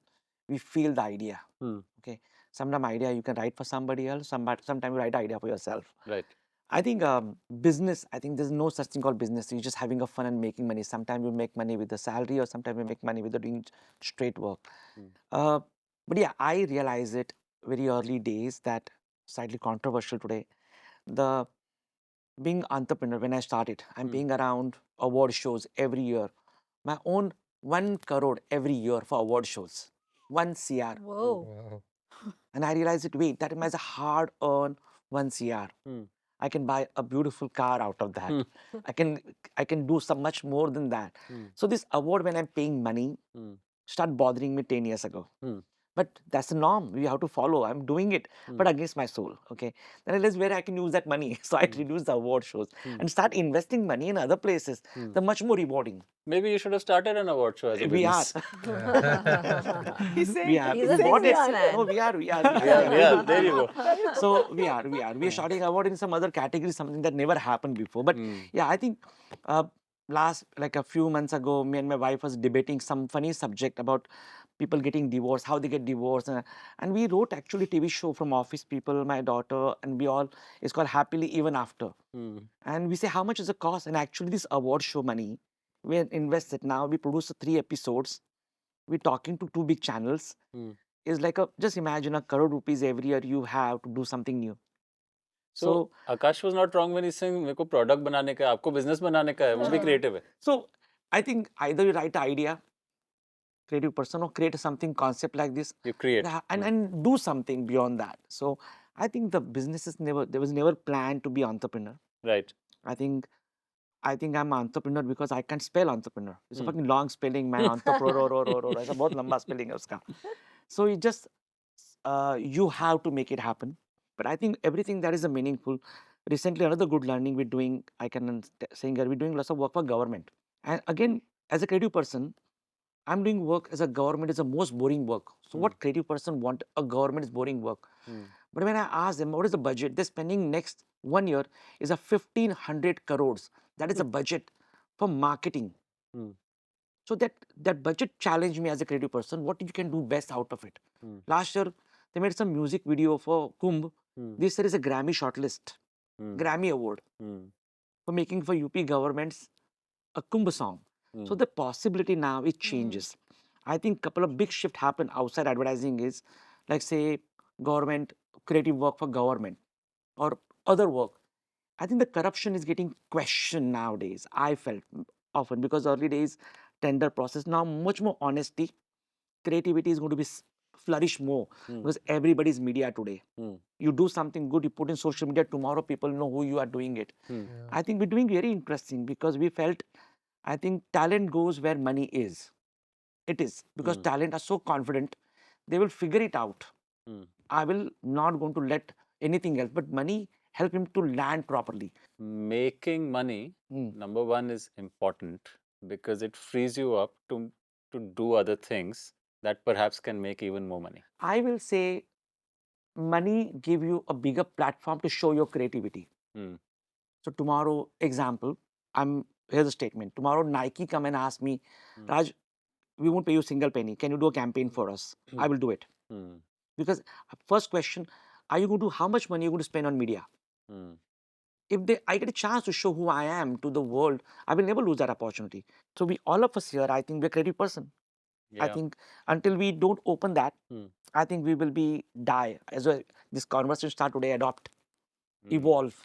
we feel the idea. Okay. Sometimes idea you can write for somebody else. Sometimes you write idea for yourself. Right. I think business, I think there's no such thing called business. You're just having a fun and making money. Sometimes you make money with the salary, or sometimes you make money with the doing straight work. But yeah, I realized it very early days that slightly controversial today. The being entrepreneur when I started, I'm paying around award shows every year. My own 1 crore every year for award shows. 1 CR. Whoa. Wow. And I realized it, wait, that is a hard earned 1 CR. I can buy a beautiful car out of that. I can do some much more than that. So this award when I'm paying money start bothering me 10 years ago. But that's the norm. We have to follow. I'm doing it, but against my soul. Okay. Then I realized where I can use that money. So I reduce the award shows and start investing money in other places. They're much more rewarding. Maybe you should have started an award show as a We are. business. He's saying, We are. He's We a bought it. businessman. No, we are. Yeah, there you go. So we are. We are starting award in some other category, something that never happened before. But yeah, I think last like a few months ago, me and my wife was debating some funny subject about people getting divorced, how they get divorced, and we wrote actually TV show from office people, my daughter, and we all. It's called Happily Even After, and we say how much is the cost, and actually this award show money we invest it now. We produce 3 episodes. We're talking to 2 big channels. Is like a just imagine a crore rupees every year you have to do something new. So Aakash was not wrong when he's saying मेरे को product बनाने का है, आपको business बनाने का है, वो भी creative है. So I think either you write an idea, creative person, or create something concept like this. You create. Yeah, and do something beyond that. So I think the business is never there was never planned to be entrepreneur. Right. I think I'm an entrepreneur because I can't spell entrepreneur. It's a fucking long spelling, man. Entrepreneur, ऐसा बहुत लंबा spelling है उसका. So it just you have to make it happen. But I think everything that is a meaningful. Recently, another good learning we're doing. I can saying we're doing lots of work for government. And again, as a creative person, I'm doing work as a government is the most boring work. So what creative person want a government is boring work. But when I ask them what is the budget, they're spending next 1 year is a 1,500 crores. That is a budget for marketing. So that budget challenged me as a creative person. What you can do best out of it. Last year they made some music video for Kumbh. This year is a Grammy shortlist, Grammy award for making for UP governments a Kumbh song. So the possibility now it changes. I think couple of big shift happen outside advertising is like say government creative work for government or other work. I think the corruption is getting questioned nowadays. I felt often because early days tender process now much more honesty, creativity is going to be flourish more because everybody's media today. You do something good, you put in social media, tomorrow people know who you are doing it. I think we're doing very interesting because we felt, I think talent goes where money is. It is because talent are so confident, they will figure it out. I will not going to let anything else, but money help him to land properly. Making money, number one, is important because it frees you up to do other things that perhaps can make even more money. I will say money give you a bigger platform to show your creativity. So tomorrow, example, here's a statement. Tomorrow Nike come and ask me, Raj, we won't pay you a single penny. Can you do a campaign for us? I will do it. Because first question, are you going to, how much money are you going to spend on media? If I get a chance to show who I am to the world, I will never lose that opportunity. So we all of us here, I think we're a creative person. I think until we don't open that, I think we will be die. As well, this conversation start today, adopt, evolve.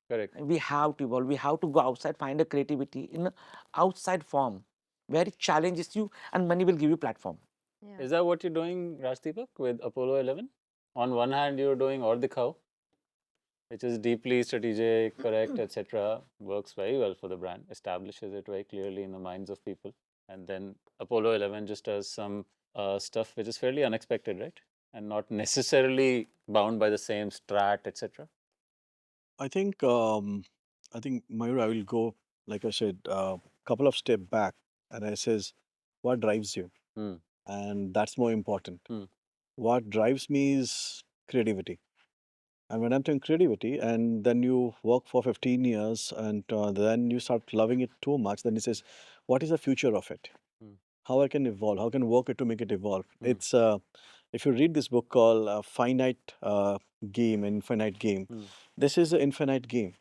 Correct. We have to evolve. We have to go outside, find a creativity in an outside form where it challenges you and money will give you platform. Is that what you're doing, Rajdeepak, with Apollo 11? On one hand, you're doing Aur Dikhao. which is deeply strategic, correct, etc., works very well for the brand, establishes it very clearly in the minds of people. And then Apollo 11 just does some stuff which is fairly unexpected, right? And not necessarily bound by the same strat, etc. I think Mayur, I will go, like I said, couple of step back, and I says, what drives you? Hmm. And that's more important. Hmm. What drives me is creativity. And when I'm doing creativity, and then you work for 15 years, and then you start loving it too much, then it says, what is the future of it? Hmm. How I can evolve? How can I work it to make it evolve? Hmm. It's if you read this book called Finite Game, Infinite Game, Hmm. this is an infinite game.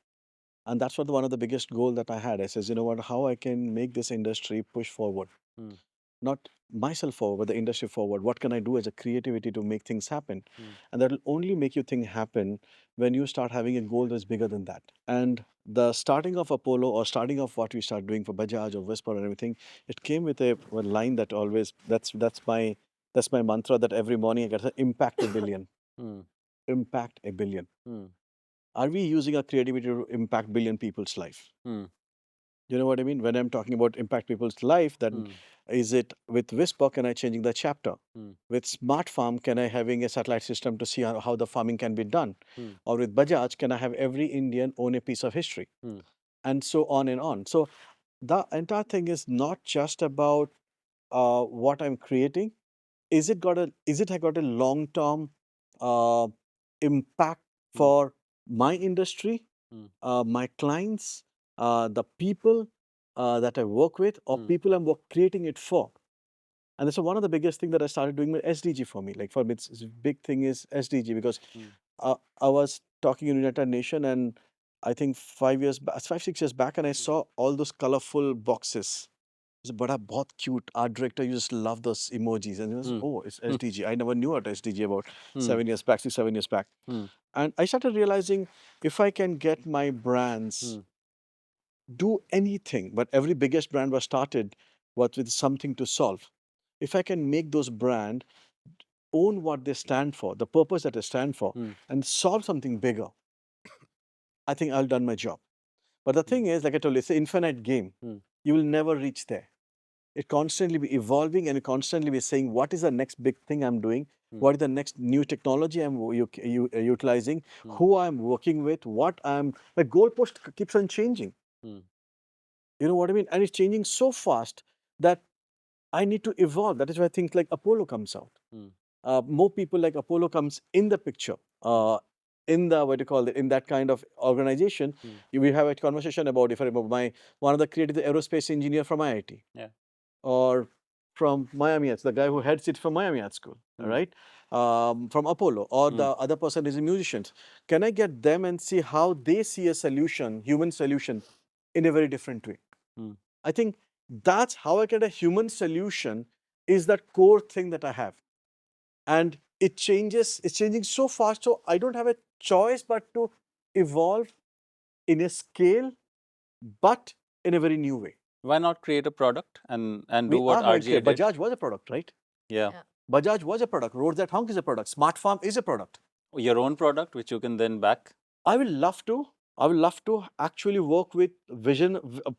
And that's what one of the biggest goal that I had. I says, you know what, how I can make this industry push forward. Hmm. Not myself forward, but the industry forward. What can I do as a creativity to make things happen? Hmm. And that will only make you think happen when you start having a goal that's bigger than that. And the starting of Apollo, or starting of what we start doing for Bajaj or Whisper and everything, it came with a line that always, that's my mantra, that every morning I get impact a billion. Hmm. Impact a billion. Hmm. Are we using our creativity to impact billion people's life? Hmm. You know what I mean? When I'm talking about impact people's life, then Hmm. is it with Whisper, can I changing the chapter? Hmm. With Smart Farm, can I having a satellite system to see how the farming can be done? Hmm. Or with Bajaj, can I have every Indian own a piece of history? Hmm. And so on and on. So the entire thing is not just about what I'm creating. Is it got a long-term uh, impact Hmm. for my industry, Hmm. my clients, the people that I work with, or Hmm. people I'm creating it for? And that's one of the biggest thing that I started doing with SDG for me. Like for me, it's a big thing is SDG, because Hmm. I was talking in United Nation, and I think 5, 6 years back, and I saw all those colorful boxes. I said, but I bought cute art director. You just love those emojis, and it was, Hmm. oh, it's SDG. I never knew what SDG about Hmm. 7 years back, 6, 7 years back. Hmm. And I started realizing, if I can get my brands Hmm. do anything, but every biggest brand was started with something to solve. If I can make those brand own what they stand for, the purpose that they stand for, Hmm. and solve something bigger, I think I've done my job. But the thing is, like I told you, it's an infinite game. Hmm. You will never reach there. It constantly be evolving, and it constantly be saying, what is the next big thing I'm doing? Hmm. What is the next new technology I'm utilizing? Hmm. Who I'm working with? My goalpost keeps on changing. Hmm. You know what I mean? And it's changing so fast that I need to evolve. That is why things like Apollo comes out. Hmm. More people like Apollo comes in the picture. In the what do you call it? In that kind of organization, Hmm. we have a conversation about, if I remember, one of the creative aerospace engineer from IIT, Yeah. or from Miami, it's the guy who heads it from Miami Art School, Hmm. right? From Apollo, or Hmm. the other person is a musician. Can I get them and see how they see a solution, human solution, in a very different way? Hmm. I think that's how I get a human solution, is that core thing that I have. And it changes, it's changing so fast. So I don't have a choice but to evolve in a scale, but in a very new way. Why not create a product and do We what are very RGA clear. did? Bajaj was a product, right? Yeah. Bajaj was a product. Roads That Honk is a product. Smart Farm is a product. Your own product, which you can then back. I will love to. I will love to actually work with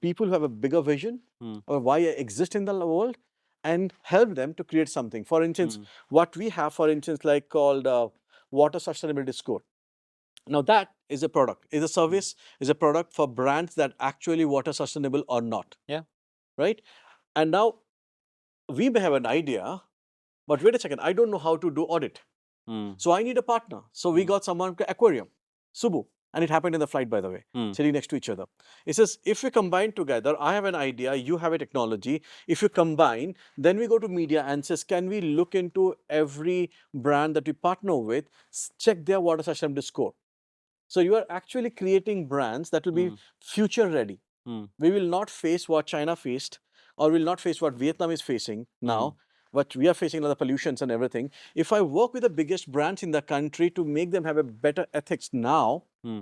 people who have a bigger vision Hmm. of why I exist in the world, and help them to create something. For instance, Hmm. what we have, for instance, like called water sustainability score. Now that is a product, is a service, is a product for brands that actually water sustainable or not. Yeah. Right? And now we may have an idea, but wait a second, I don't know how to do audit. Hmm. So I need a partner. So we got someone, aquarium, Subu, and it happened in the flight, by the way, Hmm. sitting next to each other. It says, if we combine together, I have an idea, you have a technology. If you combine, then we go to media and says, can we look into every brand that we partner with, check their water sustainability score. So you are actually creating brands that will be future ready. Hmm. We will not face what China faced, or will not face what Vietnam is facing now, what we are facing, the pollutions and everything. If I work with the biggest brands in the country to make them have a better ethics now, Hmm.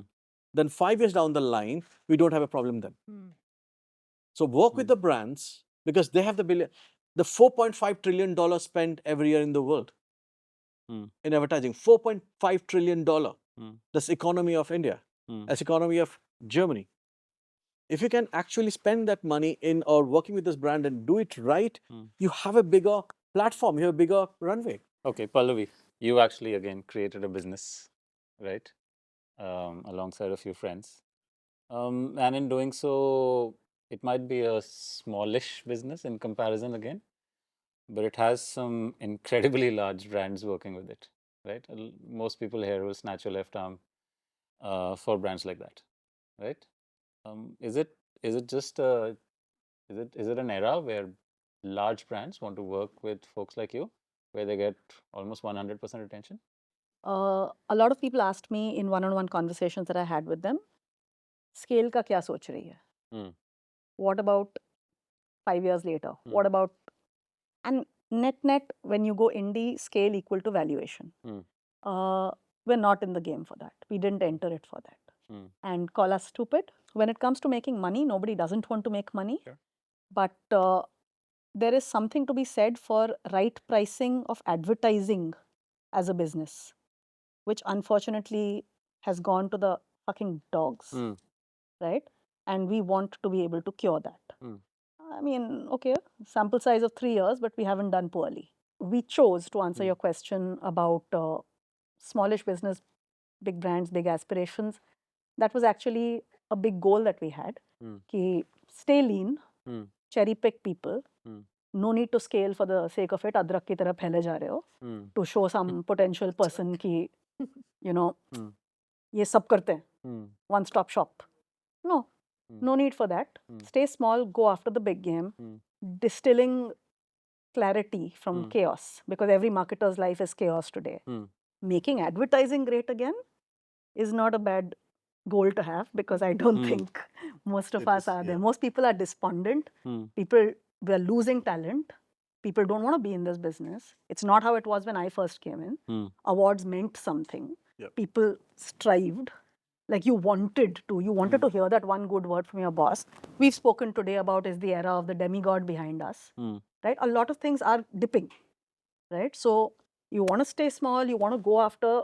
then 5 years down the line, we don't have a problem then. So work with the brands, because they have the $4.5 trillion spent every year in the world Hmm. in advertising. $4.5 trillion. this economy of India, this economy of Germany. If you can actually spend that money in or working with this brand and do it right, you have a bigger platform, you have a bigger runway. Okay, Pallavi, you actually again created a business, right? Alongside a few friends. And in doing so, it might be a smallish business in comparison again, but it has some incredibly large brands working with it, right? Most people here will snatch your left arm for brands like that, right? Is it just is it an era where large brands want to work with folks like you, where they get almost 100% attention? A lot of people asked me in one-on-one conversations that I had with them, scale ka kya soch rahi hai? What about 5 years later? What about, and net, when you go indie, scale equal to valuation. We're not in the game for that. We didn't enter it for that. And call us stupid. When it comes to making money, nobody doesn't want to make money. Sure. But there is something to be said for right pricing of advertising as a business, which unfortunately has gone to the fucking dogs, right? And we want to be able to cure that. I mean, okay, sample size of 3 years, but we haven't done poorly. We chose to answer your question about smallish business, big brands, big aspirations. That was actually a big goal that we had. Ki stay lean, cherry pick people. No need to scale for the sake of it. Adrak ki tarah phaile ja rahe ho. To show some potential person ki, you know, ye sab karte hain. One stop shop. No, no need for that. Stay small, go after the big game. Distilling clarity from chaos, because every marketer's life is chaos today. Making advertising great again is not a bad goal to have, because I don't think most of us are there. Most people are despondent. People, we are losing talent. People don't want to be in this business. It's not how it was when I first came in. Awards meant something. People strived. Like you wanted to hear that one good word from your boss. We've spoken today about is the era of the demigod behind us, right? A lot of things are dipping, right? So you want to stay small, you want to go after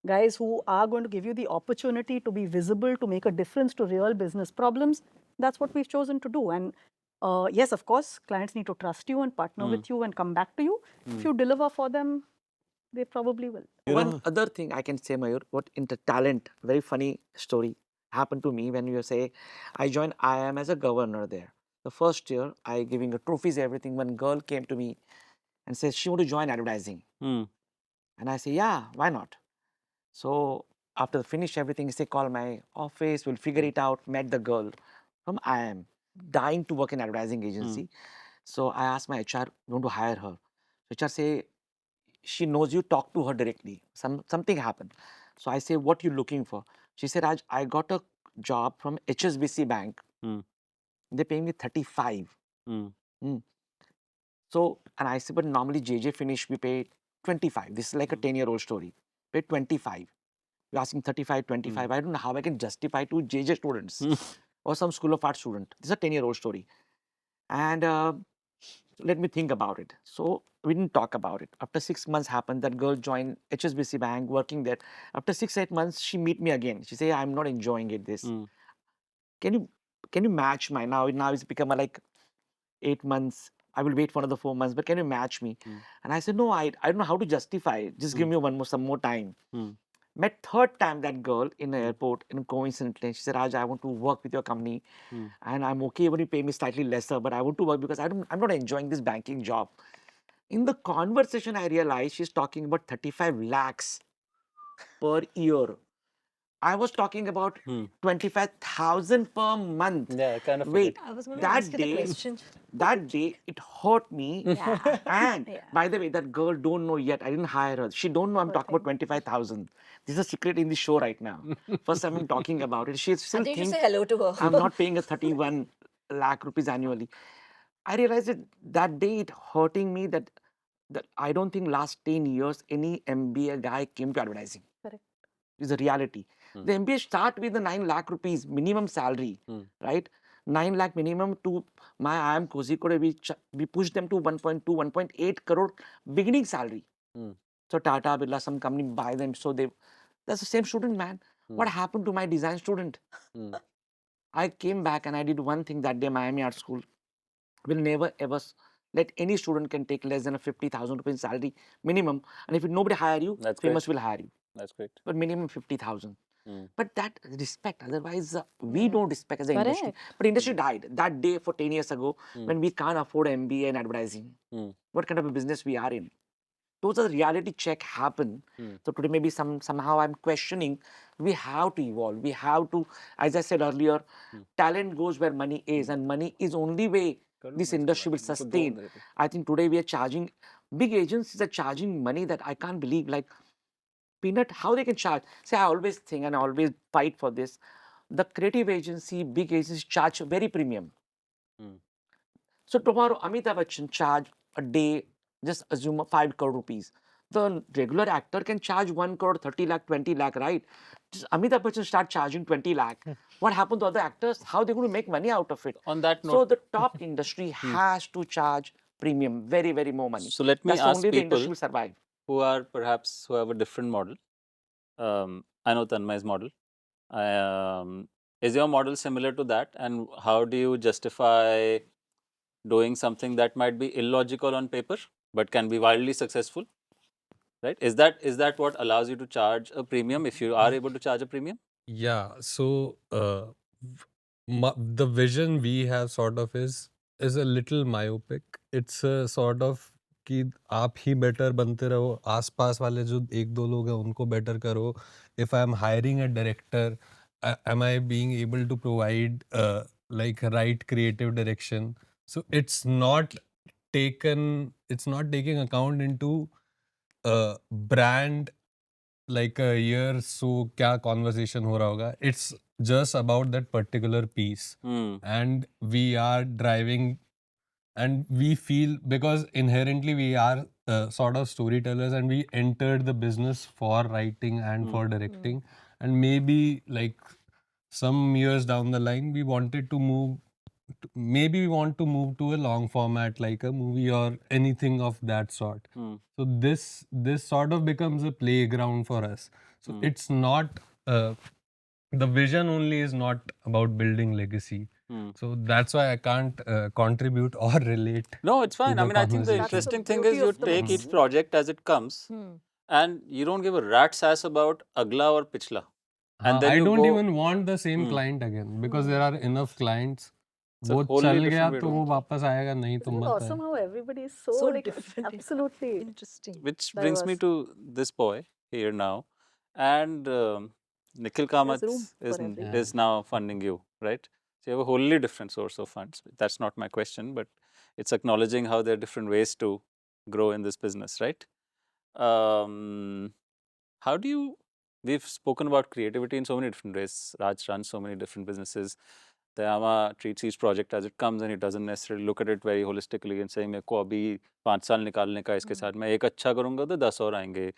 guys who are going to give you the opportunity to be visible, to make a difference to real business problems. That's what we've chosen to do. And yes, of course, clients need to trust you and partner with you and come back to you. If you deliver for them, they probably will. One other thing I can say, Mayur, what in the talent, very funny story happened to me when you say, I joined IIM as a governor there. The first year, I giving a trophies, everything. One girl came to me and says she want to join advertising. And I say, yeah, why not? So after finish everything, say, call my office, we'll figure it out. Met the girl from IIM, dying to work in advertising agency. So I asked my HR, we want to hire her. So HR say, she knows you, talk to her directly. Something happened. So I say, what you looking for? She said, Raj, I got a job from HSBC Bank. They pay me 35. So, and I said, but normally JJ Finish, we pay 25. This is like a 10-year-old story. Pay 25. You're asking 35, 25. I don't know how I can justify to JJ students or some School of Art student. This is a 10-year-old story. And let me think about it. So we didn't talk about it. After 6 months happened, that girl joined HSBC Bank, working there. After 6-8 months, she meet me again. She say, I'm not enjoying it, this. Can you match my, now it's become like 8 months. I will wait for another 4 months, but can you match me? And I said, no, I don't know how to justify it. Just give me some more time. Met third time that girl in the airport, and coincidentally, she said, Raj, I want to work with your company, and I'm okay when you pay me slightly lesser, but I want to work because I'm not enjoying this banking job. In the conversation, I realized she's talking about 35 lakhs per year. I was talking about 25,000 per month. Yeah, I kind of Wait, I was going to that ask you the day, question. that day it hurt me. Yeah. And by the way, that girl don't know yet. I didn't hire her. She don't know I'm talking about 25,000. This is a secret in the show right now. First time I'm talking about it. She still I think you should thinks say hello to her. I'm not paying her 31 lakh rupees annually. I realized that day it hurting me that I don't think last 10 years any MBA guy came to advertising. Correct. It's a reality. The MBA start with the 9 lakh rupees minimum salary, right? 9 lakh minimum to my IIM Kozhikode, we push them to 1.2, 1.8 crore beginning salary. So Tata, Birla, some company buy them, so they That's the same student, man. What happened to my design student? I came back and I did one thing that day, Miami Art School. Will never ever let any student can take less than a 50,000 rupees salary minimum. And if nobody hire you, That's famous great. will hire you. That's great. But minimum 50,000. But that respect, otherwise we don't respect as an industry. Correct. But industry died that day for 10 years ago when we can't afford MBA and advertising. What kind of a business we are in? Those are the reality check happen. So today maybe somehow I'm questioning. We have to evolve. We have to, as I said earlier, talent goes where money is, and money is only way this industry will sustain. I think today we are charging, big agencies are charging money that I can't believe. Like Peanut, how they can charge? See, I always think and I always fight for this. The creative agency, big agencies charge very premium. So tomorrow Amitabh Bachchan charge a day, just assume 5 crore rupees. The regular actor can charge 1 crore, 30 lakh, 20 lakh, right? Just Amitabh Bachchan start charging 20 lakh. What happened to other actors? How they going to make money out of it? On that So note, the top industry has to charge premium, very, very more money. so let me That's ask only the industry people will survive. who are perhaps who have a different model. I know Tanmay's model. Is your model similar to that? And how do you justify doing something that might be illogical on paper but can be wildly successful? Right? Is that what allows you to charge a premium if you are able to charge a premium? Yeah, so the vision we have sort of is a little myopic. It's a sort of कि आप ही better बनते रहो, आसपास वाले जो एक दो लोग हैं उनको better करो. If I'm hiring a director, am I being able to provide like right creative direction? So it's not taking account into brand like a year so क्या conversation हो रहा होगा. It's just about that particular piece. And we are driving and we feel because inherently we are sort of storytellers and we entered the business for writing and for directing, and maybe like some years down the line we wanted to move maybe we want to move to a long format like a movie or anything of that sort. So this sort of becomes a playground for us. So it's not the vision only is not about building legacy. So that's why I can't contribute or relate. No, it's fine. to I the mean, I think the conversation. interesting That's the thing beauty is you of the take each business. project as it comes and you don't give a rat's ass about agla or pichla. And then I you don't go, even want the same client again because there are enough clients. it's a वो wholly चल गया different way तो to वो वापस आएगा नहीं तो Isn't it मत awesome आए. how everybody is so, So like different. absolutely Interesting. which brings me diverse. to this boy here now. And Nikhil There's Kamath room for is, everyone. is now funding you, right? So you have a wholly different source of funds. That's not my question, but it's acknowledging how there are different ways to grow in this business, right? How do you, we've spoken about creativity in so many different ways. Raj runs so many different businesses. Dayama treats each project as it comes and he doesn't necessarily look at it very holistically and saying, मेरे को अभी 5 साल निकालने का इसके साथ मैं एक अच्छा करूँगा तो 10 और आएंगे. You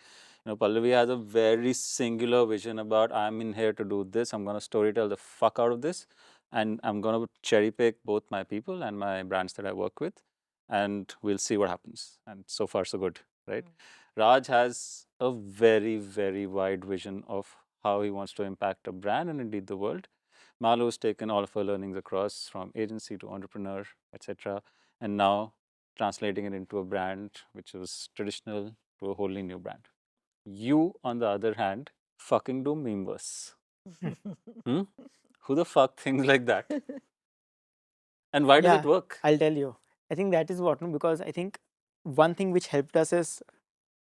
know, Pallavi has a very singular vision about I'm in here to do this. I'm going to storytell the fuck out of this, and I'm going to cherry pick both my people and my brands that I work with, and we'll see what happens. And so far, so good, right? Raj has a very, very wide vision of how he wants to impact a brand and indeed the world. Malu's taken all of her learnings across from agency to entrepreneur, etc. And now translating it into a brand which was traditional to a wholly new brand. You, on the other hand, fucking do memeverse. Who the fuck thinks like that? And why does it work? I'll tell you. I think that is what, no, because I think one thing which helped us is,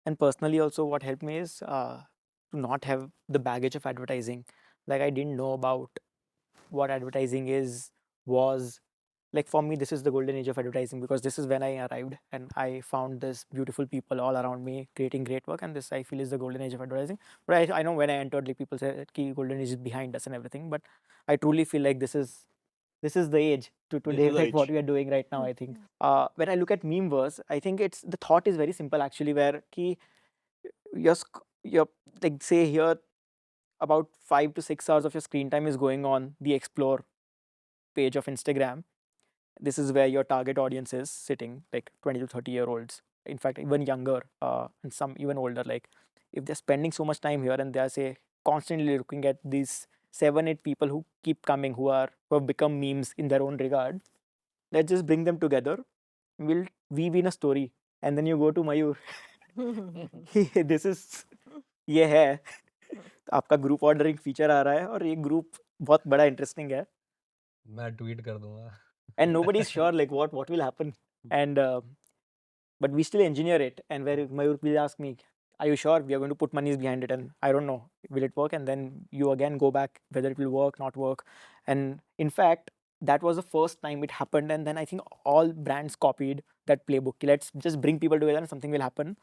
and personally also what helped me is to not have the baggage of advertising. Like I didn't know about what advertising was. Like for me, this is the golden age of advertising because this is when I arrived and I found this beautiful people all around me creating great work, and this I feel is the golden age of advertising. But I know when I entered, like people say that golden age is behind us and everything, but I truly feel like this is the age to today, is the like what age. we are doing right now. I think when I look at memeverse, I think it's the thought is very simple actually, where ki your like say here about 5 to 6 hours of your screen time is going on the explore page of Instagram. This is where your target audience is sitting, like 20 to 30-year-olds. In fact, even younger and some even older. Like if they're spending so much time here and they're say constantly looking at these 7-8 people who keep coming, who have become memes in their own regard, let's just bring them together. We'll weave in a story, and then you go to Mayur. This is ये है आपका group ordering feature आ रहा है और ये group बहुत बड़ा interesting है. मैं ट्वीट कर दूंगा. And nobody is sure like what will happen, and but we still engineer it. And where Mayur will ask me, are you sure we are going to put monies behind it? And I don't know, will it work? And then you again go back whether it will work, not work. And in fact, that was the first time it happened, and then I think all brands copied that playbook. Let's just bring people together and something will happen.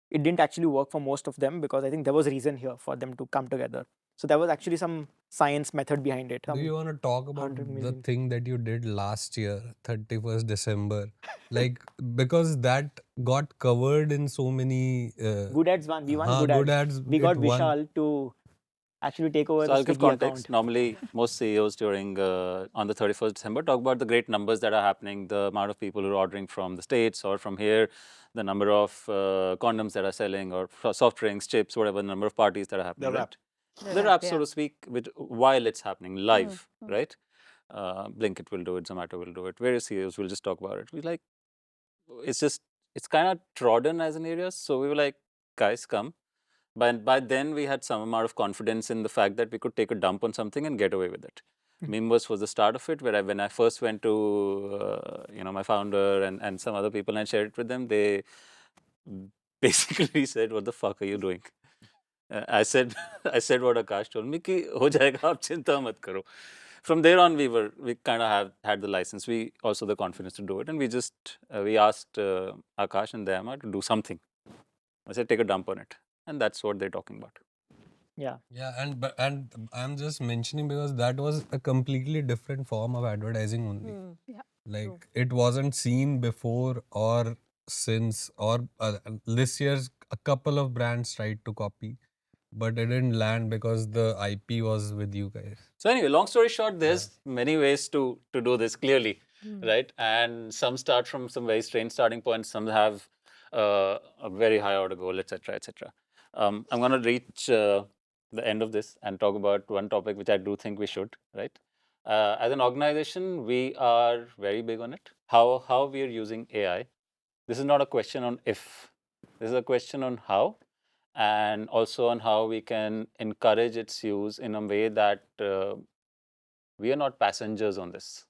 It didn't actually work for most of them because I think there was a reason here for them to come together. So there was actually some science method behind it. Do you want to talk about 100 the million. thing that you did last year, 31st December? Like, because that got covered in so many. Good ads won. We won हाँ, good good ads. ads. We got it won. Vishal to actually take over So the I'll give Swiggy context. account. Normally, most CEOs during on the 31st December talk about the great numbers that are happening, the amount of people who are ordering from the States or from here, the number of condoms that are selling, or soft drinks, chips, whatever, the number of parties that are happening, The right? The The wrap, wrap, yeah. so to speak, while it's happening live, right? Blinkit will do it, Zomato will do it, various CEOs will just talk about it. It's kind of trodden as an area, so we were like, guys, come. By then, we had some amount of confidence in the fact that we could take a dump on something and get away with it. Memeverse was the start of it, where when I first went to my founder and some other people and shared it with them, they basically said, "What the fuck are you doing?" I said what Aakash told me, कि हो जाएगा, आप चिंता मत करो. From there on, we kind of had the license. We also the confidence to do it, and we asked Aakash and Dayama to do something. I said, take a dump on it, and that's what they're talking about. Yeah. Yeah, and I'm just mentioning because that was a completely different form of advertising only. Yeah. Like, it wasn't seen before or since, or this year's a couple of brands tried to copy, but it didn't land because the IP was with you guys. So anyway, long story short, there's many ways to do this clearly, right? And some start from some very strange starting points. Some have a very high order goal, etc., etc. I'm going to reach the end of this and talk about one topic which I do think we should, right? As an organization, we are very big on it. How we are using AI. This is not a question on if. This is a question on how, and also on how we can encourage its use in a way that we are not passengers on this.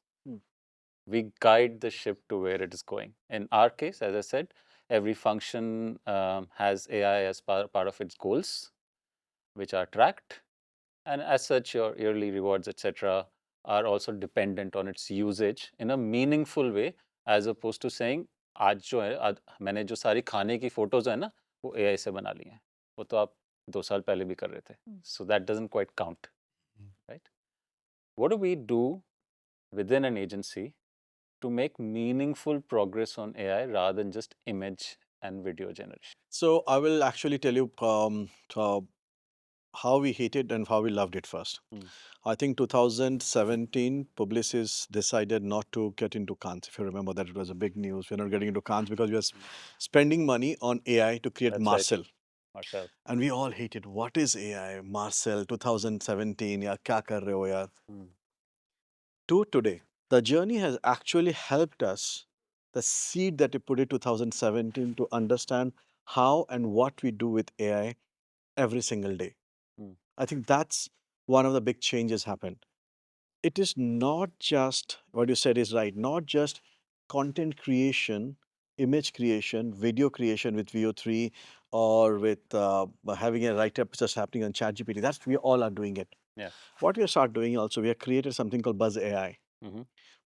We guide the ship to where it is going. In our case, as I said, every function has AI as part of its goals, which are tracked. And as such, your yearly rewards, etc., are also dependent on its usage in a meaningful way, as opposed to saying, आज जो है मैंने जो सारी खाने की photos है ना वो AI से बना ली हैं, वो तो आप 2 साल पहले भी कर रहे थे. So that doesn't quite count, right? What do we do within an agency to make meaningful progress on AI rather than just image and video generation? So I will actually tell you how we hated and how we loved it first. I think 2017, Publicis decided not to get into Cannes. If you remember that, it was a big news. We're not getting into Cannes because we are spending money on AI to create That's right. Marcel. Marcel. And we all hated, what is AI? Marcel, 2017, ya kya kar rahe ho yaar? To today, the journey has actually helped us, the seed that we put in 2017, to understand how and what we do with AI every single day. I think that's one of the big changes happened. It is not just what you said is right, not just content creation, image creation, video creation with VO3 or with having a write-up just happening on ChatGPT. That's we all are doing it. Yeah. What we have started doing also, we have created something called Buzz AI.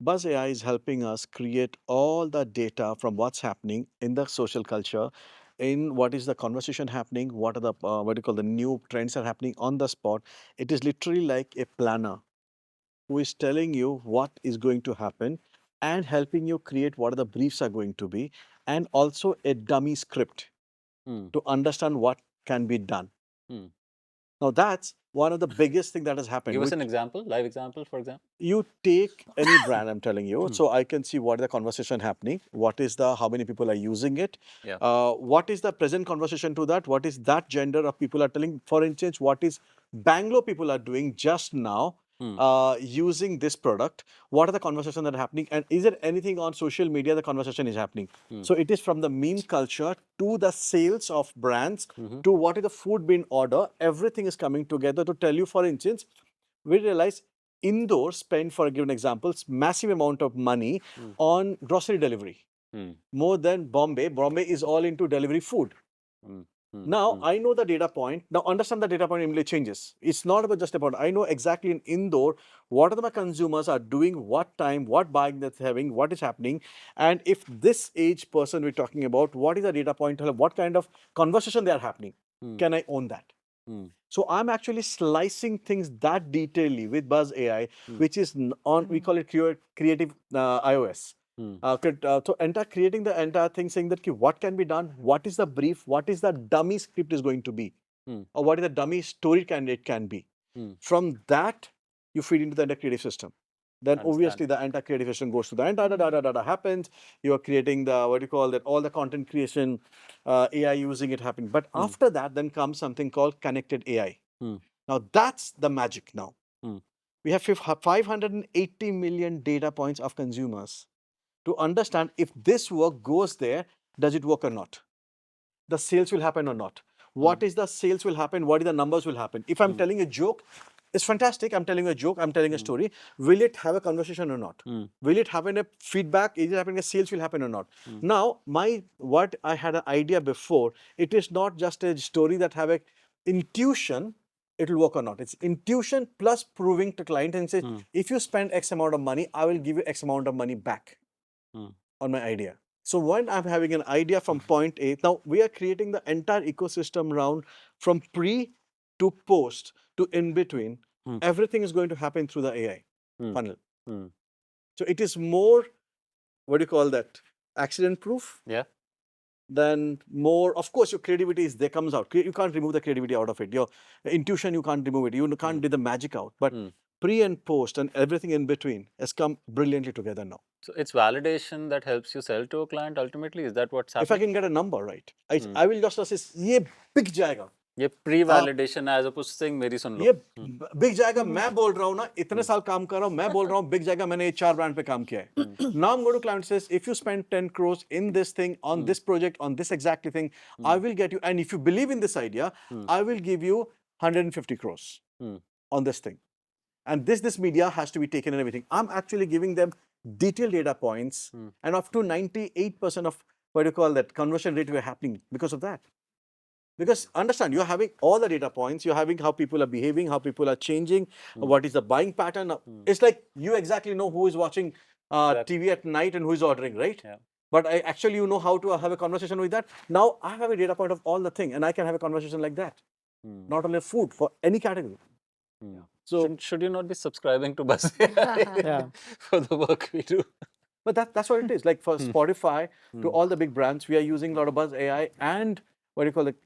Buzz AI is helping us create all the data from what's happening in the social culture, in what is the conversation happening, what are the what do you call the new trends are happening on the spot. It is literally like a planner who is telling you what is going to happen and helping you create what are the briefs are going to be, and also a dummy script to understand what can be done. Now that's one of the biggest thing that has happened. Give us an example, live example, for example. You take any brand, I'm telling you, so I can see what is the conversation happening, what is the, how many people are using it, Yeah. what is the present conversation to that, what is that gender of people are telling, for instance, what is Bangalore people are doing just now, using this product, what are the conversations that are happening, and is there anything on social media the conversation is happening. So it is from the meme culture to the sales of brands to what is the food being ordered, everything is coming together to tell you, for instance, we realize Indore spend, for a given example, massive amount of money on grocery delivery, more than Bombay. Bombay is all into delivery food. Now, I know the data point. Now, understand the data point immediately changes. It's not about just about, I know exactly in Indore, what are my consumers are doing, what time, what buying that's having, what is happening. And if this age person we're talking about, what is the data point, what kind of conversation they are happening, can I own that? So I'm actually slicing things that detailedly with Buzz AI, which is on, we call it creative iOS. So creating the entire thing, saying that what can be done, what is the brief, what is the dummy script is going to be, or what is the dummy story candidate can be. From that, you feed into the entire creative system. Then obviously the entire creative system goes to the entire data happens. You are creating the, what do you call that, all the content creation, AI using it happening. But after that, then comes something called connected AI. Now that's the magic now. We have 580 million data points of consumers to understand if this work goes there, does it work or not? The sales will happen or not? What is the sales will happen? What is the numbers will happen? If I'm telling a joke, it's fantastic. I'm telling a joke. I'm telling a story. Will it have a conversation or not? Will it happen a feedback? Is it happening a sales will happen or not? Now, what I had an idea before, it is not just a story that have a intuition, it will work or not. It's intuition plus proving to client and say, if you spend X amount of money, I will give you X amount of money back on my idea. So when I'm having an idea from point A, now we are creating the entire ecosystem round from pre to post to in between. Everything is going to happen through the AI funnel. So it is more, what do you call that, accident proof? Yeah. Then more, of course, your creativity is there, comes out. You can't remove the creativity out of it. Your intuition, you can't remove it. You can't do the magic out. But pre and post and everything in between has come brilliantly together now. So it's validation that helps you sell to a client ultimately. Is that what's happening? If I can get a number right, I will just say, ये बिक जाएगा. ये pre-validation as opposed to saying मेरी सुन लो. ये बिक जाएगा. मैं बोल रहा हूँ ना, इतने साल काम कर रहा हूँ, मैं बोल रहा हूँ बिक जाएगा. मैंने ये 4 brand पे काम किया है. Now I'm going to client says, if you spend 10 crores in this thing, on this project, on this exactly thing, I will get you. And if you believe in this idea, I will give you 150 crores on this thing. And this media has to be taken and everything. I'm actually giving them detailed data points, and up to 98% of, what do you call that, conversion rate were happening because of that. Because understand, you're having all the data points, you're having how people are behaving, how people are changing, what is the buying pattern. It's like you exactly know who is watching TV at night and who is ordering, right? Yeah. But actually you know how to have a conversation with that. Now I have a data point of all the thing and I can have a conversation like that. Not only food, for any category. So should you not be subscribing to Buzz AI for the work we do? But that's what it is. Like for Spotify, to all the big brands, we are using a lot of Buzz AI and what do you call it,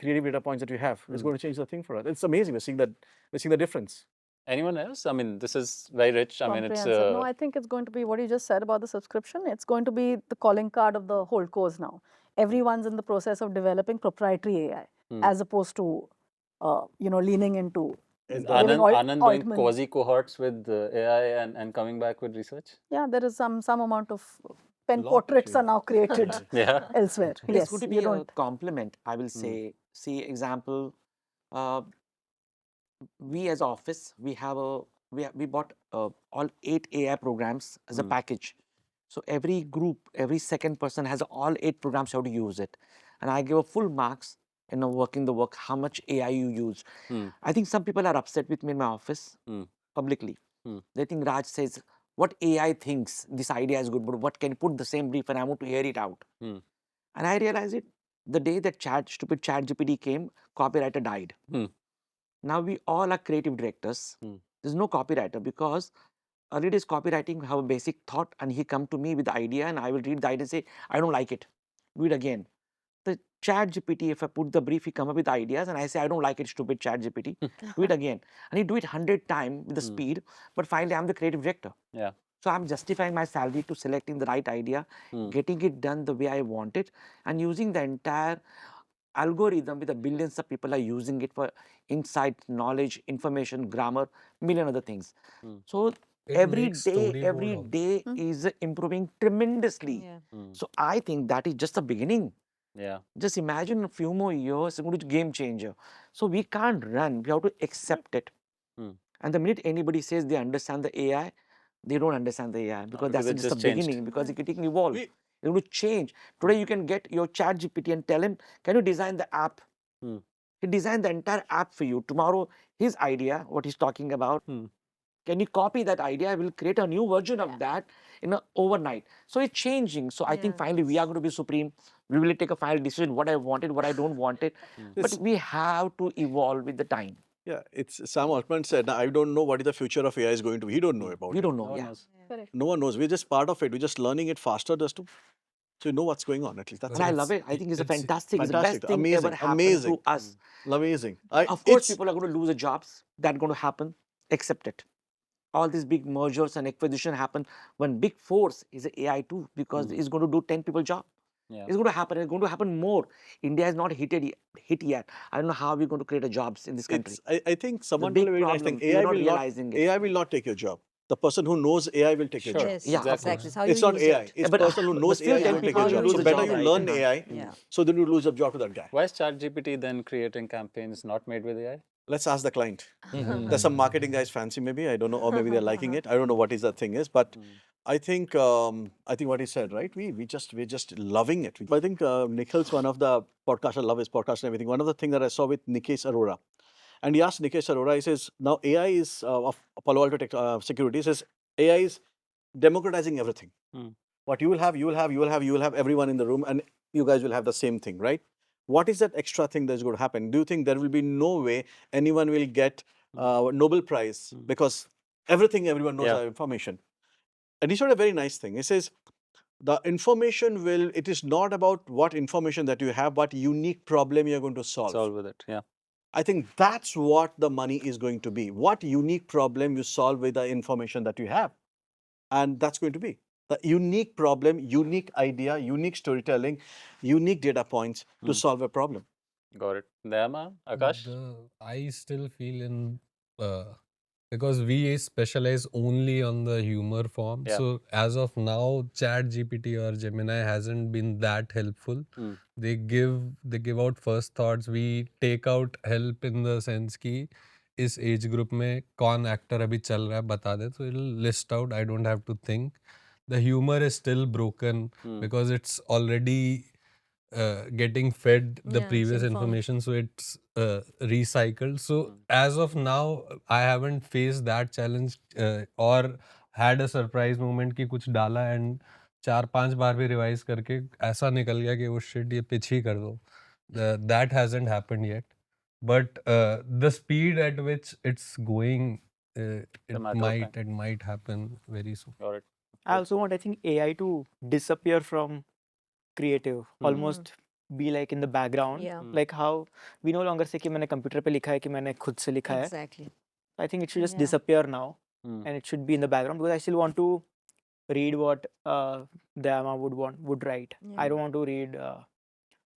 creative data points that we have. It's going to change the thing for us. It's amazing. We're seeing the difference. Anyone else? I mean, this is very rich. I mean, it's No, I think it's going to be what you just said about the subscription. It's going to be the calling card of the whole course now. Everyone's in the process of developing proprietary AI as opposed to, leaning into. Is Anand doing quasi cohorts with AI and coming back with research? Yeah, there is some amount of pen portraits are now created elsewhere. It's going to be a complement, I will say. See, example, we as office, we bought all 8 AI programs as a package. So every group, every second person has all 8 programs how to use it. And I give a full marks in working the work, how much AI you use. I think some people are upset with me in my office publicly. They think Raj says, what AI thinks, this idea is good, but what can you put the same brief and I want to hear it out. And I realized it, the day that stupid ChatGPT came, copywriter died. Now we all are creative directors. There's no copywriter because earlier days copywriting have a basic thought and he come to me with the idea and I will read the idea and say, I don't like it. Do it again. The ChatGPT, if I put the brief, he come up with ideas, and I say, I don't like it, stupid ChatGPT. Do it again. And he do it 100 times with the speed, but finally I'm the creative director. Yeah. So I'm justifying my salary to selecting the right idea, getting it done the way I want it, and using the entire algorithm with the billions of people are using it for insight, knowledge, information, grammar, million other things. So It every makes storyboard day is improving tremendously. Yeah. So I think that is just the beginning. Yeah. Just imagine a few more years, it's going to be a game changer. So we can't run, we have to accept it. And the minute anybody says they understand the AI, they don't understand the AI, because that's it just the just changed. beginning, because it can evolve. It's going to change. Today you can get your chat GPT and tell him, can you design the app? He designed the entire app for you. Tomorrow, his idea, what he's talking about, can you copy that idea? I will create a new version of that in a overnight. So it's changing. So I think finally we are going to be supreme. We will take a final decision what I wanted, what I don't want it. But we have to evolve with the time. Yeah, it's Sam Altman said, I don't know what is the future of AI is going to be. He don't know about We it. don't know. No one Yeah. knows. Correct. No one knows. We're just part of it. We're just learning it faster just to, so you know what's going on at least. That's And I it. love it. I think it's a it's fantastic. It's the best Fantastic. thing Amazing. ever happened Amazing. to us. Amazing. Of course, people are going to lose their jobs. That's going to happen. Accept it. All these big mergers and acquisition happen when big force is AI too, because it's going to do 10 people job. Yeah. It's going to happen. It's going to happen more. India is not hit yet. I don't know how we're going to create a jobs in this country. I think someone big told a very nice thing. problem. We're not realizing it. AI will not take your job. The person who knows AI will take your Sure. job. Yes, Yeah, of exactly. It's how It's you not use AI. it. It's But- the person who but knows still AI 10 will take people your will job. lose So a better job, you right? learn AI, Yeah. so then you lose your job to that guy. Why is ChatGPT then creating campaigns not made with AI? Let's ask the client. There's some marketing guys fancy maybe, I don't know, or maybe they're liking it. I don't know what is that thing is, but I think what he said, right? We're just loving it. I think Nikhil's one of the podcasts. I love his podcast and everything. One of the things that I saw with Nikesh Arora, and he asked Nikesh Arora, he says, now AI is of Palo Alto Security, he says AI is democratizing everything. What you will have everyone in the room, and you guys will have the same thing, right? What is that extra thing that's going to happen? Do you think there will be no way anyone will get Nobel Prize because everyone knows our information? And he said a very nice thing. He says, the information it is not about what information that you have, but unique problem you're going to solve. Solve with it. Yeah. I think that's what the money is going to be. What unique problem you solve with the information that you have. And that's going to be the unique problem, unique idea, unique storytelling, unique data points to solve a problem. Got it. Dayama, Aakash? I still feel in because we specialize only on the humor form. Yeah. So as of now, Chat GPT or Gemini hasn't been that helpful. They give out first thoughts. We take out help in the sense कि इस age group में कौन actor अभी चल रहा है बता दे, so it'll list out. I don't have to think. The humor is still broken because it's already getting fed the Yeah, it's previous informed. information, so it's recycled. So as of now, I haven't faced that challenge or had a surprise moment कि कुछ डाला and 4-5 बार भी revise करके ऐसा निकल गया कि वो shit ये pitch ही कर दो. That hasn't happened yet, but the speed at which it's going, it might happen very soon. Got it. I also want, I think, AI to disappear from creative, almost be like in the background. Yeah. Like how we no longer say कि मैंने computer पे लिखा है कि मैंने खुद से लिखा है. Exactly. I think it should just Yeah. disappear now, and it should be in the background, because I still want to read what Dhyama would write. I Yeah. don't want to read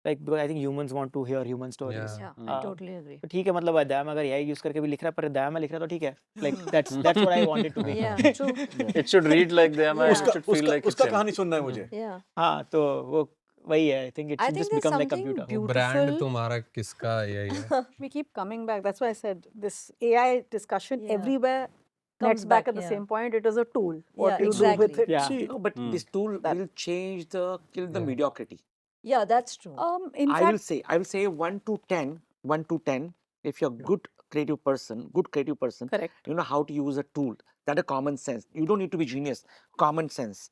because I think humans want to hear human stories. Yeah. Yeah, I totally agree. तो ठीक है, मतलब Dhyama अगर AI use करके भी लिख रहा है, पर Dhyama लिख रहा है तो ठीक है. Like that's what I want it to be. Yeah, true. It should read like Dayama. Yeah. It should feel like it's उसका him. कहानी सुनना है मुझे. Yeah. हाँ, तो वो वही है. I think it I should think just there's become like something computer. वो brand Beautiful. तुम्हारा किसका यही है? We keep coming back. That's why I said this AI discussion Yeah. everywhere Comes nets back back, at the yeah. same point. It is a tool. What Yeah, you do exactly. with it. Yeah. See, no, but this tool will change kill the mediocrity. Yeah, that's true. In I fact, will say 1 to 10, if you're good creative person, correct. you know how to use a tool. That a common sense. You don't need to be genius. Common sense.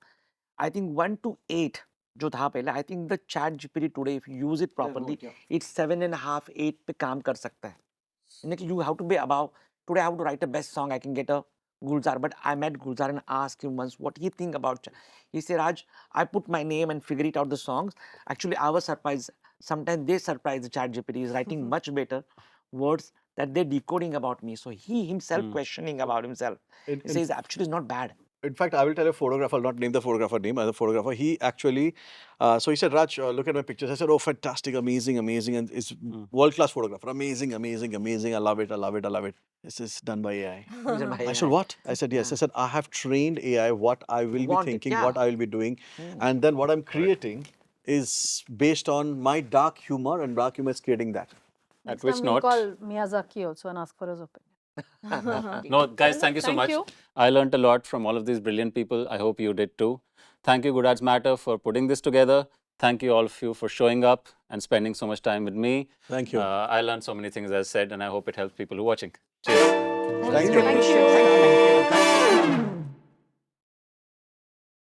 I think 1 to 8, जो था पहले, I think the chat GPT today, if you use it properly, it's 7.5, 8 पे काम कर सकता है. You have to be above. Today I have to write a best song. I can get a Gulzar, but I met Gulzar and asked him once what he think about. He said, Raj, I put my name and figure it out the songs. Actually, I was surprised. Sometimes they surprise the chat GPT is writing much better words that they're decoding about me. So he himself questioning about himself. He says actually it's not bad. In fact, I will tell a photographer, I'll not name the photographer name, as a photographer, he actually, so he said, Raj, look at my pictures. I said, oh, fantastic, amazing, amazing. And it's world-class photographer. Amazing, amazing, amazing. I love it, I love it, I love it. This is done by AI. Done by I said, AI. what? I said, yes. I said, I have trained AI what I will be thinking, what I will be doing. And then what I'm creating is based on my dark humor, and dark humor is creating that. Next which time we'll note- call Miyazaki also and ask for his opinion. No, guys, thank you so Thank much. you. I learned a lot from all of these brilliant people. I hope you did too. Thank you, Good Ads Matter, for putting this together. Thank you, all of you, for showing up and spending so much time with me. Thank you. I learned so many things, as I said, and I hope it helps people who are watching. Cheers. Thank you. Thank you.